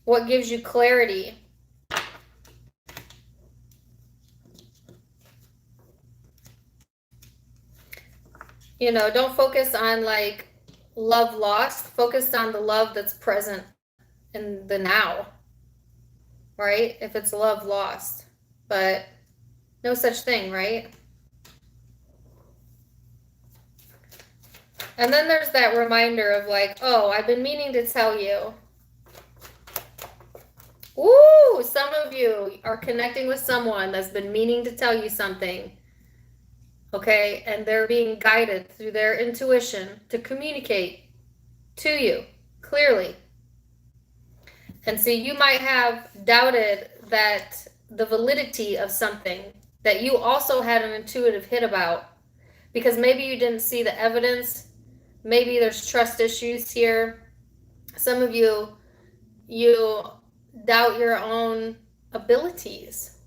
What gives you clarity? You know, don't focus on like love lost. Focus on the love that's present in the now, right? If it's love lost, but no such thing, right? And then there's that reminder of like, oh, I've been meaning to tell you. Ooh, some of you are connecting with someone that's been meaning to tell you something. Okay, and they're being guided through their intuition to communicate to you clearly. And see, you might have doubted that the validity of something that you also had an intuitive hit about, because maybe you didn't see the evidence. Maybe there's trust issues here. Some of you doubt your own abilities.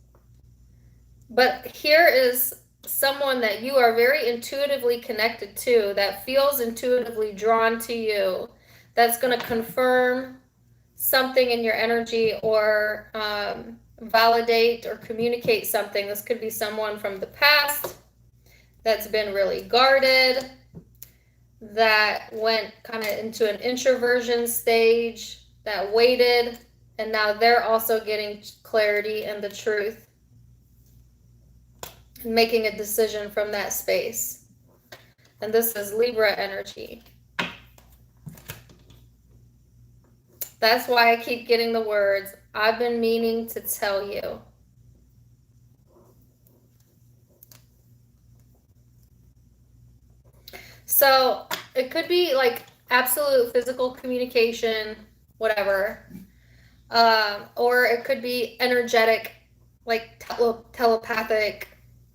But here is someone that you are very intuitively connected to, that feels intuitively drawn to you, that's going to confirm something in your energy, or validate or communicate something. This could be someone from the past that's been really guarded, that went kind of into an introversion stage, that waited, and now they're also getting clarity and the truth, and making a decision from that space. And this is Libra energy. That's why I keep getting the words, I've been meaning to tell you. So it could be like absolute physical communication, whatever. Or it could be energetic, like telepathic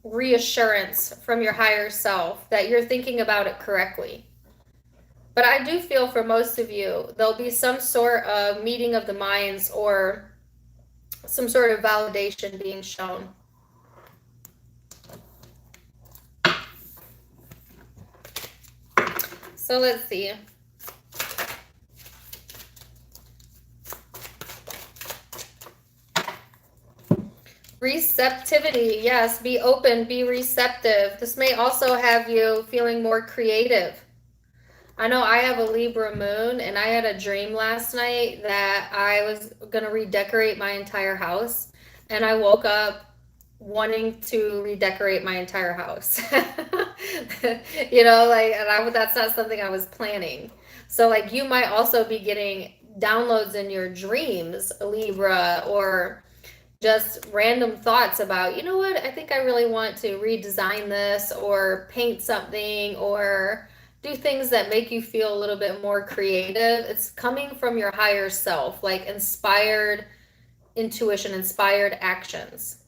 reassurance from your higher self that you're thinking about it correctly. But I do feel for most of you, there'll be some sort of meeting of the minds or some sort of validation being shown. So let's see. Receptivity, yes, be open, be receptive. This may also have you feeling more creative. I know I have a Libra moon, and I had a dream last night that I was going to redecorate my entire house, and I woke up wanting to redecorate my entire house. That's not something I was planning. So like you might also be getting downloads in your dreams, Libra, or just random thoughts about, you know what, I think I really want to redesign this, or paint something, or do things that make you feel a little bit more creative. It's coming from your higher self, like inspired intuition, inspired actions.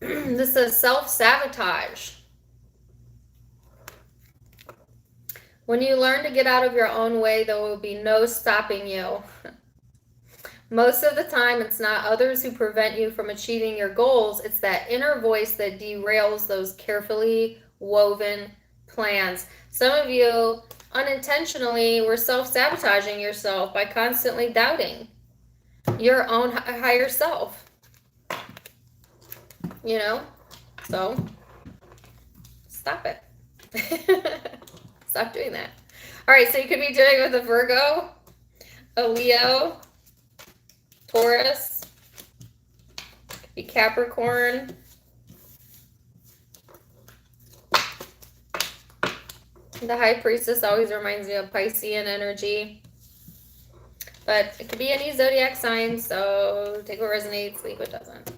This is self-sabotage. When you learn to get out of your own way, there will be no stopping you. Most of the time, it's not others who prevent you from achieving your goals. It's that inner voice that derails those carefully woven plans. Some of you unintentionally were self-sabotaging yourself by constantly doubting your own higher self. You know? So, stop it. Stop doing that. All right, so you could be dealing with a Virgo, a Leo, Taurus, could be Capricorn, the High Priestess always reminds me of Piscean energy, but it could be any zodiac sign, so take what resonates, leave what doesn't.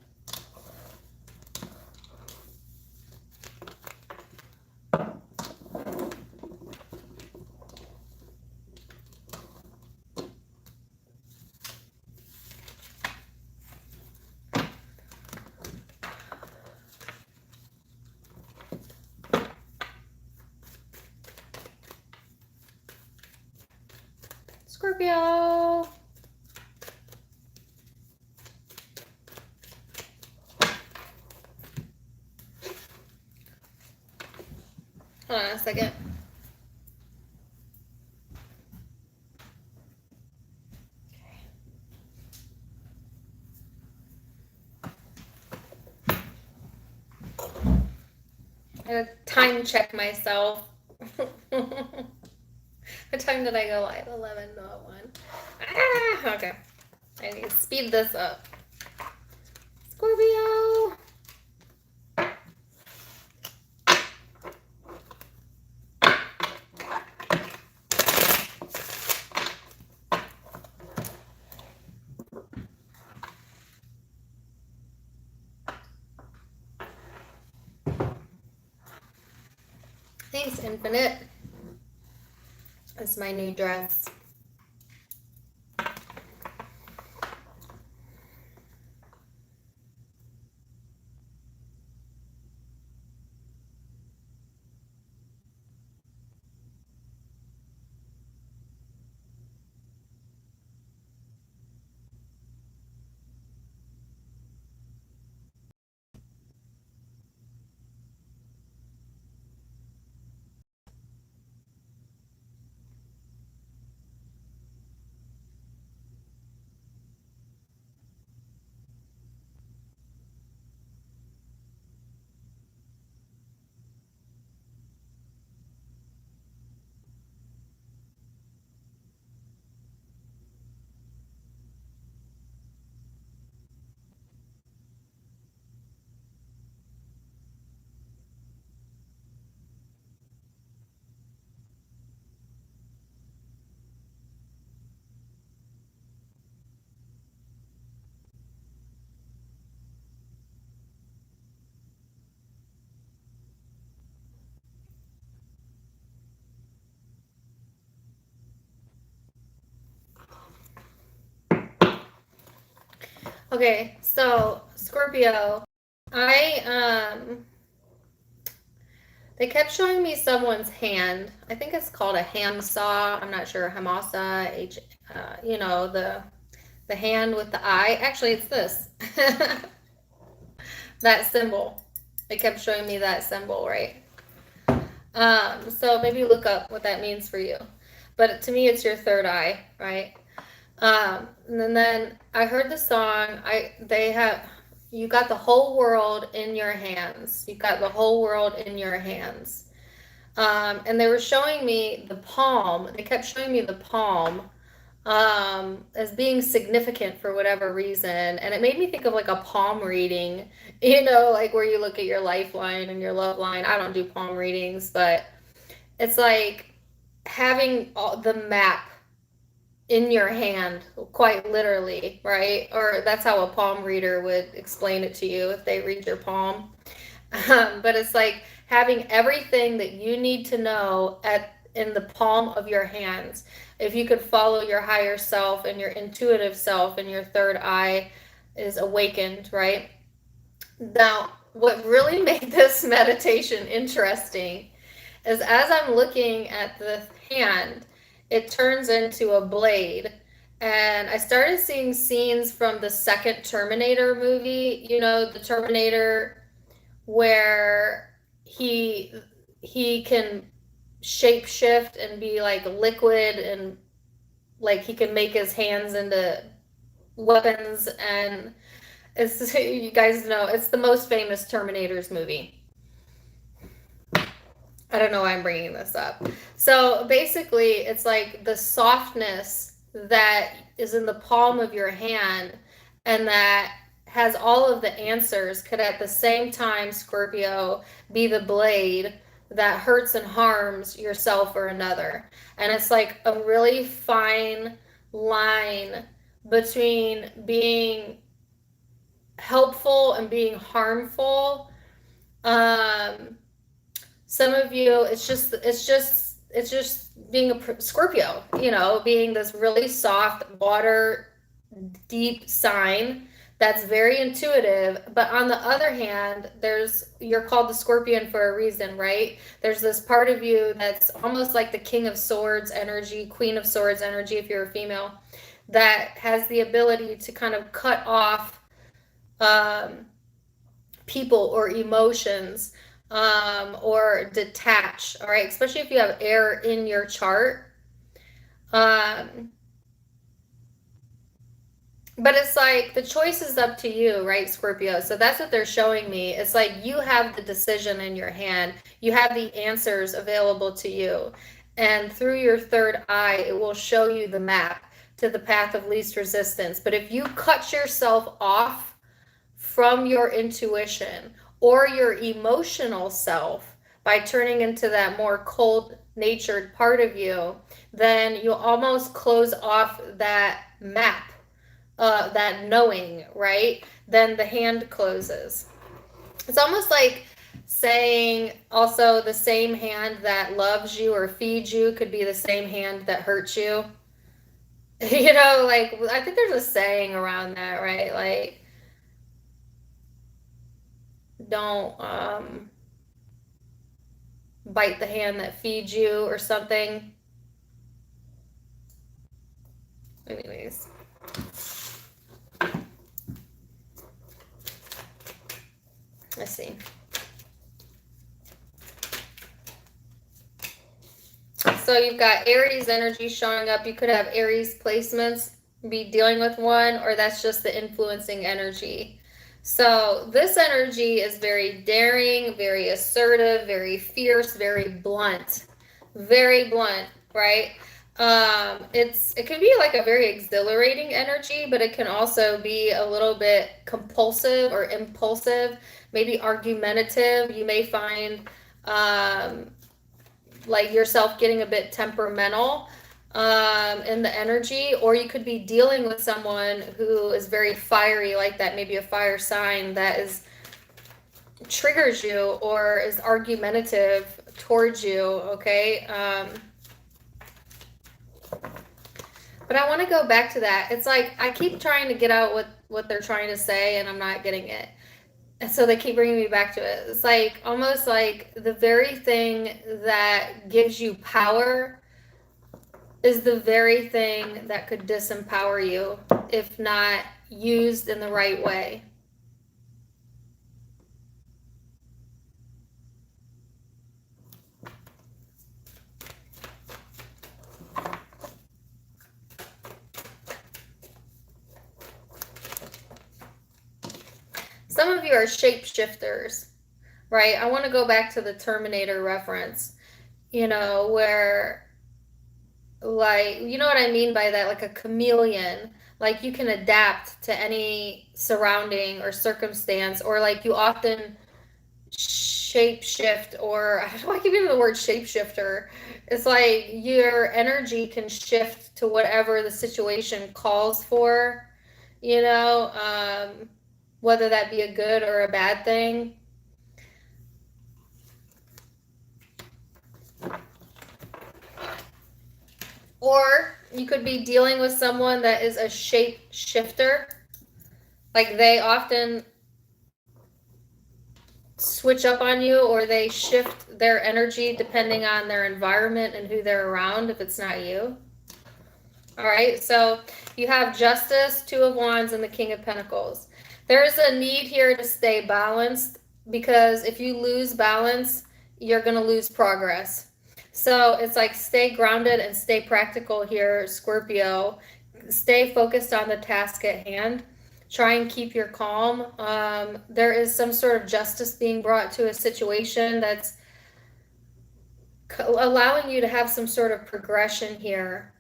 Scorpio. Hold on a second. I gotta time check myself. What time did I go live? 11:01. Ah, okay. I need to speed this up. Scorpio. Infinite. It's my new dress. Okay, so Scorpio, they kept showing me someone's hand. I think it's called a handsaw. I'm not sure, Hamasa, the hand with the eye. Actually, it's this. That symbol. They kept showing me that symbol, right? So maybe look up what that means for you. But to me, it's your third eye, right? And then I heard the song. You got the whole world in your hands. You got the whole world in your hands. And they were showing me the palm. They kept showing me the palm as being significant for whatever reason. And it made me think of like a palm reading, like where you look at your lifeline and your love line. I don't do palm readings, but it's like having the map in your hand, quite literally, right? Or that's how a palm reader would explain it to you if they read your palm. But it's like having everything that you need to know in the palm of your hands. If you could follow your higher self and your intuitive self and your third eye is awakened, right? Now, what really made this meditation interesting is as I'm looking at the hand, it turns into a blade. And I started seeing scenes from the second Terminator movie, the Terminator where he can shapeshift and be like liquid, and like he can make his hands into weapons. And it's, you guys know, it's the most famous Terminators movie. I don't know why I'm bringing this up. So basically, it's like the softness that is in the palm of your hand and that has all of the answers could at the same time, Scorpio, be the blade that hurts and harms yourself or another. And it's like a really fine line between being helpful and being harmful. Some of you, it's just being a Scorpio, being this really soft, water deep sign that's very intuitive. But on the other hand, you're called the Scorpion for a reason, right? There's this part of you that's almost like the King of Swords energy, Queen of Swords energy, if you're a female, that has the ability to kind of cut off people or emotions, or detach, all right? Especially if you have air in your chart. But it's like the choice is up to you, right, Scorpio? So that's what they're showing me. It's like you have the decision in your hand. You have the answers available to you. And through your third eye, it will show you the map to the path of least resistance. But if you cut yourself off from your intuition or your emotional self by turning into that more cold-natured part of you, then you almost close off that map, that knowing, right? Then the hand closes. It's almost like saying also the same hand that loves you or feeds you could be the same hand that hurts you. You know, like, I think there's a saying around that, right? Like, don't bite the hand that feeds you or something. Anyways. Let's see. So you've got Aries energy showing up. You could have Aries placements, be dealing with one, or that's just the influencing energy. So this energy is very daring, very assertive, very fierce, very blunt, right? It can be like a very exhilarating energy, but it can also be a little bit compulsive or impulsive, maybe argumentative. You may find like yourself getting a bit temperamental in the energy, or you could be dealing with someone who is very fiery like that, maybe a fire sign that triggers you or is argumentative towards you, okay? But I want to go back to that. It's like I keep trying to get out what they're trying to say, and I'm not getting it. And so they keep bringing me back to it. It's like almost like the very thing that gives you power is the very thing that could disempower you if not used in the right way. Some of you are shapeshifters, right? I want to go back to the Terminator reference, you know, where, like, you know what I mean by that, like a chameleon, like you can adapt to any surrounding or circumstance, or like you often shapeshift, or I don't know, I keep using the word shapeshifter. It's like your energy can shift to whatever the situation calls for, you know, whether that be a good or a bad thing. Or you could be dealing with someone that is a shape shifter. Like they often switch up on you, or they shift their energy depending on their environment and who they're around if it's not you. All right, so you have Justice, Two of Wands, and the King of Pentacles. There's a need here to stay balanced, because if you lose balance, you're going to lose progress. So it's like stay grounded and stay practical here, Scorpio. Stay focused on the task at hand. Try and keep your calm. There is some sort of justice being brought to a situation that's allowing you to have some sort of progression here.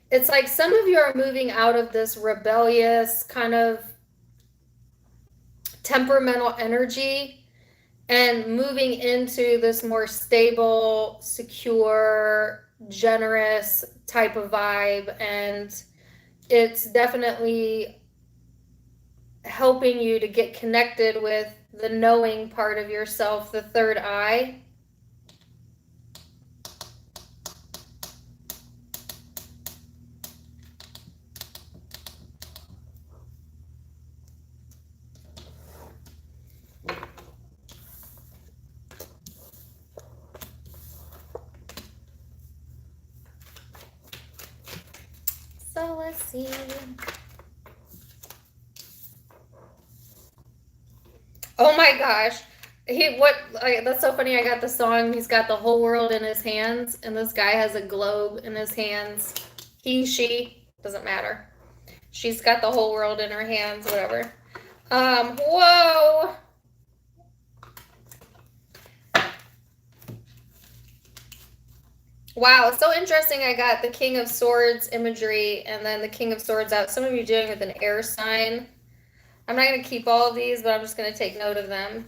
It's like some of you are moving out of this rebellious kind of temperamental energy and moving into this more stable, secure, generous type of vibe. And it's definitely helping you to get connected with the knowing part of yourself, the third eye. So let's see. Oh my gosh. That's so funny. I got the song, he's got the whole world in his hands, and this guy has a globe in his hands. He, she, doesn't matter. She's got the whole world in her hands, whatever. Whoa. Wow, it's so interesting. I got the King of Swords imagery and then the King of Swords out. Some of you are doing with an air sign. I'm not going to keep all of these, but I'm just going to take note of them.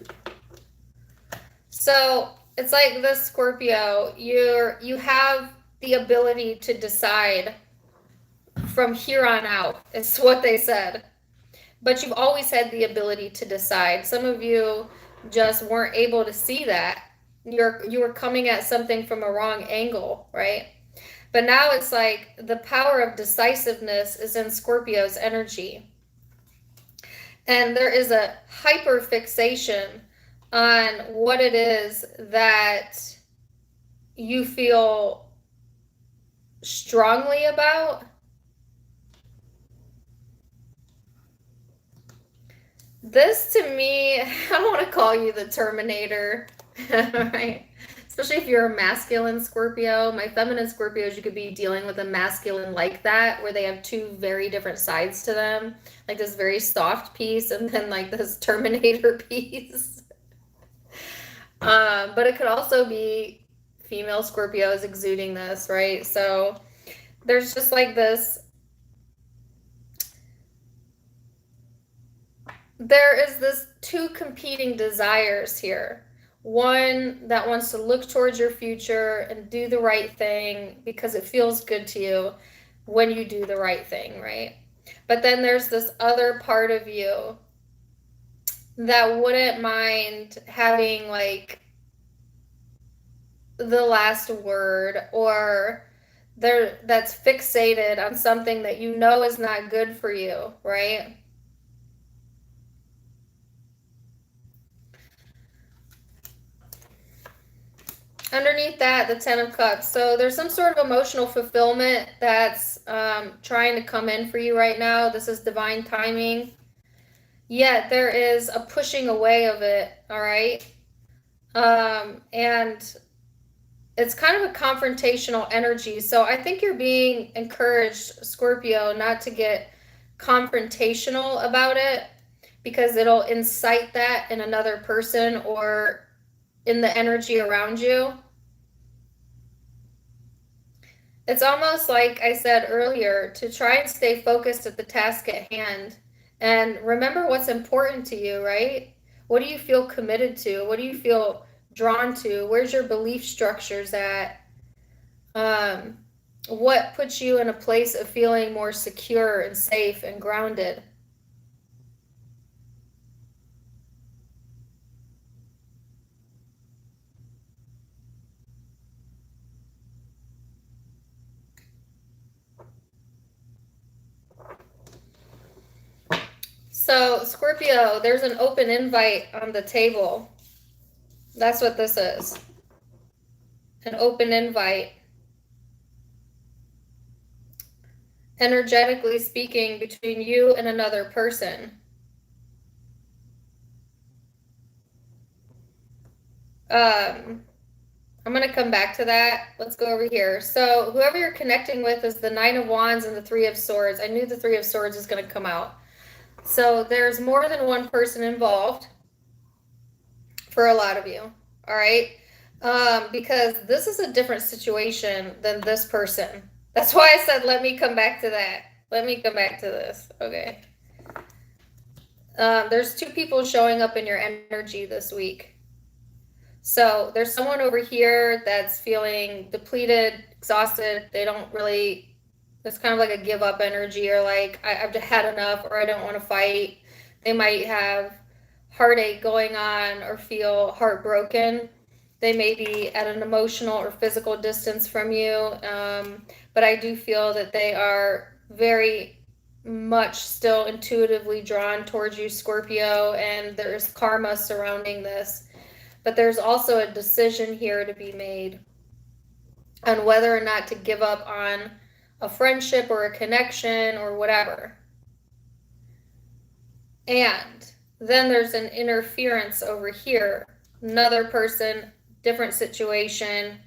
So it's like this, Scorpio, you have the ability to decide from here on out, is what they said. But you've always had the ability to decide. Some of you just weren't able to see that. You were coming at something from a wrong angle, right? But now it's like the power of decisiveness is in Scorpio's energy. And there is a hyper fixation on what it is that you feel strongly about. This to me, I don't want to call you the Terminator, right? Especially if you're a masculine Scorpio. My feminine Scorpios, you could be dealing with a masculine like that, where they have two very different sides to them. Like this very soft piece and then like this Terminator piece. But it could also be female Scorpios exuding this, right? So there's just like this. There is this two competing desires here. One that wants to look towards your future and do the right thing because it feels good to you when you do the right thing, right? But then there's this other part of you that wouldn't mind having like the last word, or that's fixated on something that you know is not good for you, right? Underneath that, the Ten of Cups. So there's some sort of emotional fulfillment that's trying to come in for you right now. This is divine timing. Yet there is a pushing away of it, all right? And it's kind of a confrontational energy. So I think you're being encouraged, Scorpio, not to get confrontational about it, because it'll incite that in another person or in the energy around you. It's almost like I said earlier, to try and stay focused at the task at hand and remember what's important to you, right? What do you feel committed to? What do you feel drawn to? Where's your belief structures at? What puts you in a place of feeling more secure and safe and grounded? So, Scorpio, there's an open invite on the table. That's what this is. An open invite. Energetically speaking, between you and another person. I'm going to come back to that. Let's go over here. So whoever you're connecting with is the Nine of Wands and the Three of Swords. I knew the Three of Swords is going to come out. So there's more than one person involved for a lot of you. All right. Because this is a different situation than this person. That's why I said, let me come back to that. Let me come back to this. Okay. There's two people showing up in your energy this week. So there's someone over here that's feeling depleted, exhausted. They don't really, it's kind of like a give up energy, or like, I've had enough, or I don't want to fight. They might have heartache going on or feel heartbroken. They may be at an emotional or physical distance from you. But I do feel that they are very much still intuitively drawn towards you, Scorpio, and there's karma surrounding this. But there's also a decision here to be made on whether or not to give up on a friendship or a connection or whatever. And then there's an interference over here. Another person, different situation.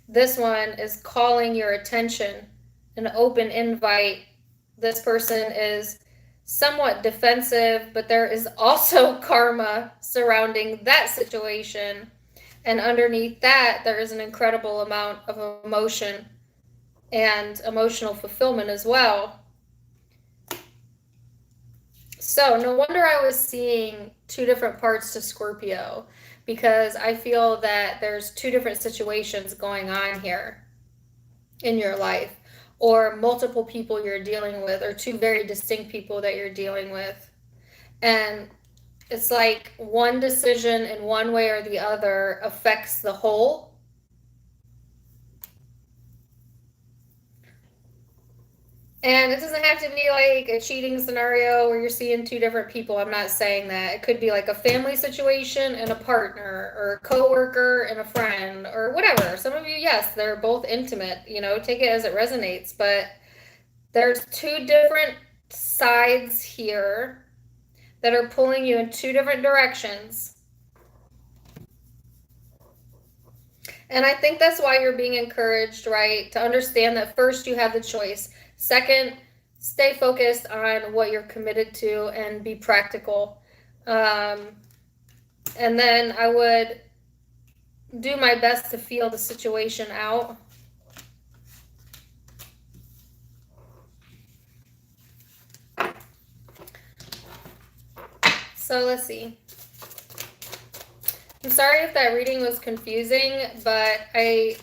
This one is calling your attention, an open invite. This person is somewhat defensive, but there is also karma surrounding that situation. And underneath that, there is an incredible amount of emotion and emotional fulfillment as well. So no wonder I was seeing two different parts to Scorpio, because I feel that there's two different situations going on here in your life, or multiple people you're dealing with, or two very distinct people that you're dealing with. And It's like one decision in one way or the other affects the whole. And it doesn't have to be like a cheating scenario where you're seeing two different people. I'm not saying that. It could be like a family situation and a partner, or a coworker and a friend, or whatever. Some of you, yes, they're both intimate, you know, take it as it resonates. But there's two different sides here that are pulling you in two different directions. And I think that's why you're being encouraged, right? To understand that first you have the choice. Second, stay focused on what you're committed to and be practical. And then I would do my best to feel the situation out. So let's see. I'm sorry if that reading was confusing, but I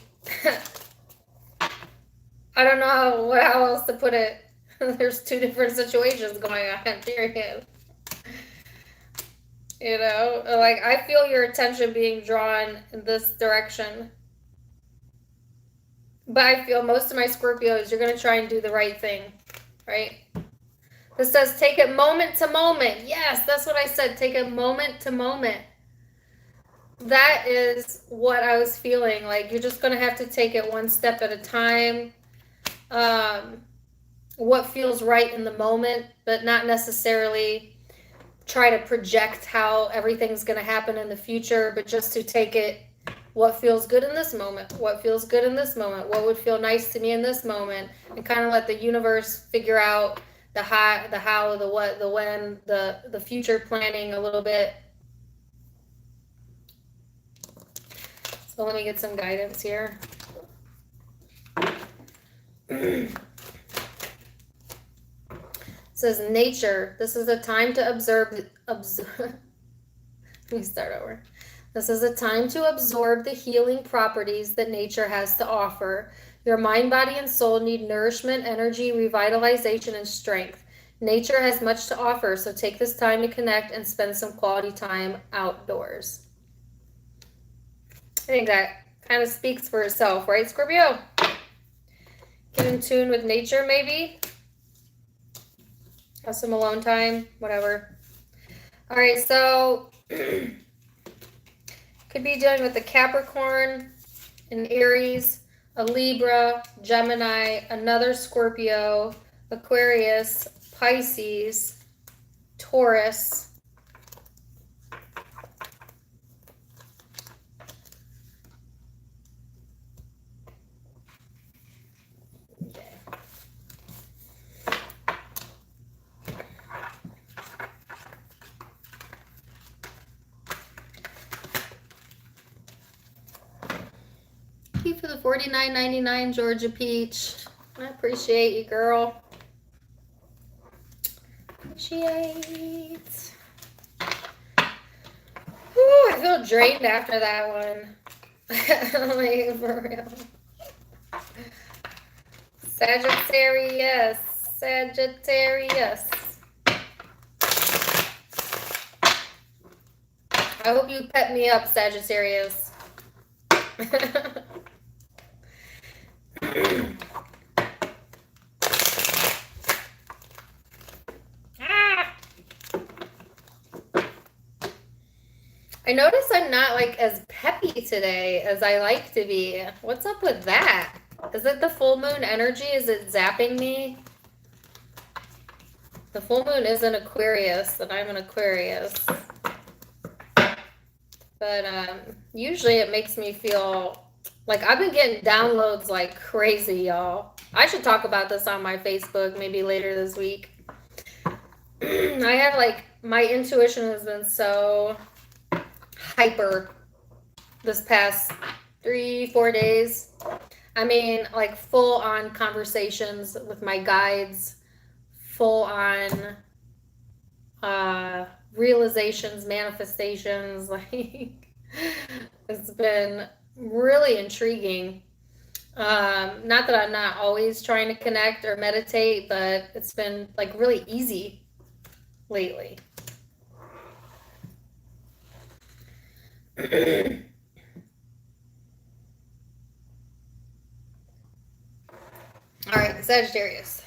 don't know how else to put it. There's two different situations going on, period. You know, like I feel your attention being drawn in this direction. But I feel most of my Scorpios, you're going to try and do the right thing, right? This says take it moment to moment. Yes, that's what I said. Take it moment to moment. That is what I was feeling. Like you're just going to have to take it one step at a time. What feels right in the moment, but not necessarily try to project how everything's going to happen in the future, but just to take it, what feels good in this moment, what feels good in this moment, what would feel nice to me in this moment, and kind of let the universe figure out the how, the what, the when, the future planning a little bit. So let me get some guidance here. It says nature. This is a time to observe. Let me start over. This is a time to absorb the healing properties that nature has to offer. Your mind, body, and soul need nourishment, energy, revitalization, and strength. Nature has much to offer, so take this time to connect and spend some quality time outdoors. I think that kind of speaks for itself, right, Scorpio? Get in tune with nature, maybe. Have some alone time, whatever. All right, so could be dealing with the Capricorn, an Aries, a Libra, Gemini, another Scorpio, Aquarius, Pisces, Taurus, Thank you for the $49.99, Georgia Peach. I appreciate you, girl. Appreciate. Whew, I feel drained after that one. Like, for real. Sagittarius. Sagittarius. I hope you pep me up, Sagittarius. I notice I'm not like as peppy today as I like to be. What's up with that? Is it the full moon energy? Is it zapping me? The full moon is in Aquarius, and I'm an Aquarius. But usually it makes me feel like I've been getting downloads like crazy, y'all. I should talk about this on my Facebook maybe later this week. I have like, my intuition has been so hyper this past 3-4 days. I mean, like full on conversations with my guides, full on realizations, manifestations. Like, it's been really intriguing. Not that I'm not always trying to connect or meditate, but it's been like really easy lately. All right, Sagittarius.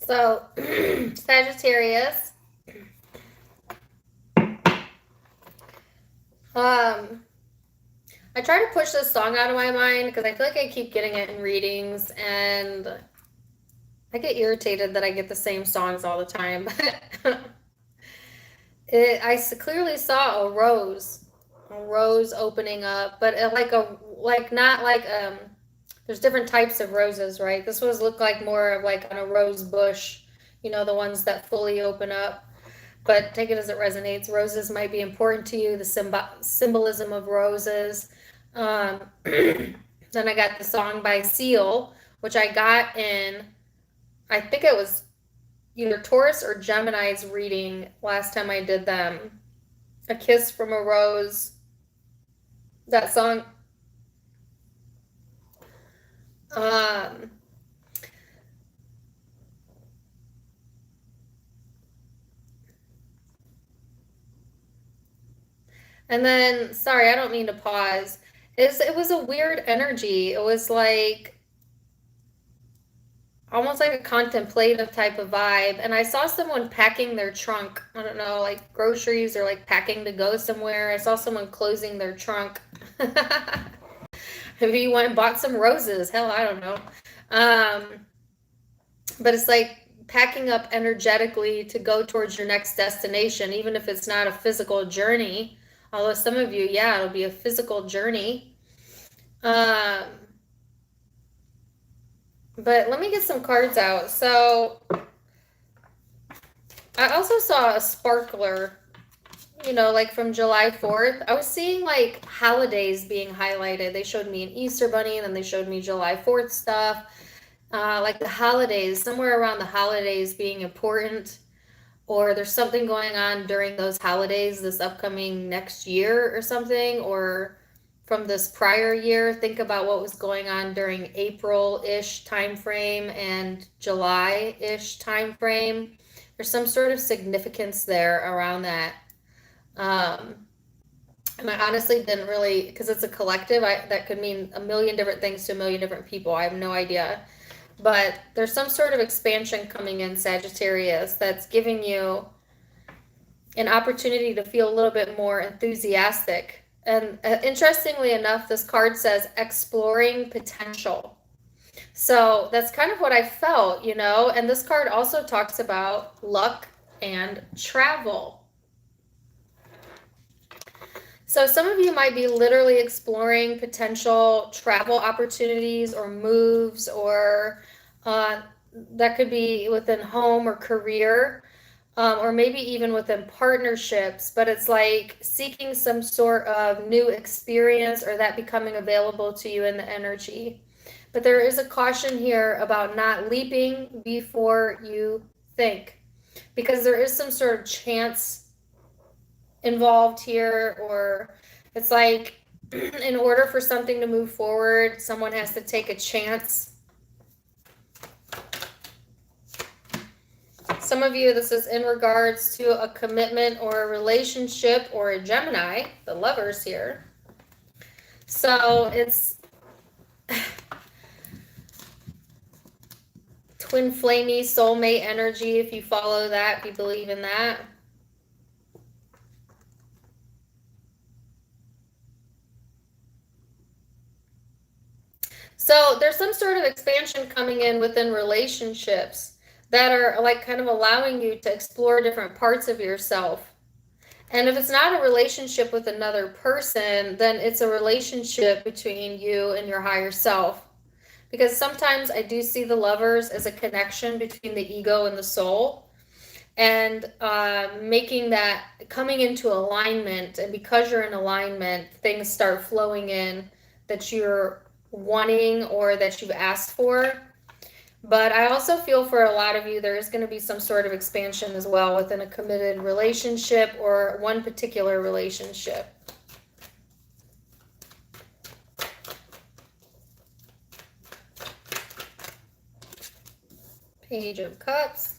So, Sagittarius. I try to push this song out of my mind because I feel like I keep getting it in readings, and I get irritated that I get the same songs all the time. I clearly saw a rose opening up, but not like there's different types of roses, right? This was looked like more of like on a rose bush, the ones that fully open up. But take it as it resonates. Roses might be important to you, the symbolism of roses. Then I got the song by Seal, which I got in, I think it was either Taurus or Gemini's reading last time I did them. A Kiss from a Rose. That song. And then, sorry, I don't mean to pause. It was a weird energy. It was like almost like a contemplative type of vibe. And I saw someone packing their trunk. I don't know, like groceries or like packing to go somewhere. I saw someone closing their trunk. Maybe you went and bought some roses. Hell, I don't know. But it's like packing up energetically to go towards your next destination, even if it's not a physical journey. Although some of you, yeah, it'll be a physical journey. But let me get some cards out. So I also saw a sparkler, like from July 4th. I was seeing like holidays being highlighted. They showed me an Easter bunny, and then they showed me July 4th stuff. Like the holidays, somewhere around the holidays being important, or there's something going on during those holidays this upcoming next year or something, or from this prior year. Think about what was going on during April-ish time frame and July-ish time frame. There's some sort of significance there around that. And I honestly didn't really, because it's a collective, that could mean a million different things to a million different people. I have no idea. But there's some sort of expansion coming in Sagittarius that's giving you an opportunity to feel a little bit more enthusiastic. And interestingly enough, this card says exploring potential. So that's kind of what I felt, and this card also talks about luck and travel. So some of you might be literally exploring potential travel opportunities or moves, or that could be within home or career, or maybe even within partnerships, but it's like seeking some sort of new experience or that becoming available to you in the energy. But there is a caution here about not leaping before you think, because there is some sort of chance involved here, or it's like in order for something to move forward, someone has to take a chance. Some of you, this is in regards to a commitment or a relationship or a Gemini, the lovers here. So it's twin flamey soulmate energy, if you follow that, if you believe in that. So there's some sort of expansion coming in within relationships that are like kind of allowing you to explore different parts of yourself. And if it's not a relationship with another person, then it's a relationship between you and your higher self. Because sometimes I do see the lovers as a connection between the ego and the soul, and making that, coming into alignment. And because you're in alignment, things start flowing in that you're wanting or that you've asked for. But I also feel for a lot of you, there is going to be some sort of expansion as well within a committed relationship or one particular relationship. Page of Cups.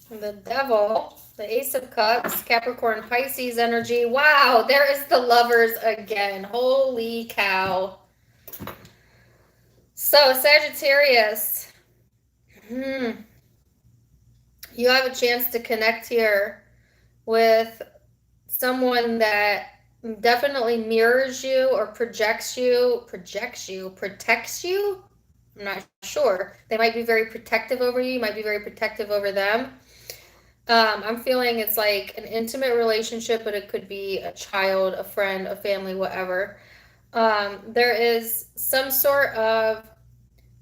The Devil. The Ace of Cups, Capricorn, Pisces energy. Wow, there is the lovers again. Holy cow. So, Sagittarius. You have a chance to connect here with someone that definitely mirrors you or protects you. I'm not sure. They might be very protective over you. You might be very protective over them. I'm feeling it's like an intimate relationship, but it could be a child, a friend, a family, whatever. There is some sort of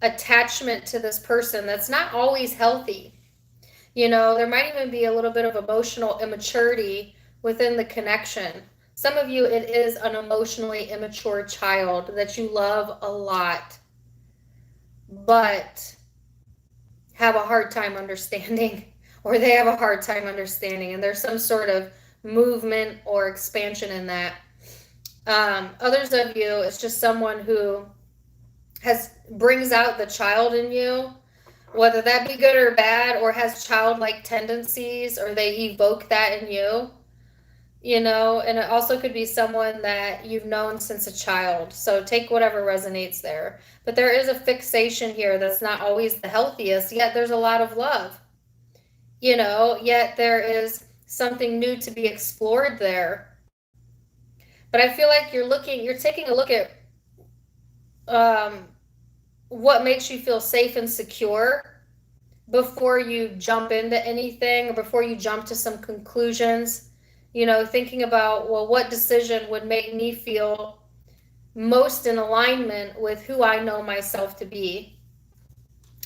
attachment to this person that's not always healthy. You know, there might even be a little bit of emotional immaturity within the connection. Some of you, it is an emotionally immature child that you love a lot, but have a hard time understanding. Or they have a hard time understanding, and there's some sort of movement or expansion in that. Others of you, it's just someone who brings out the child in you, whether that be good or bad, or has childlike tendencies, or they evoke that in you, you know. And it also could be someone that you've known since a child. So take whatever resonates there. But there is a fixation here that's not always the healthiest, yet there's a lot of love. You know, yet there is something new to be explored there. But I feel like you're taking a look at what makes you feel safe and secure before you jump into anything, or before you jump to some conclusions. You know, thinking about, well, what decision would make me feel most in alignment with who I know myself to be,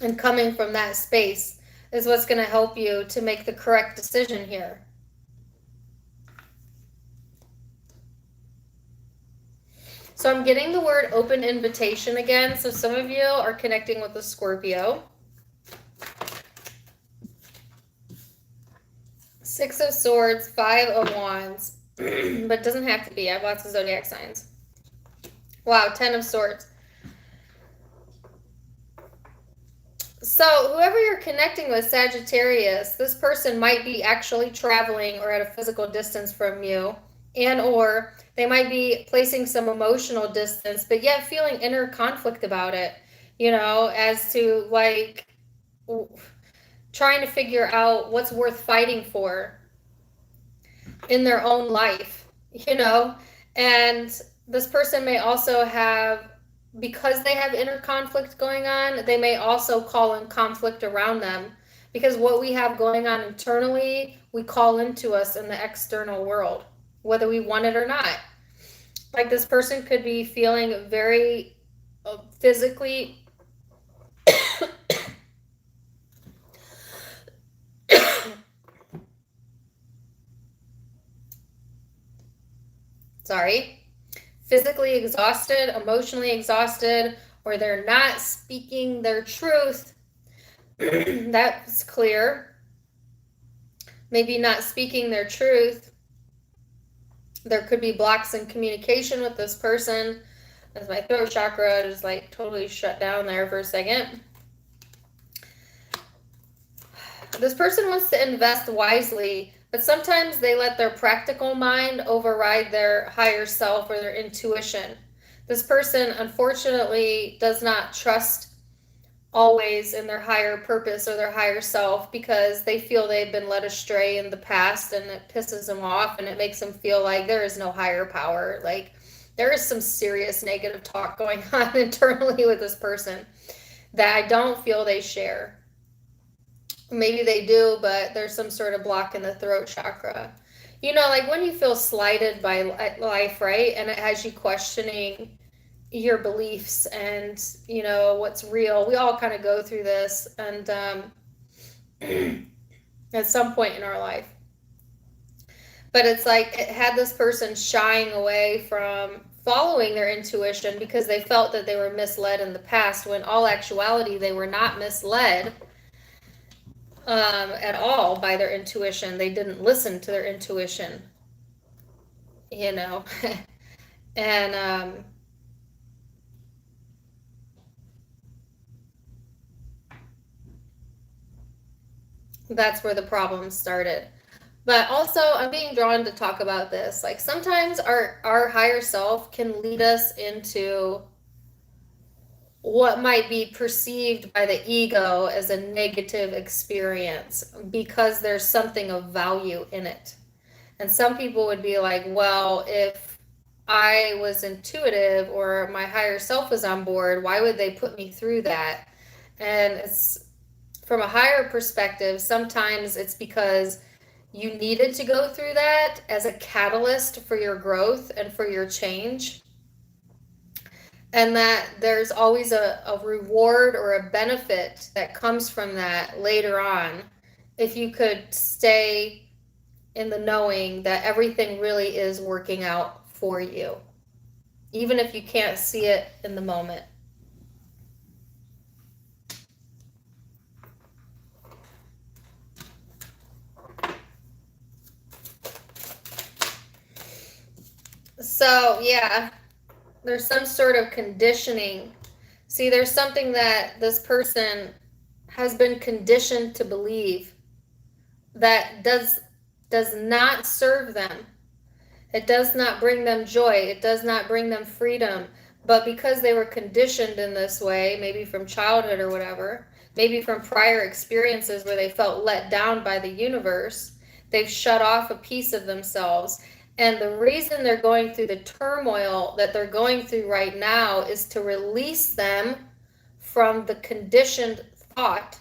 and coming from that space is what's going to help you to make the correct decision here. So I'm getting the word open invitation again. So some of you are connecting with a Scorpio. Six of Swords, Five of Wands, but it doesn't have to be. I have lots of zodiac signs. Wow, Ten of Swords. So whoever you're connecting with, Sagittarius, this person might be actually traveling or at a physical distance from you, and or they might be placing some emotional distance, but yet feeling inner conflict about it, you know, as to like trying to figure out what's worth fighting for in their own life, you know. And this person may also have, because they have inner conflict going on, they may also call in conflict around them, because what we have going on internally, we call into us in the external world, whether we want it or not. Like this person could be feeling very physically Sorry. Physically exhausted, emotionally exhausted, or they're not speaking their truth. That's clear. Maybe not speaking their truth. There could be blocks in communication with this person. As my throat chakra just like totally shut down there for a second. This person wants to invest wisely, but sometimes they let their practical mind override their higher self or their intuition. This person, unfortunately, does not trust always in their higher purpose or their higher self because they feel they've been led astray in the past, and it pisses them off and it makes them feel like there is no higher power. Like there is some serious negative talk going on internally with this person that I don't feel they share. Maybe they do, but there's some sort of block in the throat chakra. You know, like when you feel slighted by life, right? And it has you questioning your beliefs and, you know, what's real. We all kind of go through this and at some point in our life. But it's like it had this person shying away from following their intuition because they felt that they were misled in the past, when all actuality they were not misled at all by their intuition. They didn't listen to their intuition, you know. And that's where the problem started. But also, I'm being drawn to talk about this. Like sometimes our higher self can lead us into what might be perceived by the ego as a negative experience because there's something of value in it. And some people would be like, well, if I was intuitive or my higher self was on board, why would they put me through that? And it's from a higher perspective, sometimes it's because you needed to go through that as a catalyst for your growth and for your change. And that there's always a reward or a benefit that comes from that later on if you could stay in the knowing that everything really is working out for you, even if you can't see it in the moment. So, yeah, there's some sort of conditioning. See, there's something that this person has been conditioned to believe that does not serve them. It does not bring them joy. It does not bring them freedom. But because they were conditioned in this way, maybe from childhood or whatever, maybe from prior experiences where they felt let down by the universe, they've shut off a piece of themselves. And the reason they're going through the turmoil that they're going through right now is to release them from the conditioned thought,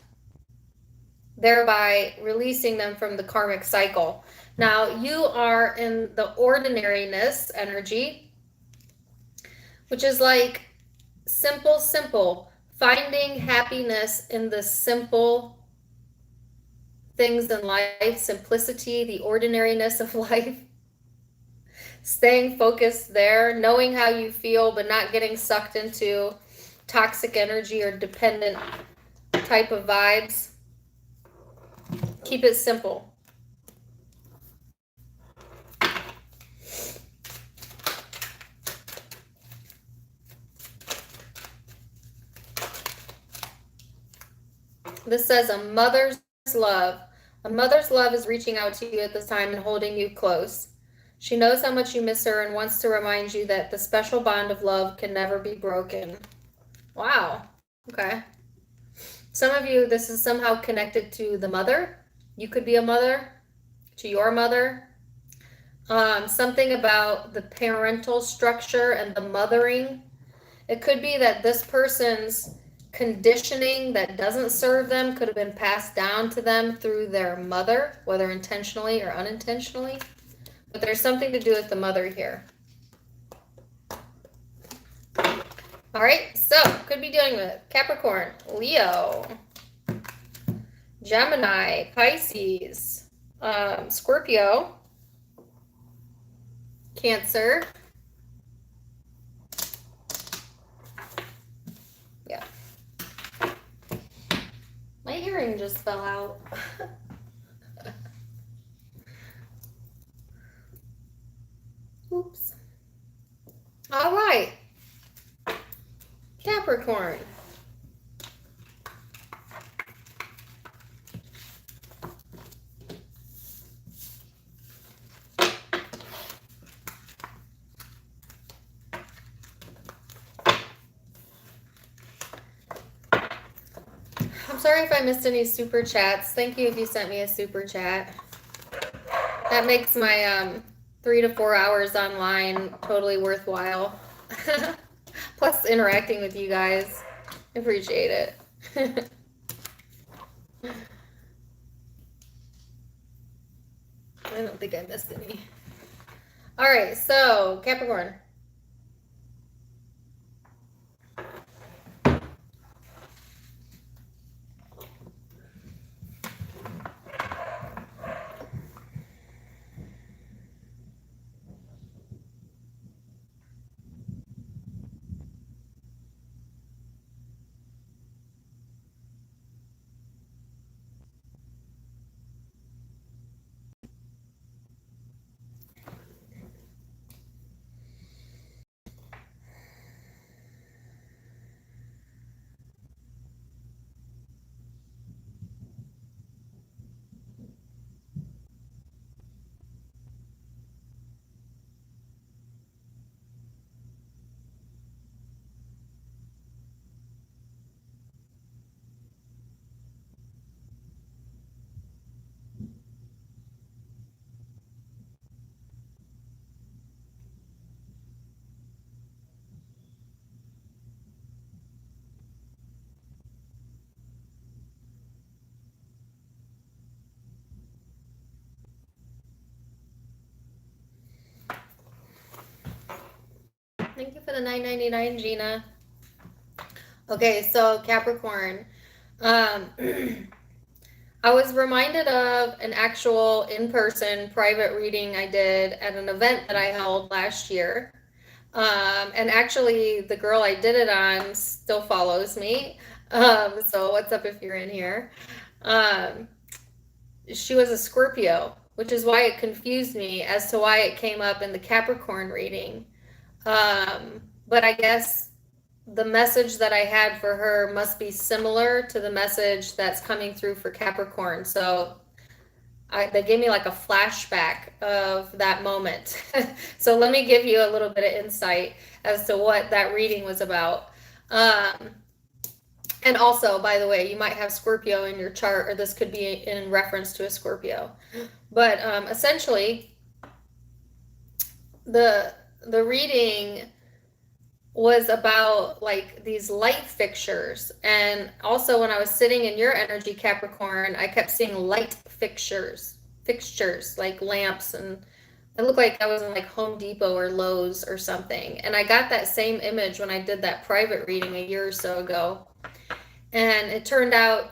thereby releasing them from the karmic cycle. Now, you are in the ordinariness energy, which is like simple, finding happiness in the simple things in life, simplicity, the ordinariness of life. Staying focused there, knowing how you feel, but not getting sucked into toxic energy or dependent type of vibes. Keep it simple. This says a mother's love. A mother's love is reaching out to you at this time and holding you close. She knows how much you miss her and wants to remind you that the special bond of love can never be broken. Wow. Okay. Some of you, this is somehow connected to the mother. You could be a mother, to your mother. Something about the parental structure and the mothering. It could be that this person's conditioning that doesn't serve them could have been passed down to them through their mother, whether intentionally or unintentionally. But there's something to do with the mother here. All right, so could be dealing with Capricorn, Leo, Gemini, Pisces, Scorpio, Cancer. Yeah. My earring just fell out. Oops. All right. Capricorn. I'm sorry if I missed any super chats. Thank you if you sent me a super chat. That makes my 3 to 4 hours online totally worthwhile. Plus interacting with you guys. I appreciate it. I don't think I missed any. All right, so Capricorn. Thank you for the $9.99, Gina. Okay, so Capricorn. I was reminded of an actual in-person private reading I did at an event that I held last year. And actually, the girl I did it on still follows me. So what's up if you're in here? She was a Scorpio, which is why it confused me as to why it came up in the Capricorn reading. But I guess the message that I had for her must be similar to the message that's coming through for Capricorn. So they gave me like a flashback of that moment. So let me give you a little bit of insight as to what that reading was about. And also, by the way, you might have Scorpio in your chart, or this could be in reference to a Scorpio. But essentially, the reading was about like these light fixtures. And also when I was sitting in your energy, Capricorn, I kept seeing light fixtures like lamps, and it looked like I was in like Home Depot or Lowe's or something. And I got that same image when I did that private reading a year or so ago. And it turned out,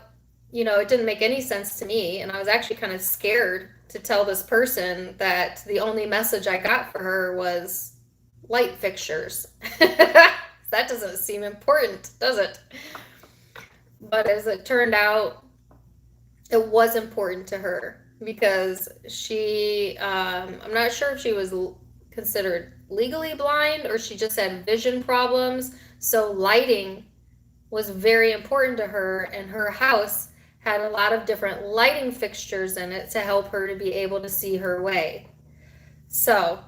it didn't make any sense to me. And I was actually kind of scared to tell this person that the only message I got for her was light fixtures. That doesn't seem important, does it? But as it turned out, it was important to her because she, I'm not sure if she was considered legally blind or she just had vision problems. So lighting was very important to her, and her house had a lot of different lighting fixtures in it to help her to be able to see her way. So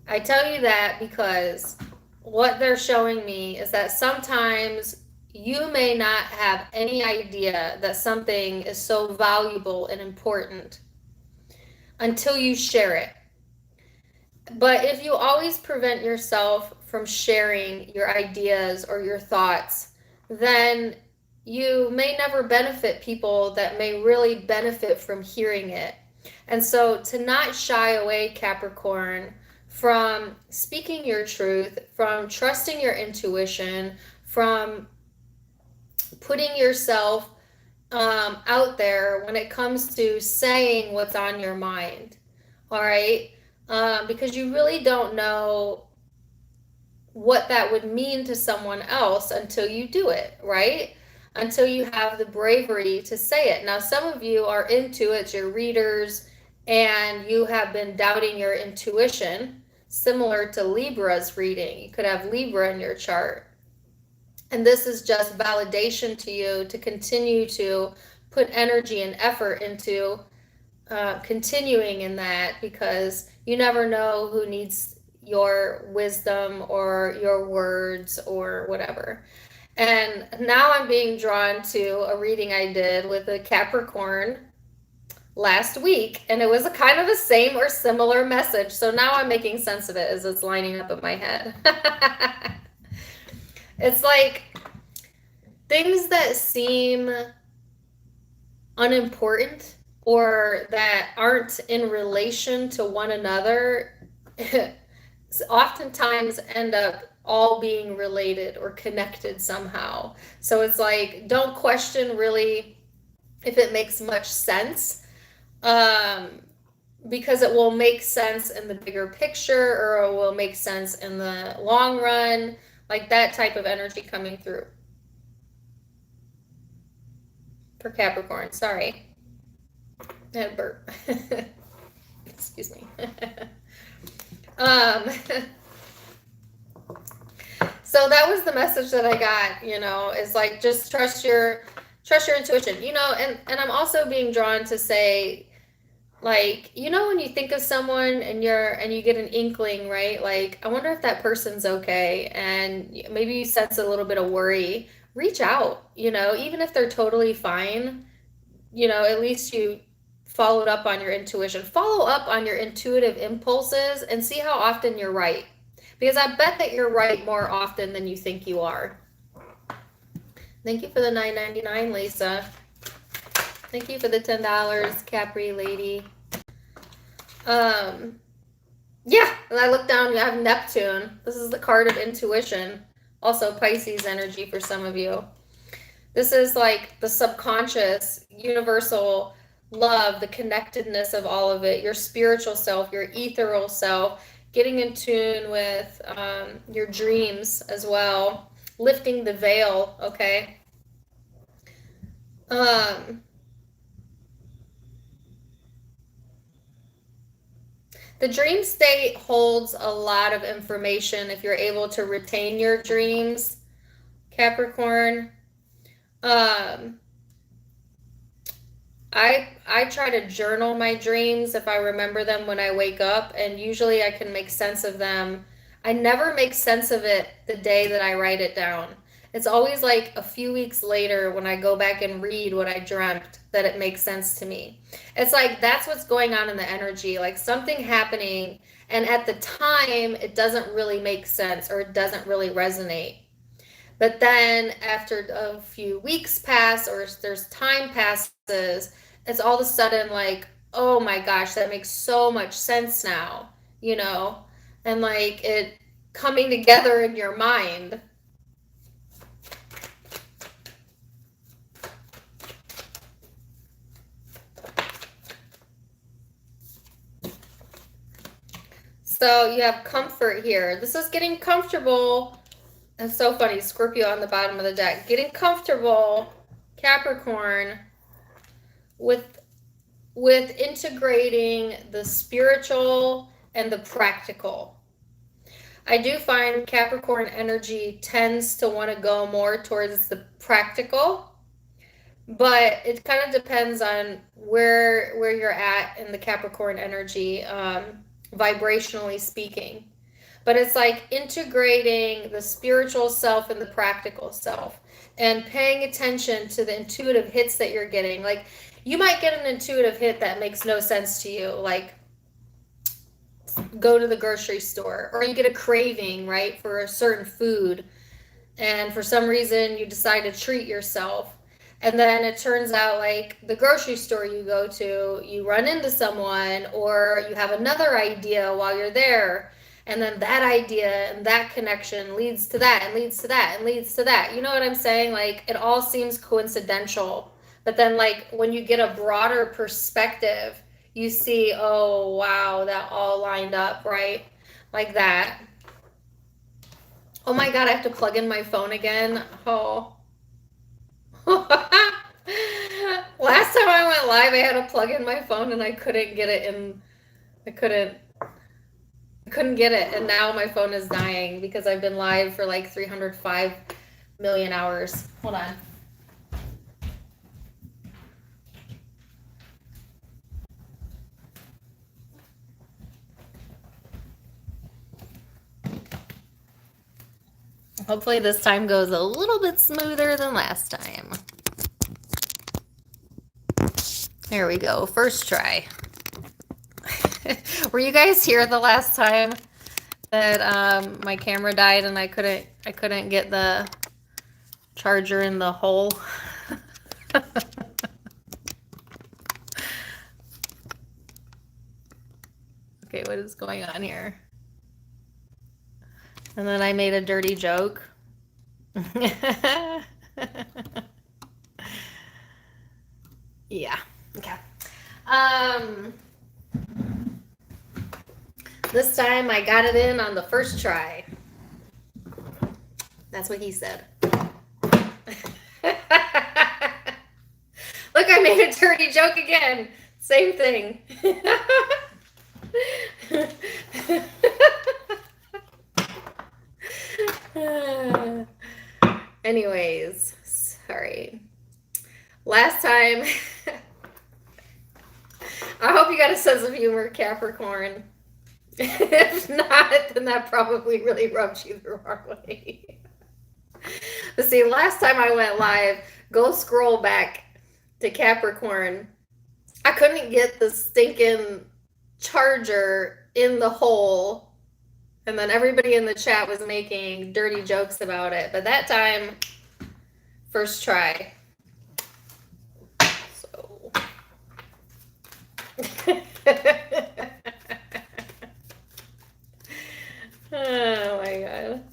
I tell you that because what they're showing me is that sometimes you may not have any idea that something is so valuable and important until you share it. But if you always prevent yourself from sharing your ideas or your thoughts, then you may never benefit people that may really benefit from hearing it. And so to not shy away, Capricorn, from speaking your truth, from trusting your intuition, from putting yourself out there when it comes to saying what's on your mind. All right. because you really don't know what that would mean to someone else until you do it, right? Until you have the bravery to say it. Now, some of you are intuits, you're readers, and you have been doubting your intuition, similar to Libra's reading. You could have Libra in your chart. And this is just validation to you to continue to put energy and effort into continuing in that, because you never know who needs your wisdom or your words or whatever. And now I'm being drawn to a reading I did with a Capricorn last week, and it was a kind of the same or similar message. So now I'm making sense of it as it's lining up in my head. It's like things that seem unimportant or that aren't in relation to one another oftentimes end up all being related or connected somehow. So it's like, don't question really if it makes much sense, because it will make sense in the bigger picture, or it will make sense in the long run, like that type of energy coming through for Capricorn. Sorry, I had a burp. Excuse me. So that was the message that I got, is like, just trust your intuition, and I'm also being drawn to say, like, when you think of someone and you get an inkling, right? Like, I wonder if that person's okay, and maybe you sense a little bit of worry, reach out, even if they're totally fine, at least you followed up on your intuition. Follow up on your intuitive impulses and see how often you're right. Because I bet that you're right more often than you think you are. Thank you for the $9.99, Lisa. Thank you for the $10, Capri lady. Yeah, and I look down, you have Neptune. This is the card of intuition. Also Pisces energy for some of you. This is like the subconscious, universal love, the connectedness of all of it, your spiritual self, your ethereal self, getting in tune with your dreams as well, lifting the veil, okay? The dream state holds a lot of information if you're able to retain your dreams, Capricorn. I try to journal my dreams if I remember them when I wake up, and usually I can make sense of them. I never make sense of it the day that I write it down. It's always like a few weeks later when I go back and read what I dreamt that it makes sense to me. It's like that's what's going on in the energy, like something happening, and at the time it doesn't really make sense or it doesn't really resonate. But then after a few weeks pass or there's time passes, it's all of a sudden like, oh my gosh, that makes so much sense now, and like it coming together in your mind. So you have comfort here. This is getting comfortable. It's so funny, Scorpio on the bottom of the deck. Getting comfortable, Capricorn, with integrating the spiritual and the practical. I do find Capricorn energy tends to want to go more towards the practical, but it kind of depends on where you're at in the Capricorn energy, vibrationally speaking. But it's like integrating the spiritual self and the practical self and paying attention to the intuitive hits that you're getting. Like, you might get an intuitive hit that makes no sense to you, like go to the grocery store, or you get a craving, right, for a certain food, and for some reason you decide to treat yourself. And then it turns out, like, the grocery store you go to, you run into someone, or you have another idea while you're there. And then that idea and that connection leads to that and leads to that and leads to that. You know what I'm saying? Like, it all seems coincidental. But then, like, when you get a broader perspective, you see, oh, wow, that all lined up, right? Like that. Oh my God, I have to plug in my phone again. Oh. Last time I went live, I had to plug in my phone and I couldn't get it in. I couldn't get it. And now my phone is dying because I've been live for like 305 million hours. Hold on. Hopefully this time goes a little bit smoother than last time. There we go. First try. Were you guys here the last time that my camera died and I couldn't get the charger in the hole? Okay, what is going on here? And then I made a dirty joke. Yeah. Okay. This time I got it in on the first try. That's what he said. Look, I made a dirty joke again. Same thing. Anyways, sorry. Last time, I hope you got a sense of humor, Capricorn. If not, then that probably really rubbed you the wrong way. But see, last time I went live, go scroll back to Capricorn. I couldn't get the stinking charger in the hole. And then everybody in the chat was making dirty jokes about it. But that time, first try. So. Oh my God.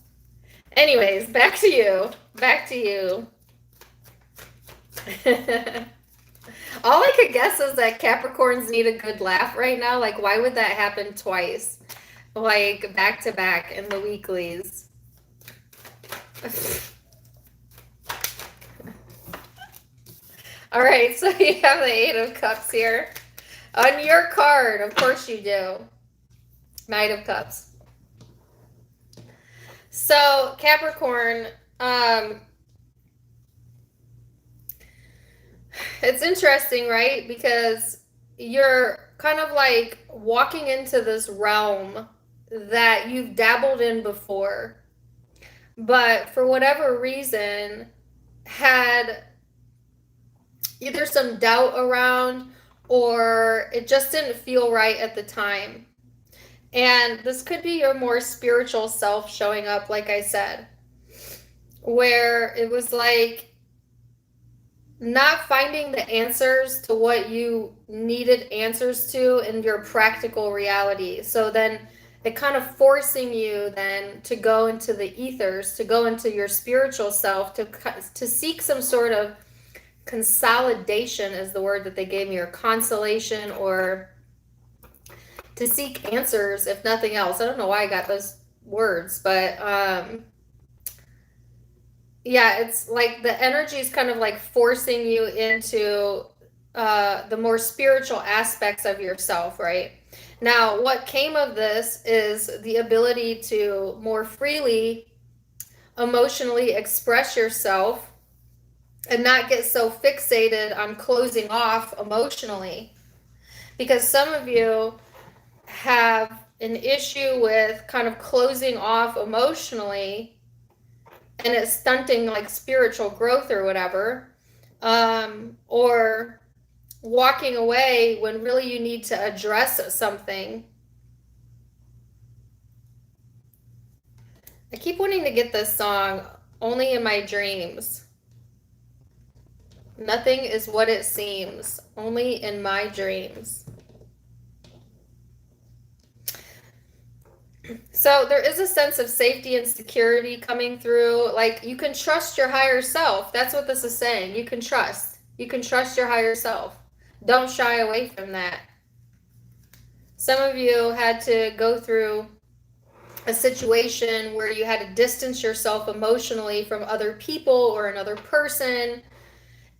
Anyways, back to you. Back to you. All I could guess is that Capricorns need a good laugh right now. Like, why would that happen twice? Like, back to back in the weeklies. All right, so you have the Eight of Cups here. On your card, of course you do. Knight of Cups. So, Capricorn, it's interesting, right? Because you're kind of like walking into this realm that you've dabbled in before, but for whatever reason had either some doubt around or it just didn't feel right at the time. And this could be your more spiritual self showing up, like I said, where it was like not finding the answers to what you needed answers to in your practical reality. So then it kind of forcing you then to go into the ethers, to go into your spiritual self, to seek some sort of consolidation is the word that they gave me, or consolation, or to seek answers, if nothing else. I don't know why I got those words, but yeah, it's like the energy is kind of like forcing you into the more spiritual aspects of yourself, right? Now, what came of this is the ability to more freely emotionally express yourself and not get so fixated on closing off emotionally. Because some of you have an issue with kind of closing off emotionally, and it's stunting like spiritual growth or whatever, or walking away when really you need to address something. I keep wanting to get this song, Only in My Dreams. Nothing is what it seems, only in my dreams. So there is a sense of safety and security coming through. Like, you can trust your higher self. That's what this is saying. You can trust. You can trust your higher self. Don't shy away from that. Some of you had to go through a situation where you had to distance yourself emotionally from other people or another person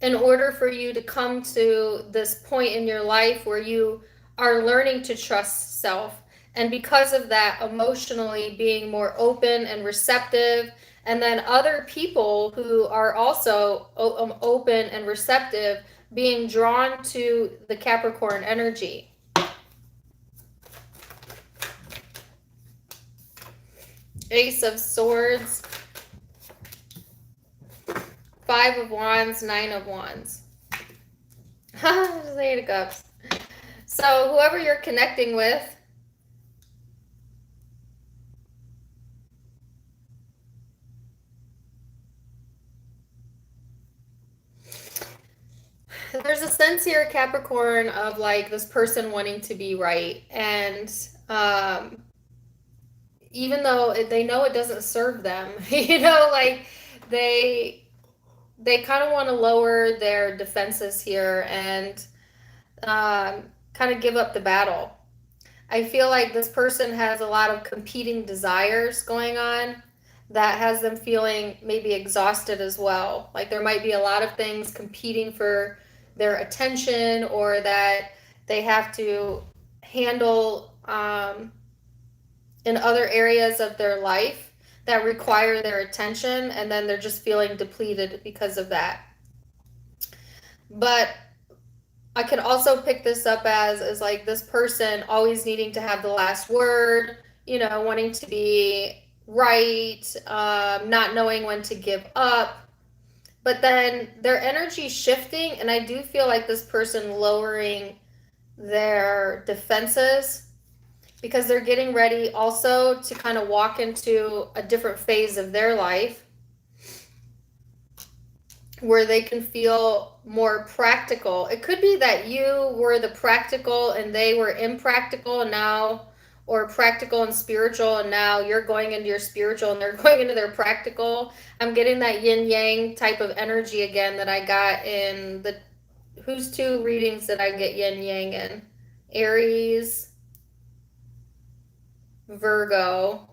in order for you to come to this point in your life where you are learning to trust self. And because of that, emotionally being more open and receptive, and then other people who are also open and receptive being drawn to the Capricorn energy. Ace of Swords, Five of Wands, Nine of Wands. Eight of Cups. So whoever you're connecting with, there's a sense here, Capricorn, of like this person wanting to be right. And even though they know it doesn't serve them, like they kind of want to lower their defenses here and kind of give up the battle. I feel like this person has a lot of competing desires going on that has them feeling maybe exhausted as well. Like there might be a lot of things competing for their attention, or that they have to handle in other areas of their life that require their attention, and then they're just feeling depleted because of that. But I could also pick this up as like this person always needing to have the last word, wanting to be right, not knowing when to give up. But then their energy shifting, and I do feel like this person lowering their defenses because they're getting ready also to kind of walk into a different phase of their life where they can feel more practical. It could be that you were the practical and they were impractical now, or practical and spiritual, and now you're going into your spiritual and they're going into their practical. I'm getting that yin yang type of energy again that I got in the who's two readings that I get yin yang in. Aries, Virgo.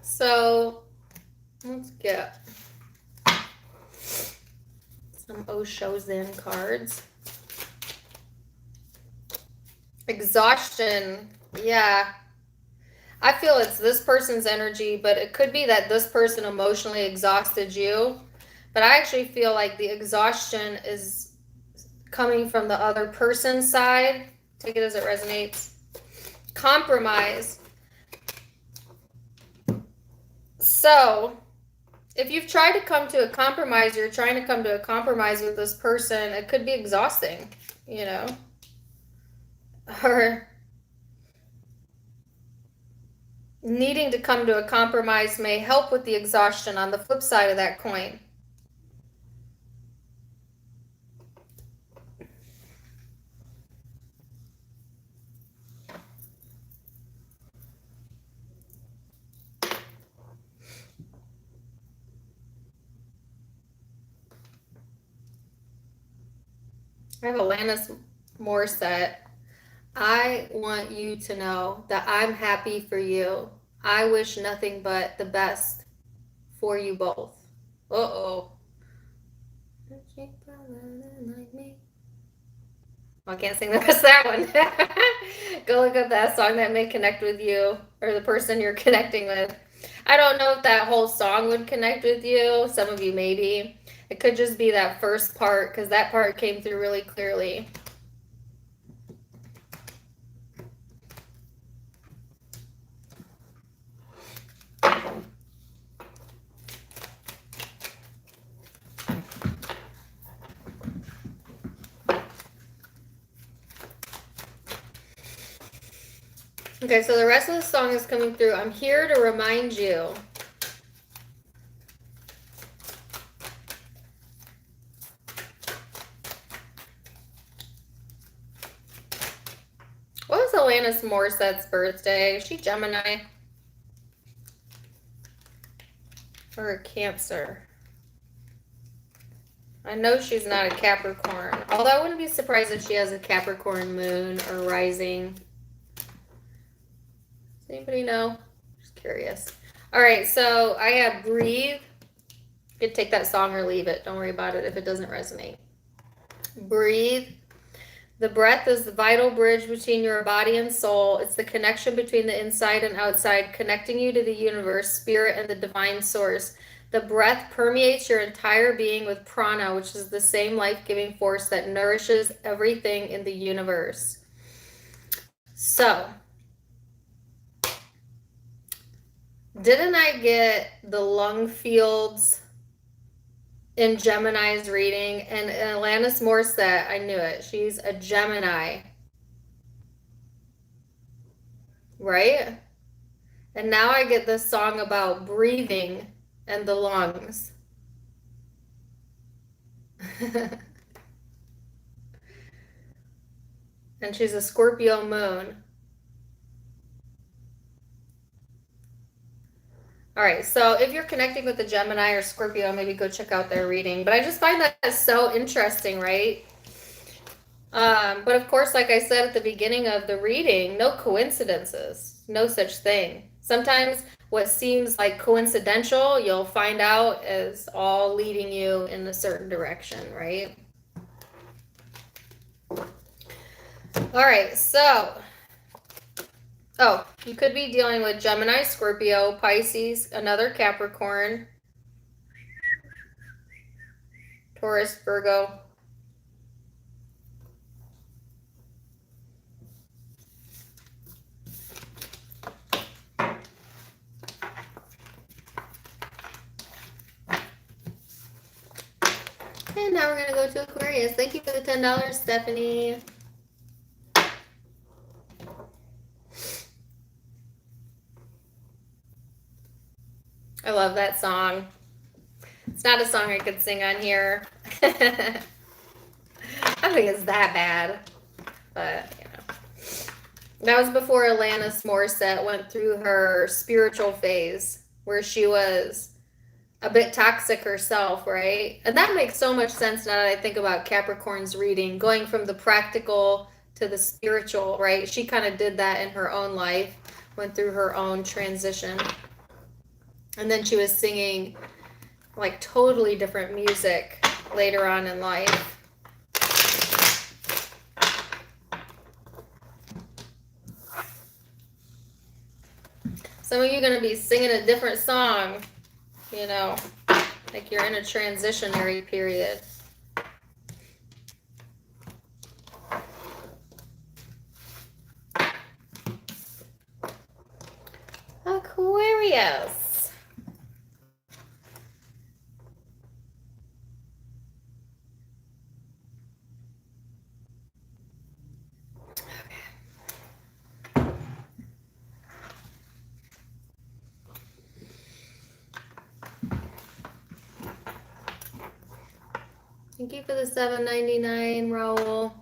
So let's get some Osho Zen cards. Exhaustion. Yeah. I feel it's this person's energy, but it could be that this person emotionally exhausted you. But I actually feel like the exhaustion is coming from the other person's side. Take it as it resonates. Compromise. So if you've tried to come to a compromise, you're trying to come to a compromise with this person, it could be exhausting, or needing to come to a compromise may help with the exhaustion on the flip side of that coin. I have Alanis Morissette. I want you to know that I'm happy for you. I wish nothing but the best for you both. Uh-oh. I can't sing the rest of that one. Go look up that song that may connect with you or the person you're connecting with. I don't know if that whole song would connect with you. Some of you maybe. It could just be that first part because that part came through really clearly. Okay, so the rest of the song is coming through. I'm here to remind you. What was Alanis Morissette's birthday? Is she Gemini? or a Cancer. I know she's not a Capricorn, although I wouldn't be surprised if she has a Capricorn moon or rising. Does anybody know? Just curious. All right, so I have Breathe. You could take that song or leave it. Don't worry about it if it doesn't resonate. Breathe. The breath is the vital bridge between your body and soul. It's the connection between the inside and outside, connecting you to the universe, spirit, and the divine source. The breath permeates your entire being with prana, which is the same life-giving force that nourishes everything in the universe. So, didn't I get the lung fields in Gemini's reading? And Alanis Morissette, I knew it. She's a Gemini. Right? And now I get this song about breathing and the lungs. And she's a Scorpio moon. All right, so if you're connecting with the Gemini or Scorpio, maybe go check out their reading. But I just find that so interesting, right? But of course, like I said at the beginning of the reading, no coincidences, no such thing. Sometimes what seems like coincidental, you'll find out is all leading you in a certain direction, right? All right, so, oh, you could be dealing with Gemini, Scorpio, Pisces, another Capricorn, Taurus, Virgo. And now we're going to go to Aquarius. Thank you for the $10, Stephanie. I love that song. It's not a song I could sing on here. I don't think it's that bad. But, you know. That was before Alanis Morissette went through her spiritual phase, where she was a bit toxic herself, right? And that makes so much sense now that I think about Capricorn's reading, going from the practical to the spiritual, right? She kind of did that in her own life, went through her own transition. And then she was singing like totally different music later on in life. Some of you are going to be singing a different song, you know, like you're in a transitionary period. Aquarius. Thank you for the $7.99, Raul.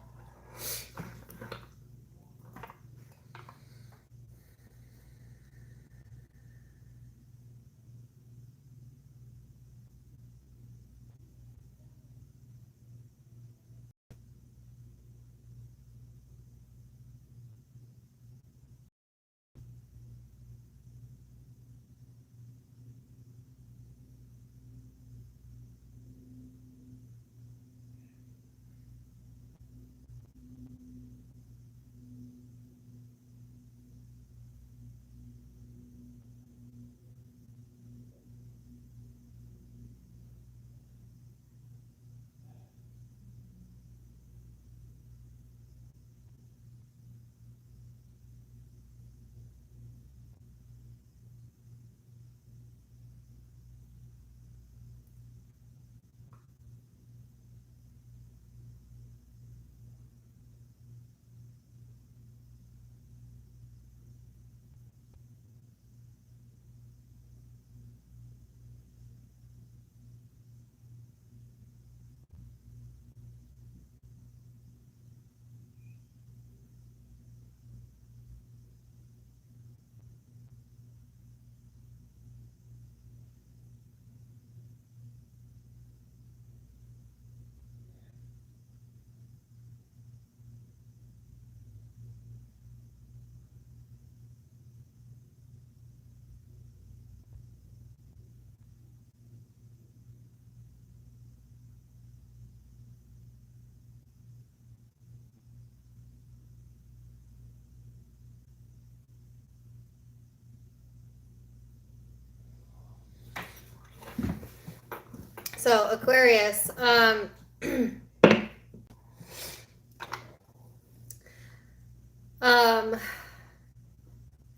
So Aquarius, I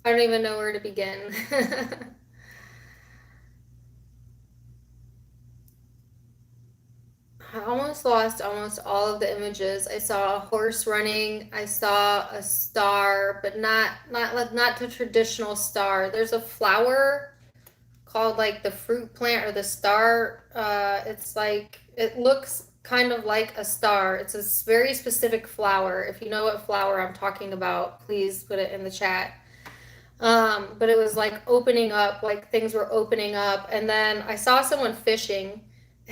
don't even know where to begin. I almost lost almost all of the images. I saw a horse running. I saw a star, but not the traditional star. There's a flower called like the fruit plant or the star. It's like it looks kind of like a star. It's a very specific flower. If you know what flower I'm talking about, please put it in the chat. But it was like opening up, like things were opening up, and then I saw someone fishing.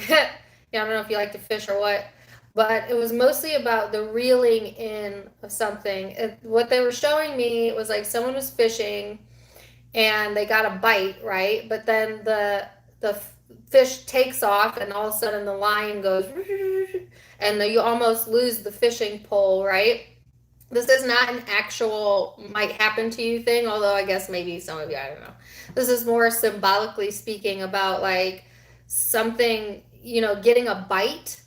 Yeah, I don't know if you like to fish or what, but it was mostly about the reeling in of something. What they were showing me was like someone was fishing and they got a bite, right? But then the fish takes off and all of a sudden the line goes and you almost lose the fishing pole, right? This is not an actual might happen to you thing, although I guess maybe some of you, I don't know. This is more symbolically speaking about like something, getting a bite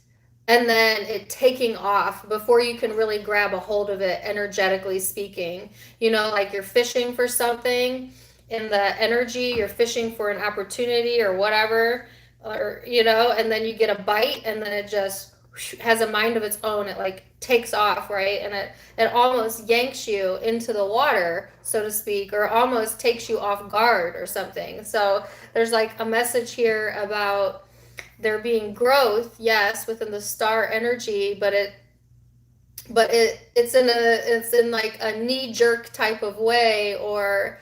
and then it taking off before you can really grab a hold of it, energetically speaking. Like you're fishing for something in the energy, you're fishing for an opportunity or whatever, and then you get a bite and then it just has a mind of its own. It like takes off, right? And it almost yanks you into the water, so to speak, or almost takes you off guard or something. So there's like a message here about there being growth, yes, within the star energy, but it's in like a knee-jerk type of way, or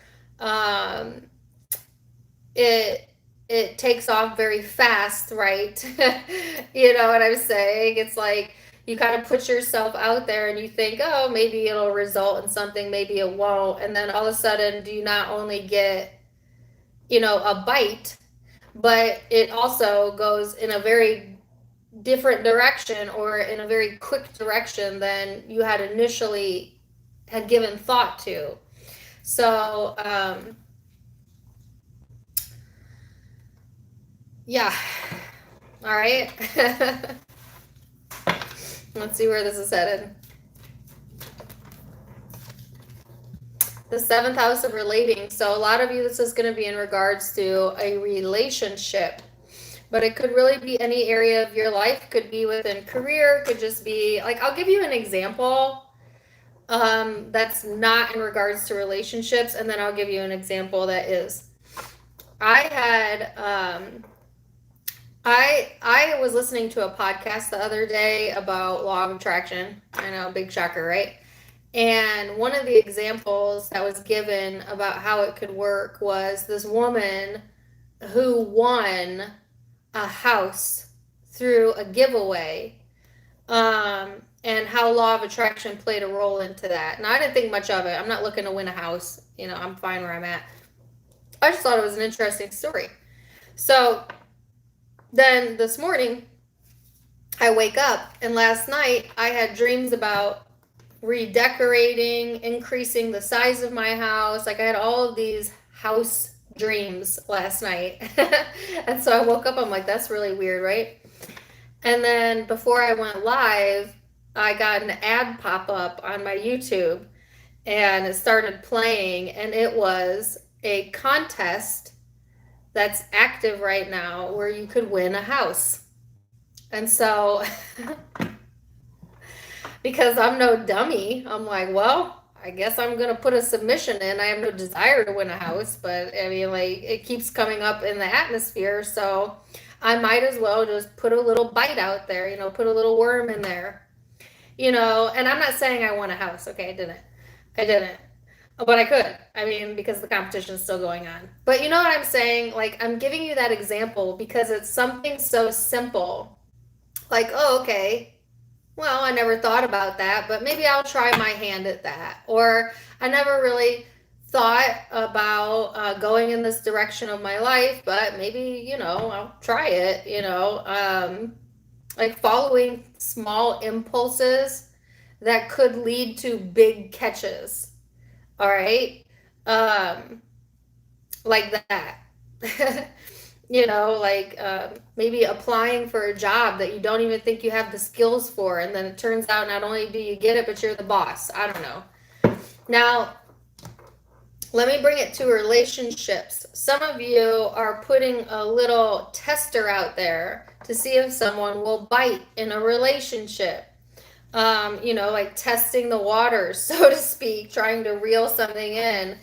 it takes off very fast, right? You know what I'm saying? It's like you kind of put yourself out there and you think, oh, maybe it'll result in something, maybe it won't. And then all of a sudden, do you not only get, a bite, but it also goes in a very different direction or in a very quick direction than you had initially had given thought to. So, yeah. All right. Let's see where this is headed. The 7th house of relating. So a lot of you, this is going to be in regards to a relationship, but it could really be any area of your life. Could be within career, could just be like, I'll give you an example that's not in regards to relationships, and then I'll give you an example that is. I had I was listening to a podcast the other day about law of attraction. I know, big shocker, right? And one of the examples that was given about how it could work was this woman who won a house through a giveaway, and how law of attraction played a role into that. Now, I didn't think much of it. I'm not looking to win a house. I'm fine where I'm at. I just thought it was an interesting story. So then this morning, I wake up, and last night I had dreams about redecorating, increasing the size of my house. Like I had all of these house dreams last night. And so I woke up, I'm like, that's really weird, right? And then before I went live, I got an ad pop up on my YouTube, and it started playing, and it was a contest that's active right now where you could win a house. And so because I'm no dummy, I'm like, well, I guess I'm going to put a submission in. I have no desire to win a house, but I mean, like, it keeps coming up in the atmosphere. So I might as well just put a little bite out there, put a little worm in there, and I'm not saying I won a house. Okay. I didn't, but I could, because the competition is still going on. But you know what I'm saying? Like, I'm giving you that example because it's something so simple. Like, oh, okay, well, I never thought about that, but maybe I'll try my hand at that. Or I never really thought about going in this direction of my life, but maybe, I'll try it, like following small impulses that could lead to big catches. All right. Like that. you know, like maybe applying for a job that you don't even think you have the skills for, and then it turns out not only do you get it, but you're the boss. I don't know. Now, let me bring it to relationships. Some of you are putting a little tester out there to see if someone will bite in a relationship. You know, like testing the waters, so to speak, trying to reel something in.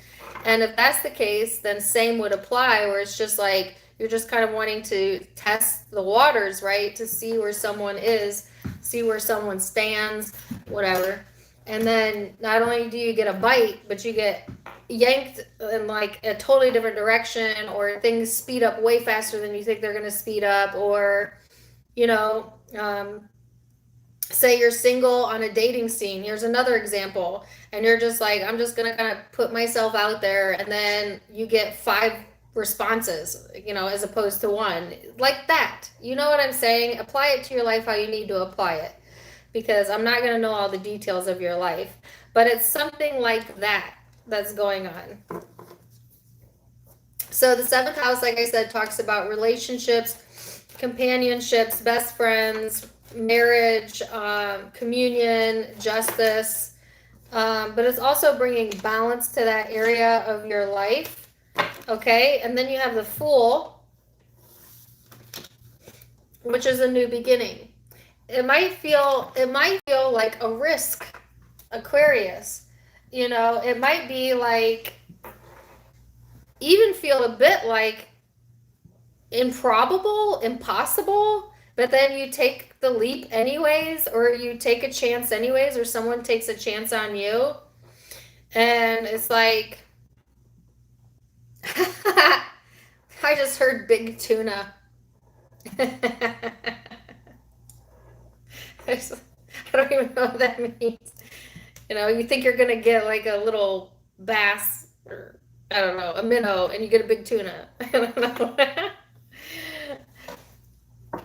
And if that's the case, then same would apply, where it's just like you're just kind of wanting to test the waters, right? To see where someone is, see where someone stands, whatever. And then not only do you get a bite, but you get yanked in like a totally different direction, or things speed up way faster than you think they're going to speed up, or, you know, say you're single on a dating scene. Here's another example. And you're just like, I'm just going to kind of put myself out there. And then you get 5 responses, you know, as opposed to 1. Like that. You know what I'm saying? Apply it to your life how you need to apply it. Because I'm not going to know all the details of your life. But it's something like that that's going on. So the 7th house, like I said, talks about relationships, companionships, best friends, marriage, communion, justice, but it's also bringing balance to that area of your life. Okay, and then you have the Fool, which is a new beginning. It might feel like a risk, Aquarius. You know, it might be like, even feel a bit like improbable, impossible, but then you take the leap anyways, or you take a chance anyways, or someone takes a chance on you. And it's like, I just heard big tuna. I don't even know what that means. You know, you think you're going to get like a little bass, or I don't know, a minnow, and you get a big tuna. I don't know.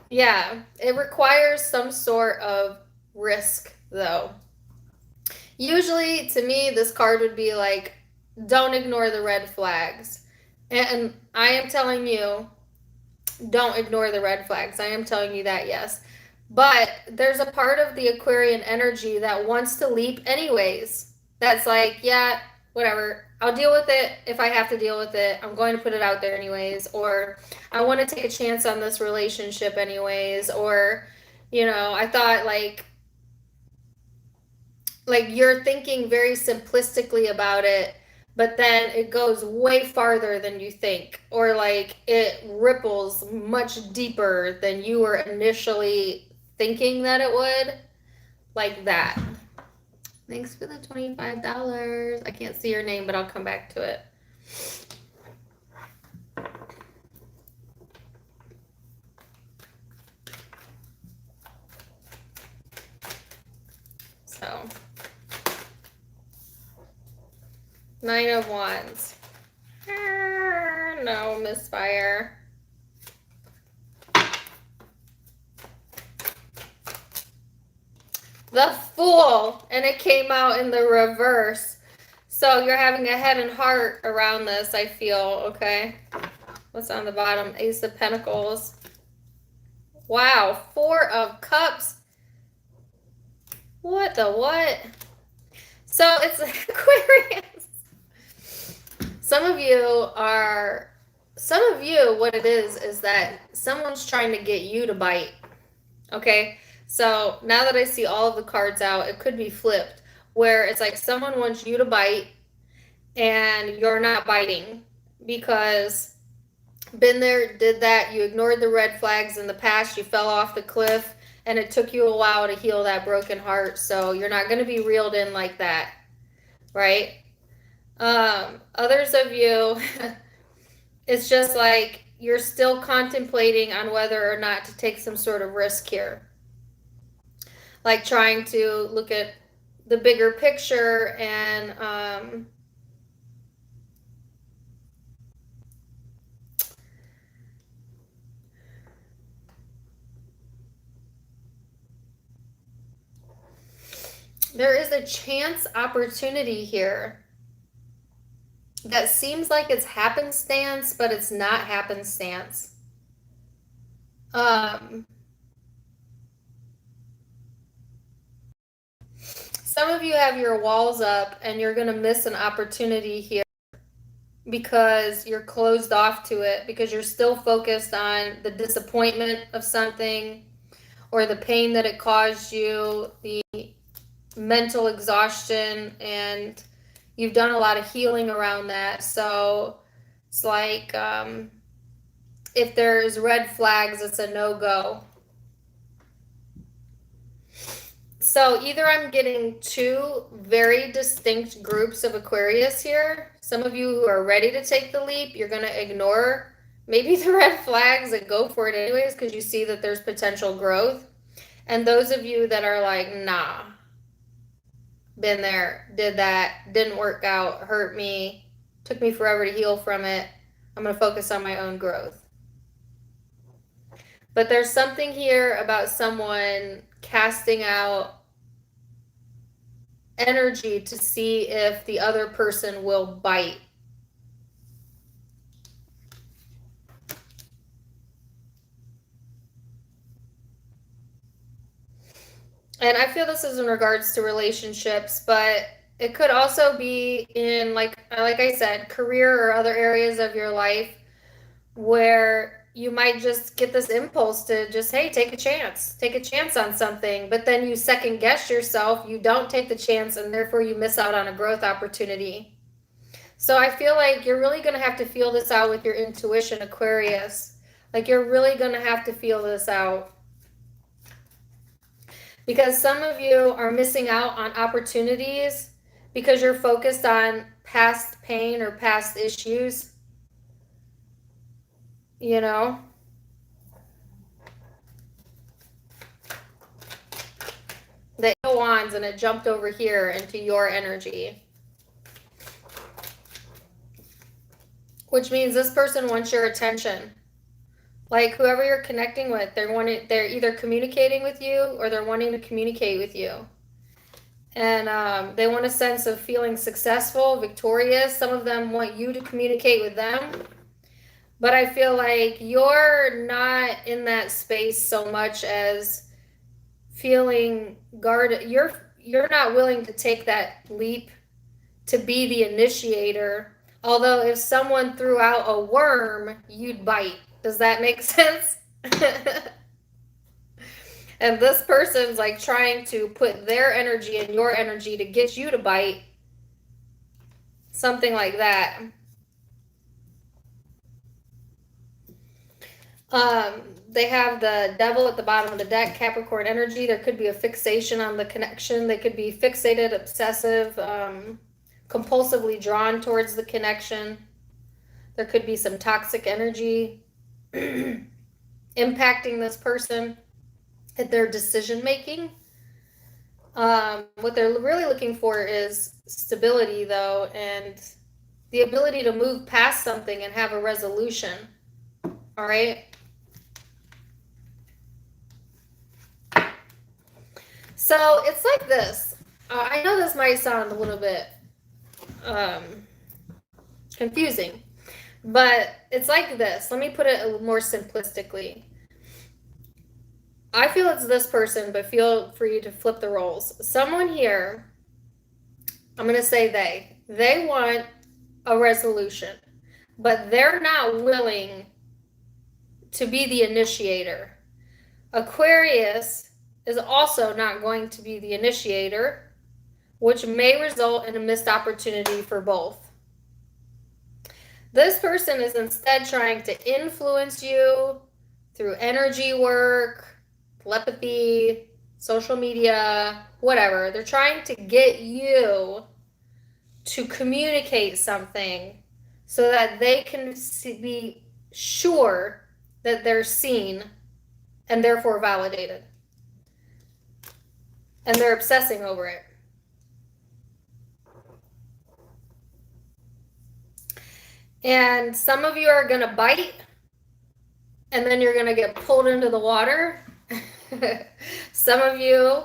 Yeah, it requires some sort of risk, though. Usually, to me, this card would be like, don't ignore the red flags. And I am telling you, don't ignore the red flags. I am telling you that, yes. But there's a part of the Aquarian energy that wants to leap anyways. That's like, yeah, whatever. I'll deal with it if I have to deal with it. I'm going to put it out there anyways. Or I want to take a chance on this relationship anyways. Or, you know, I thought like you're thinking very simplistically about it, but then it goes way farther than you think. Or like it ripples much deeper than you were initially thinking that it would. Like that. Thanks for the $25. I can't see your name, but I'll come back to it. So, 9 of Wands. No, misfire. The Fool, and it came out in the reverse. So you're having a head and heart around this, I feel, okay? What's on the bottom? Ace of Pentacles. Wow, 4 of Cups. What the what? So it's Aquarius. Some of you, what it is that someone's trying to get you to bite, okay? So now that I see all of the cards out, it could be flipped, where it's like someone wants you to bite and you're not biting because been there, did that, you ignored the red flags in the past, you fell off the cliff, and it took you a while to heal that broken heart, so you're not going to be reeled in like that, right? Others of you, it's just like you're still contemplating on whether or not to take some sort of risk here. Like trying to look at the bigger picture and there is a chance opportunity here that seems like it's happenstance, but it's not happenstance. Some of you have your walls up and you're going to miss an opportunity here because you're closed off to it, because you're still focused on the disappointment of something or the pain that it caused you, the mental exhaustion, and you've done a lot of healing around that. So it's like if there's red flags, it's a no-go. So either I'm getting two very distinct groups of Aquarius here. Some of you who are ready to take the leap, you're going to ignore maybe the red flags and go for it anyways because you see that there's potential growth. And those of you that are like, nah, been there, did that, didn't work out, hurt me, took me forever to heal from it, I'm going to focus on my own growth. But there's something here about someone casting out energy to see if the other person will bite. And I feel this is in regards to relationships, but it could also be in, like I said, career or other areas of your life where you might just get this impulse to just, hey, take a chance on something, but then you second guess yourself, you don't take the chance, and therefore you miss out on a growth opportunity. So I feel like you're really going to have to feel this out with your intuition, Aquarius. Like you're really going to have to feel this out. Because some of you are missing out on opportunities because you're focused on past pain or past issues. You know? The Eight of Wands, and it jumped over here into your energy. Which means this person wants your attention. Like whoever you're connecting with, they're either communicating with you or they're wanting to communicate with you. And they want a sense of feeling successful, victorious. Some of them want you to communicate with them. But I feel like you're not in that space so much as feeling guarded. You're not willing to take that leap to be the initiator. Although if someone threw out a worm, you'd bite. Does that make sense? And this person's like trying to put their energy and your energy to get you to bite. Something like that. They have the devil at the bottom of the deck, Capricorn energy. There could be a fixation on the connection. They could be fixated, obsessive, compulsively drawn towards the connection. There could be some toxic energy impacting this person at their decision making. What they're really looking for is stability, though, and the ability to move past something and have a resolution. All right. So it's like this. I know this might sound a little bit confusing, but it's like this. Let me put it a little more simplistically. I feel it's this person, but feel free to flip the roles. Someone here, I'm going to say they want a resolution, but they're not willing to be the initiator. Aquarius is also not going to be the initiator, which may result in a missed opportunity for both. This person is instead trying to influence you through energy work, telepathy, social media, whatever. They're trying to get you to communicate something so that they can be sure that they're seen and therefore validated. And they're obsessing over it. And some of you are going to bite, and then you're going to get pulled into the water. Some of you,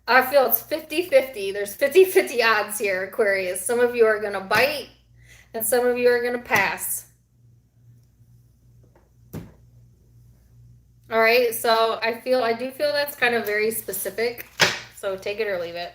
I feel it's 50-50. There's 50-50 odds here, Aquarius. Some of you are going to bite, and some of you are going to pass. All right, so I do feel that's kind of very specific. So take it or leave it.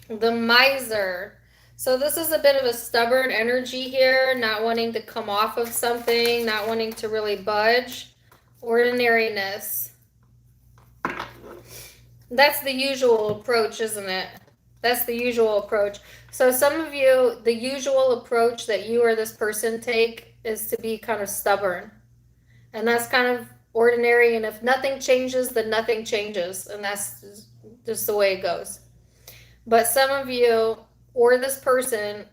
The miser. So this is a bit of a stubborn energy here, not wanting to come off of something, not wanting to really budge. Ordinariness. That's the usual approach, isn't it? That's the usual approach. So some of you, the usual approach that you or this person take is to be kind of stubborn. And that's kind of ordinary. And if nothing changes, then nothing changes. And that's just the way it goes. But some of you or this person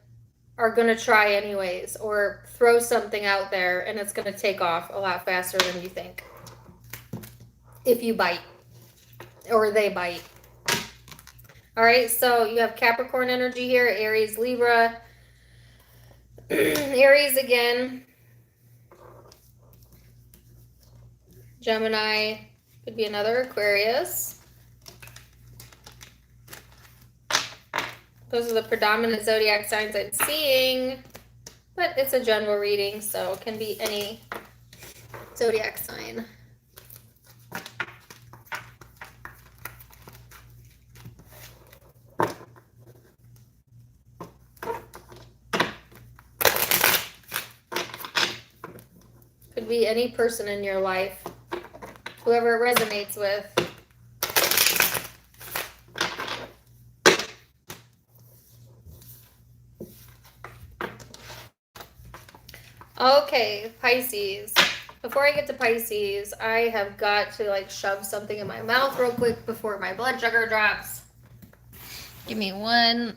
are going to try anyways, or throw something out there and it's going to take off a lot faster than you think. If you bite or they bite. All right, so you have Capricorn energy here, Aries, Libra. Aries again. Gemini, could be another Aquarius. Those are the predominant zodiac signs I'm seeing, but it's a general reading, so it can be any zodiac sign. Could be any person in your life, whoever it resonates with. Okay, Pisces. Before I get to Pisces, I have got to like shove something in my mouth real quick before my blood sugar drops. Give me 1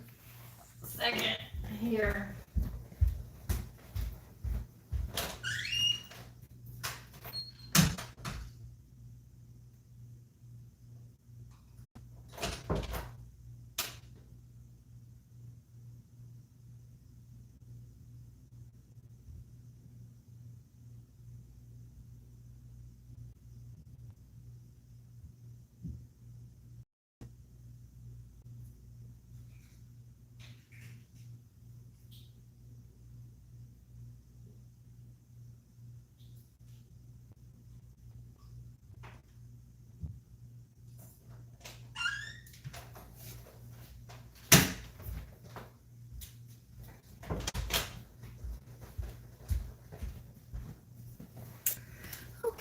second here.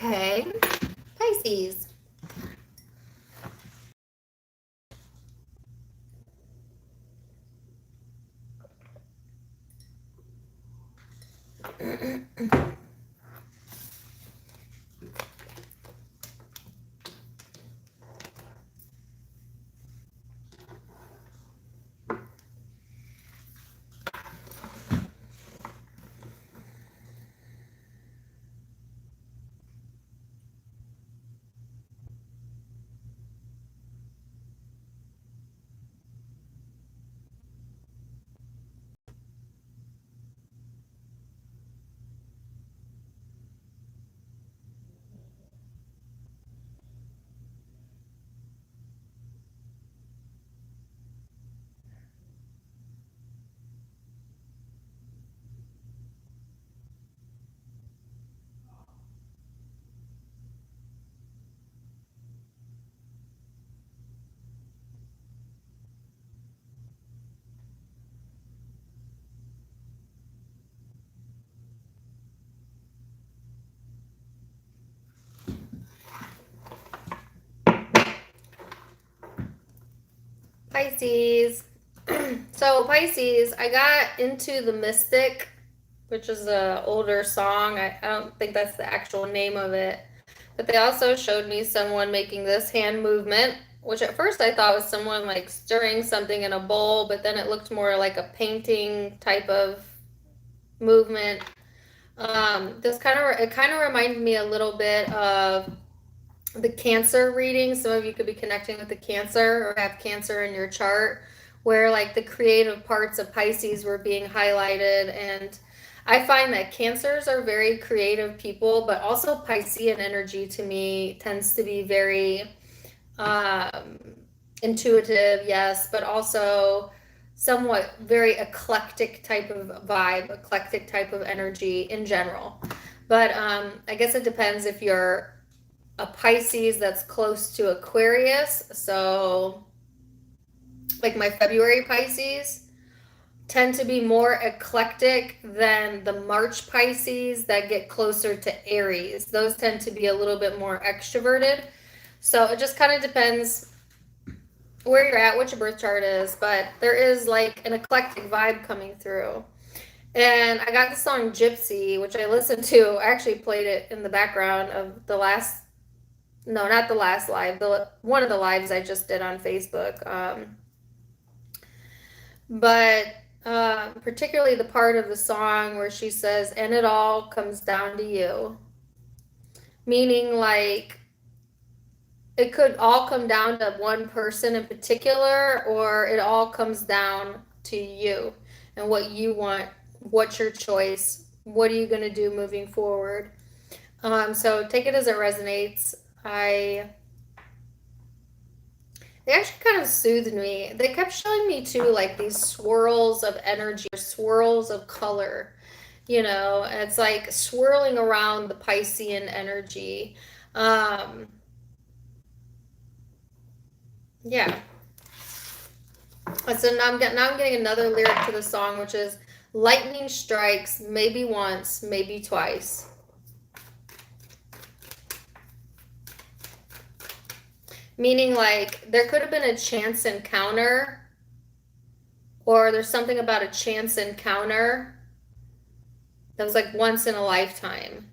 Okay, Pisces. Pisces. So Pisces, I got into the Mystic, which is a older song. I don't think that's the actual name of it. But they also showed me someone making this hand movement, which at first I thought was someone like stirring something in a bowl, but then it looked more like a painting type of movement. It kind of reminded me a little bit of the Cancer reading. Some of you could be connecting with the Cancer or have Cancer in your chart, where like the creative parts of Pisces were being highlighted. And I find that Cancers are very creative people, but also Piscean energy to me tends to be very Intuitive, yes, but also somewhat very eclectic type of vibe, eclectic type of energy in general. But I guess it depends if you're a Pisces that's close to Aquarius. So, like my February Pisces tend to be more eclectic than the March Pisces that get closer to Aries. Those tend to be a little bit more extroverted. So it just kind of depends where you're at, what your birth chart is, but there is like an eclectic vibe coming through. And I got the song Gypsy, which I listened to. I actually played it in the background of the last, no, not the last live, one of the lives I just did on Facebook. But particularly the part of the song where she says, and it all comes down to you. Meaning like it could all come down to one person in particular, or it all comes down to you and what you want, what's your choice, what are you going to do moving forward. So take it as it resonates. They actually kind of soothed me. They kept showing me too, like these swirls of energy, swirls of color. It's like swirling around the Piscean energy. Yeah. So now I'm getting another lyric to the song, which is lightning strikes maybe once, maybe twice. Meaning like there could have been a chance encounter, or there's something about a chance encounter that was like once in a lifetime,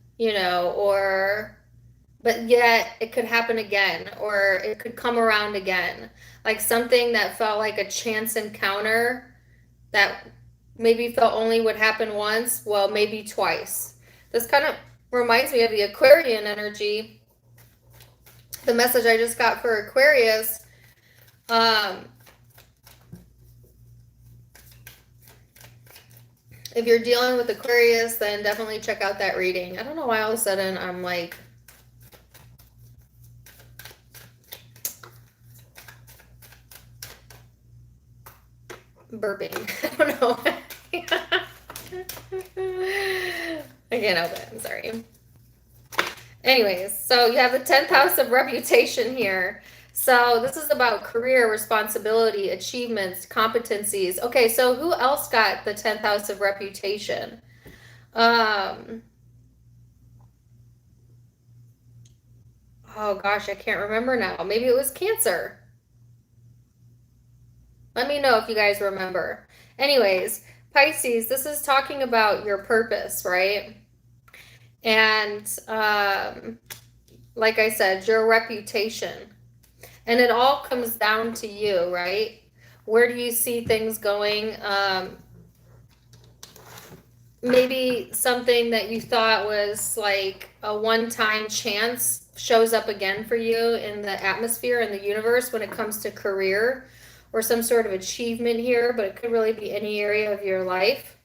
but yet it could happen again, or it could come around again. Like something that felt like a chance encounter that maybe felt only would happen once, well, maybe twice. This kind of reminds me of the Aquarian energy. The message I just got for Aquarius, if you're dealing with Aquarius, then definitely check out that reading. I don't know why all of a sudden I'm like burping. I don't know. I can't help it. I'm sorry. Anyways, so you have the 10th house of reputation here. So this is about career, responsibility, achievements, competencies. Okay, so who else got the 10th house of reputation? Oh gosh, I can't remember now. Maybe it was Cancer. Let me know if you guys remember. Anyways, Pisces, this is talking about your purpose, right? And like I said, your reputation. And it all comes down to you, right? Where do you see things going? Maybe something that you thought was like a one-time chance shows up again for you in the atmosphere, in the universe when it comes to career or some sort of achievement here, but it could really be any area of your life.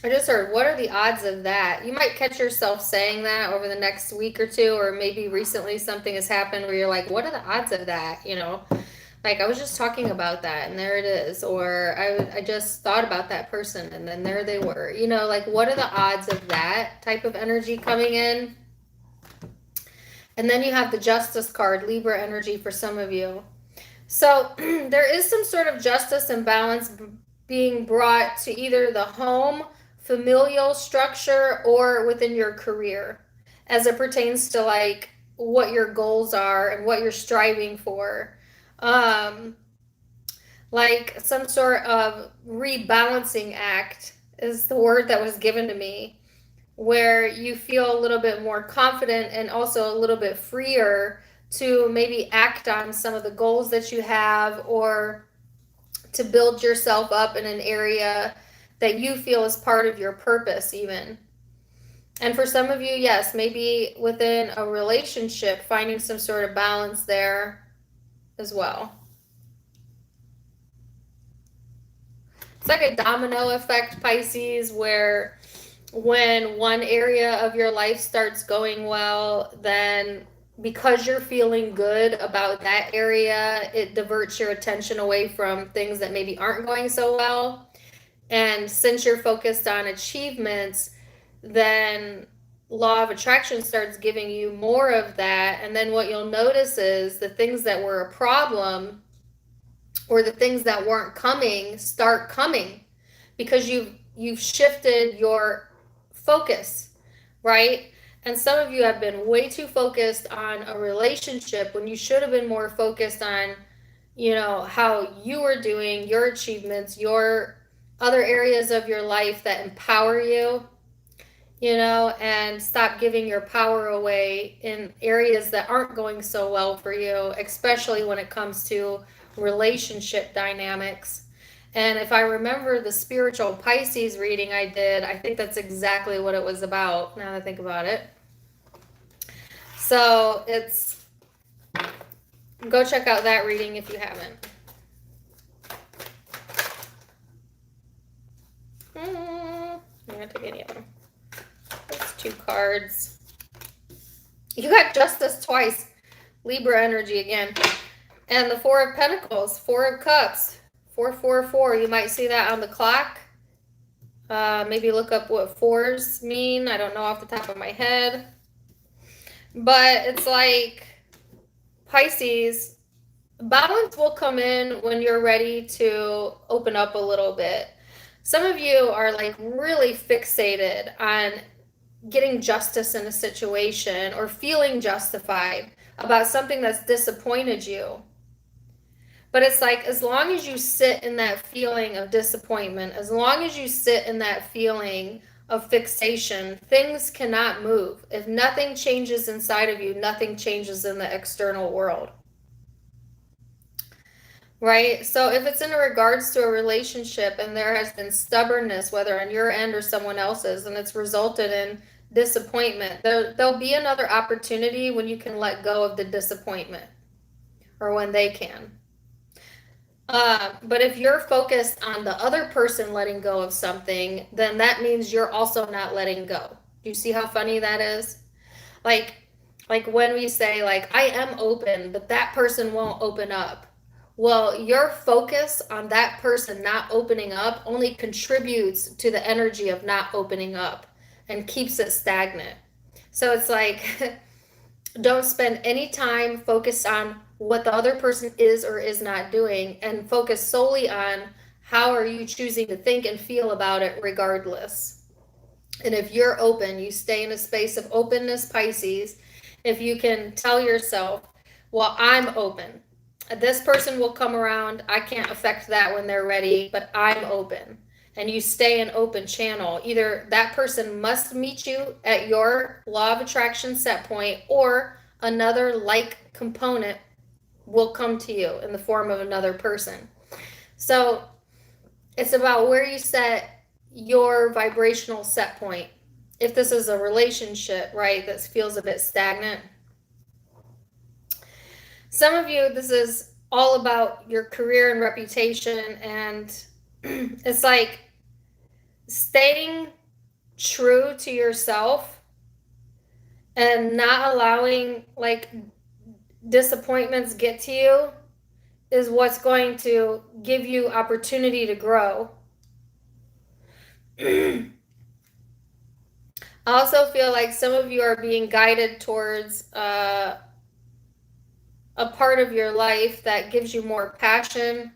I just heard, what are the odds of that? You might catch yourself saying that over the next week or two, or maybe recently something has happened where you're like, what are the odds of that? Like I was just talking about that and there it is. Or I just thought about that person and then there they were. Like what are the odds of that type of energy coming in? And then you have the Justice card, Libra energy for some of you. So there is some sort of justice and balance being brought to either the home, familial structure, or within your career as it pertains to like what your goals are and what you're striving for. Like some sort of rebalancing act is the word that was given to me, where you feel a little bit more confident and also a little bit freer to maybe act on some of the goals that you have, or to build yourself up in an area that you feel is part of your purpose even. And for some of you, yes, maybe within a relationship, finding some sort of balance there as well. It's like a domino effect, Pisces, where when one area of your life starts going well, then because you're feeling good about that area, it diverts your attention away from things that maybe aren't going so well. And since you're focused on achievements, then law of attraction starts giving you more of that. And then what you'll notice is the things that were a problem or the things that weren't coming start coming because you've shifted your focus, right? And some of you have been way too focused on a relationship when you should have been more focused on, how you were doing, your achievements, your other areas of your life that empower you, and stop giving your power away in areas that aren't going so well for you, especially when it comes to relationship dynamics. And if I remember the spiritual Pisces reading I did, I think that's exactly what it was about, now that I think about it. So go check out that reading if you haven't. I'm not take any of them. That's 2 cards. You got Justice twice. Libra energy again. And the 4 of Pentacles, 4 of Cups, 444. You might see that on the clock. Maybe look up what 4s mean. I don't know off the top of my head. But it's like Pisces, balance will come in when you're ready to open up a little bit. Some of you are like really fixated on getting justice in a situation or feeling justified about something that's disappointed you. But it's like, as long as you sit in that feeling of disappointment, as long as you sit in that feeling of fixation, things cannot move. If nothing changes inside of you, nothing changes in the external world. Right? So if it's in regards to a relationship and there has been stubbornness, whether on your end or someone else's, and it's resulted in disappointment, there'll be another opportunity when you can let go of the disappointment, or when they can. But if you're focused on the other person letting go of something, then that means you're also not letting go. Do you see how funny that is? Like when we say, like, I am open, but that person won't open up. Well, your focus on that person not opening up only contributes to the energy of not opening up and keeps it stagnant. So it's like, don't spend any time focused on what the other person is or is not doing, and focus solely on how are you choosing to think and feel about it regardless. And if you're open, you stay in a space of openness, Pisces. If you can tell yourself, well, I'm open. This person will come around. I can't affect that when they're ready, but I'm open. And you stay an open channel. Either that person must meet you at your law of attraction set point, or another like component will come to you in the form of another person. So it's about where you set your vibrational set point. If this is a relationship, right, that feels a bit stagnant. Some of you, this is all about your career and reputation, and it's like staying true to yourself and not allowing like disappointments get to you is what's going to give you opportunity to grow. I also feel like some of you are being guided towards a part of your life that gives you more passion,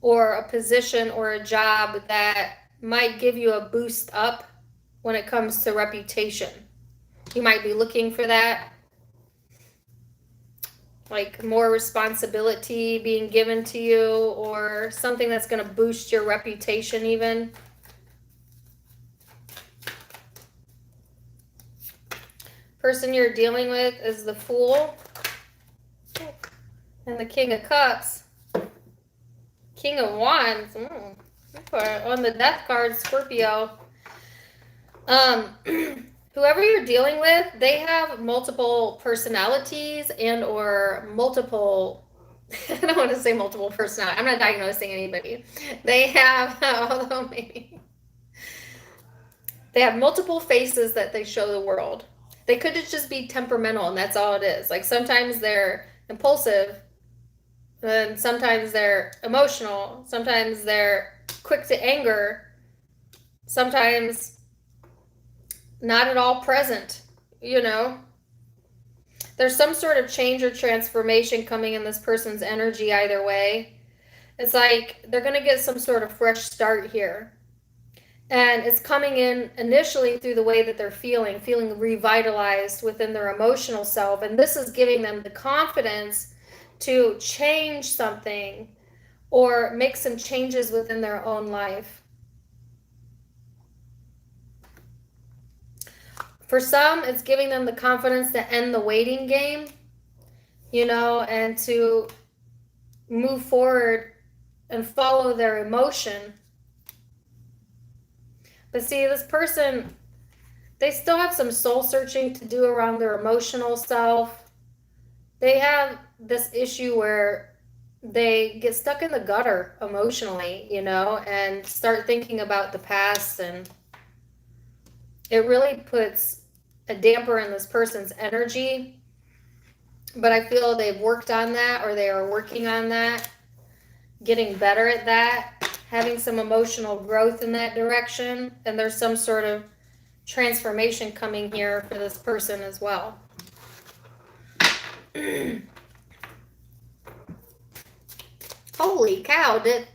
or a position or a job that might give you a boost up when it comes to reputation. You might be looking for that, like more responsibility being given to you, or something that's going to boost your reputation even. Person you're dealing with is the Fool and the King of Cups. King of Wands. On the Death card, Scorpio. Whoever you're dealing with, they have multiple personalities and or multiple, I don't want to say multiple personalities. I'm not diagnosing anybody. They have, although maybe. They have multiple faces that they show the world. They could just be temperamental, and that's all it is. Like sometimes they're impulsive, and sometimes they're emotional, sometimes they're quick to anger, sometimes not at all present, you know. There's some sort of change or transformation coming in this person's energy either way. It's like they're going to get some sort of fresh start here. And it's coming in initially through the way that they're feeling revitalized within their emotional self. And this is giving them the confidence to change something or make some changes within their own life. For some, it's giving them the confidence to end the waiting game, you know, and to move forward and follow their emotion. But see, this person, they still have some soul searching to do around their emotional self. They have this issue where they get stuck in the gutter emotionally, you know, and start thinking about the past, and it really puts a damper in this person's energy. But I feel they've worked on that, or they are working on that, getting better at that, having some emotional growth in that direction, and there's some sort of transformation coming here for this person as well. Holy cow, did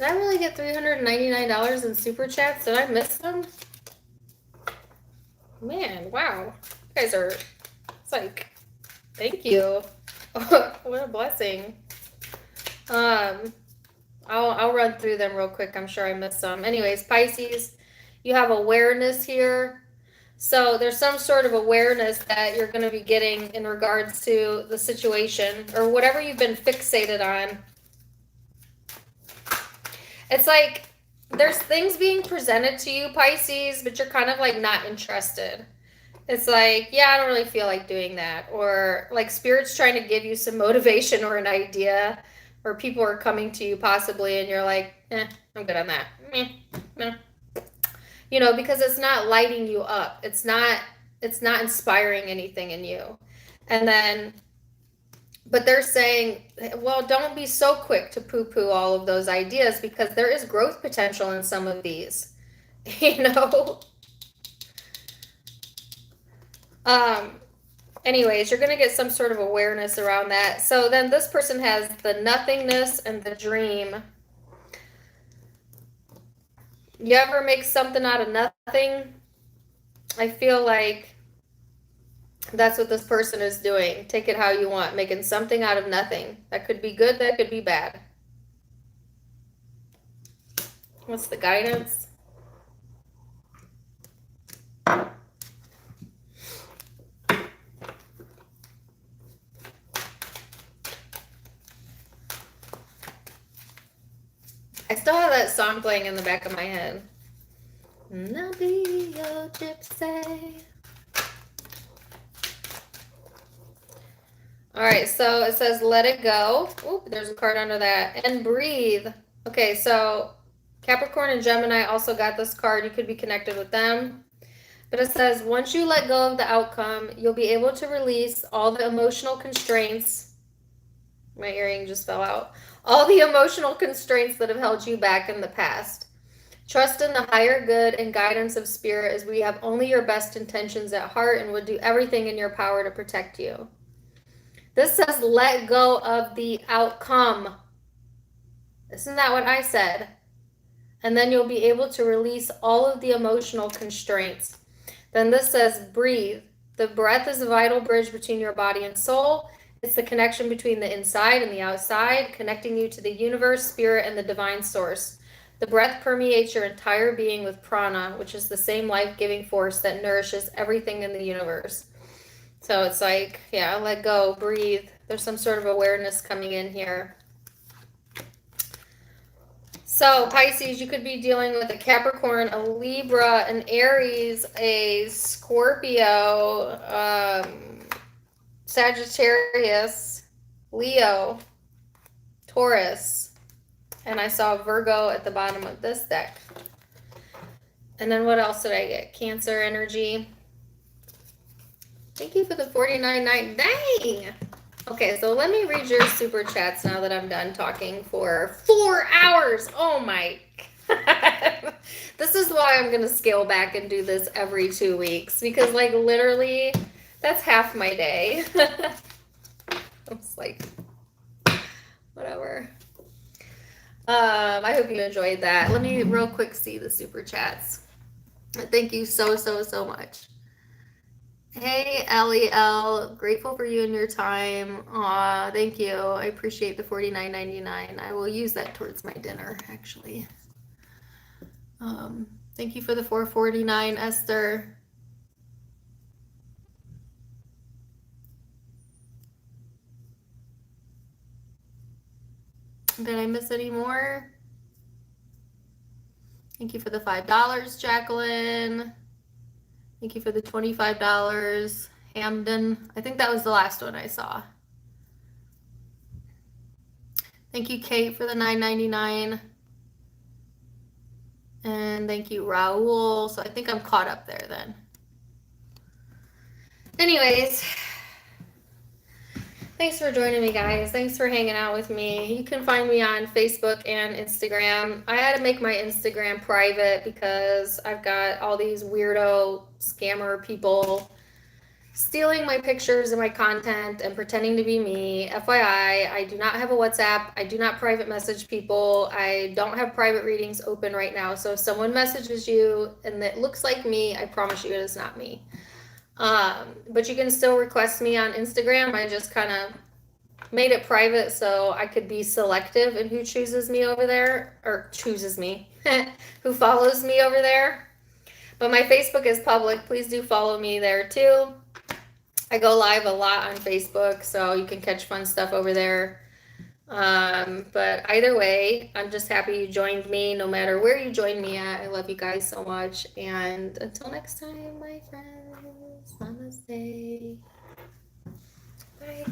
I really get $399 in super chats? Did I miss them? Man, wow. You guys are, it's like, thank you. What a blessing. I'll run through them real quick. I'm sure I missed some. Anyways, Pisces, you have awareness here. So there's some sort of awareness that you're going to be getting in regards to the situation or whatever you've been fixated on. It's like there's things being presented to you, Pisces, but you're kind of like not interested. It's like, yeah, I don't really feel like doing that. Or like Spirit's trying to give you some motivation or an idea, or people are coming to you possibly and you're like, I'm good on that. No. You know, because it's not lighting you up. It's not inspiring anything in you. And then, but they're saying, well, don't be so quick to poo-poo all of those ideas because there is growth potential in some of these, you know? Anyways, you're going to get some sort of awareness around that. So then this person has the nothingness and the dream. You ever make something out of nothing? I feel like that's what this person is doing. Take it how you want, making something out of nothing. That could be good, that could be bad. What's the guidance? I still have that song playing in the back of my head. I'll be your gypsy. All right, so it says let it go. Oop, there's a card under that. And breathe. Okay, so Capricorn and Gemini also got this card. You could be connected with them. But it says once you let go of the outcome, you'll be able to release all the emotional constraints. My earring just fell out. All the emotional constraints that have held you back in the past. Trust in the higher good and guidance of Spirit, as we have only your best intentions at heart and would do everything in your power to protect you. This says let go of the outcome. Isn't that what I said? And then you'll be able to release all of the emotional constraints. Then this says breathe. The breath is a vital bridge between your body and soul. It's the connection between the inside and the outside, connecting you to the universe, spirit, and the divine source. The breath permeates your entire being with prana, which is the same life-giving force that nourishes everything in the universe. So it's like, yeah, let go, breathe. There's some sort of awareness coming in here. So Pisces, you could be dealing with a Capricorn, a Libra, an Aries, a Scorpio, Sagittarius, Leo, Taurus, and I saw Virgo at the bottom of this deck. And then what else did I get? Cancer energy. Thank you for the 49.9. Dang! Okay, so let me read your super chats now that I'm done talking for 4 hours. Oh my God. This is why I'm going to scale back and do this every 2 weeks because, like, literally, that's half my day. It's like, whatever. I hope you enjoyed that. Let me real quick see the super chats. Thank you so much. Hey, L, grateful for you and your time. Aw, thank you. I appreciate the $49.99. I will use that towards my dinner, actually. Thank you for the $4.49, Esther. Did I miss any more? Thank you for the $5, Jacqueline. Thank you for the $25, Hamden. I think that was the last one I saw. Thank you, Kate, for the $9.99. And thank you, Raul. So I think I'm caught up there then. Anyways, thanks for joining me, guys. Thanks for hanging out with me. You can find me on Facebook and Instagram. I had to make my Instagram private because I've got all these weirdo scammer people stealing my pictures and my content and pretending to be me. FYI, I do not have a WhatsApp. I do not private message people. I don't have private readings open right now. So if someone messages you and it looks like me, I promise you it is not me. But you can still request me on Instagram. I just kind of made it private so I could be selective in who chooses me over there, or chooses me, who follows me over there. But my Facebook is public. Please do follow me there too. I go live a lot on Facebook, so you can catch fun stuff over there. But either way, I'm just happy you joined me, no matter where you joined me at. I love you guys so much. And until next time, my friends, namaste. Bye.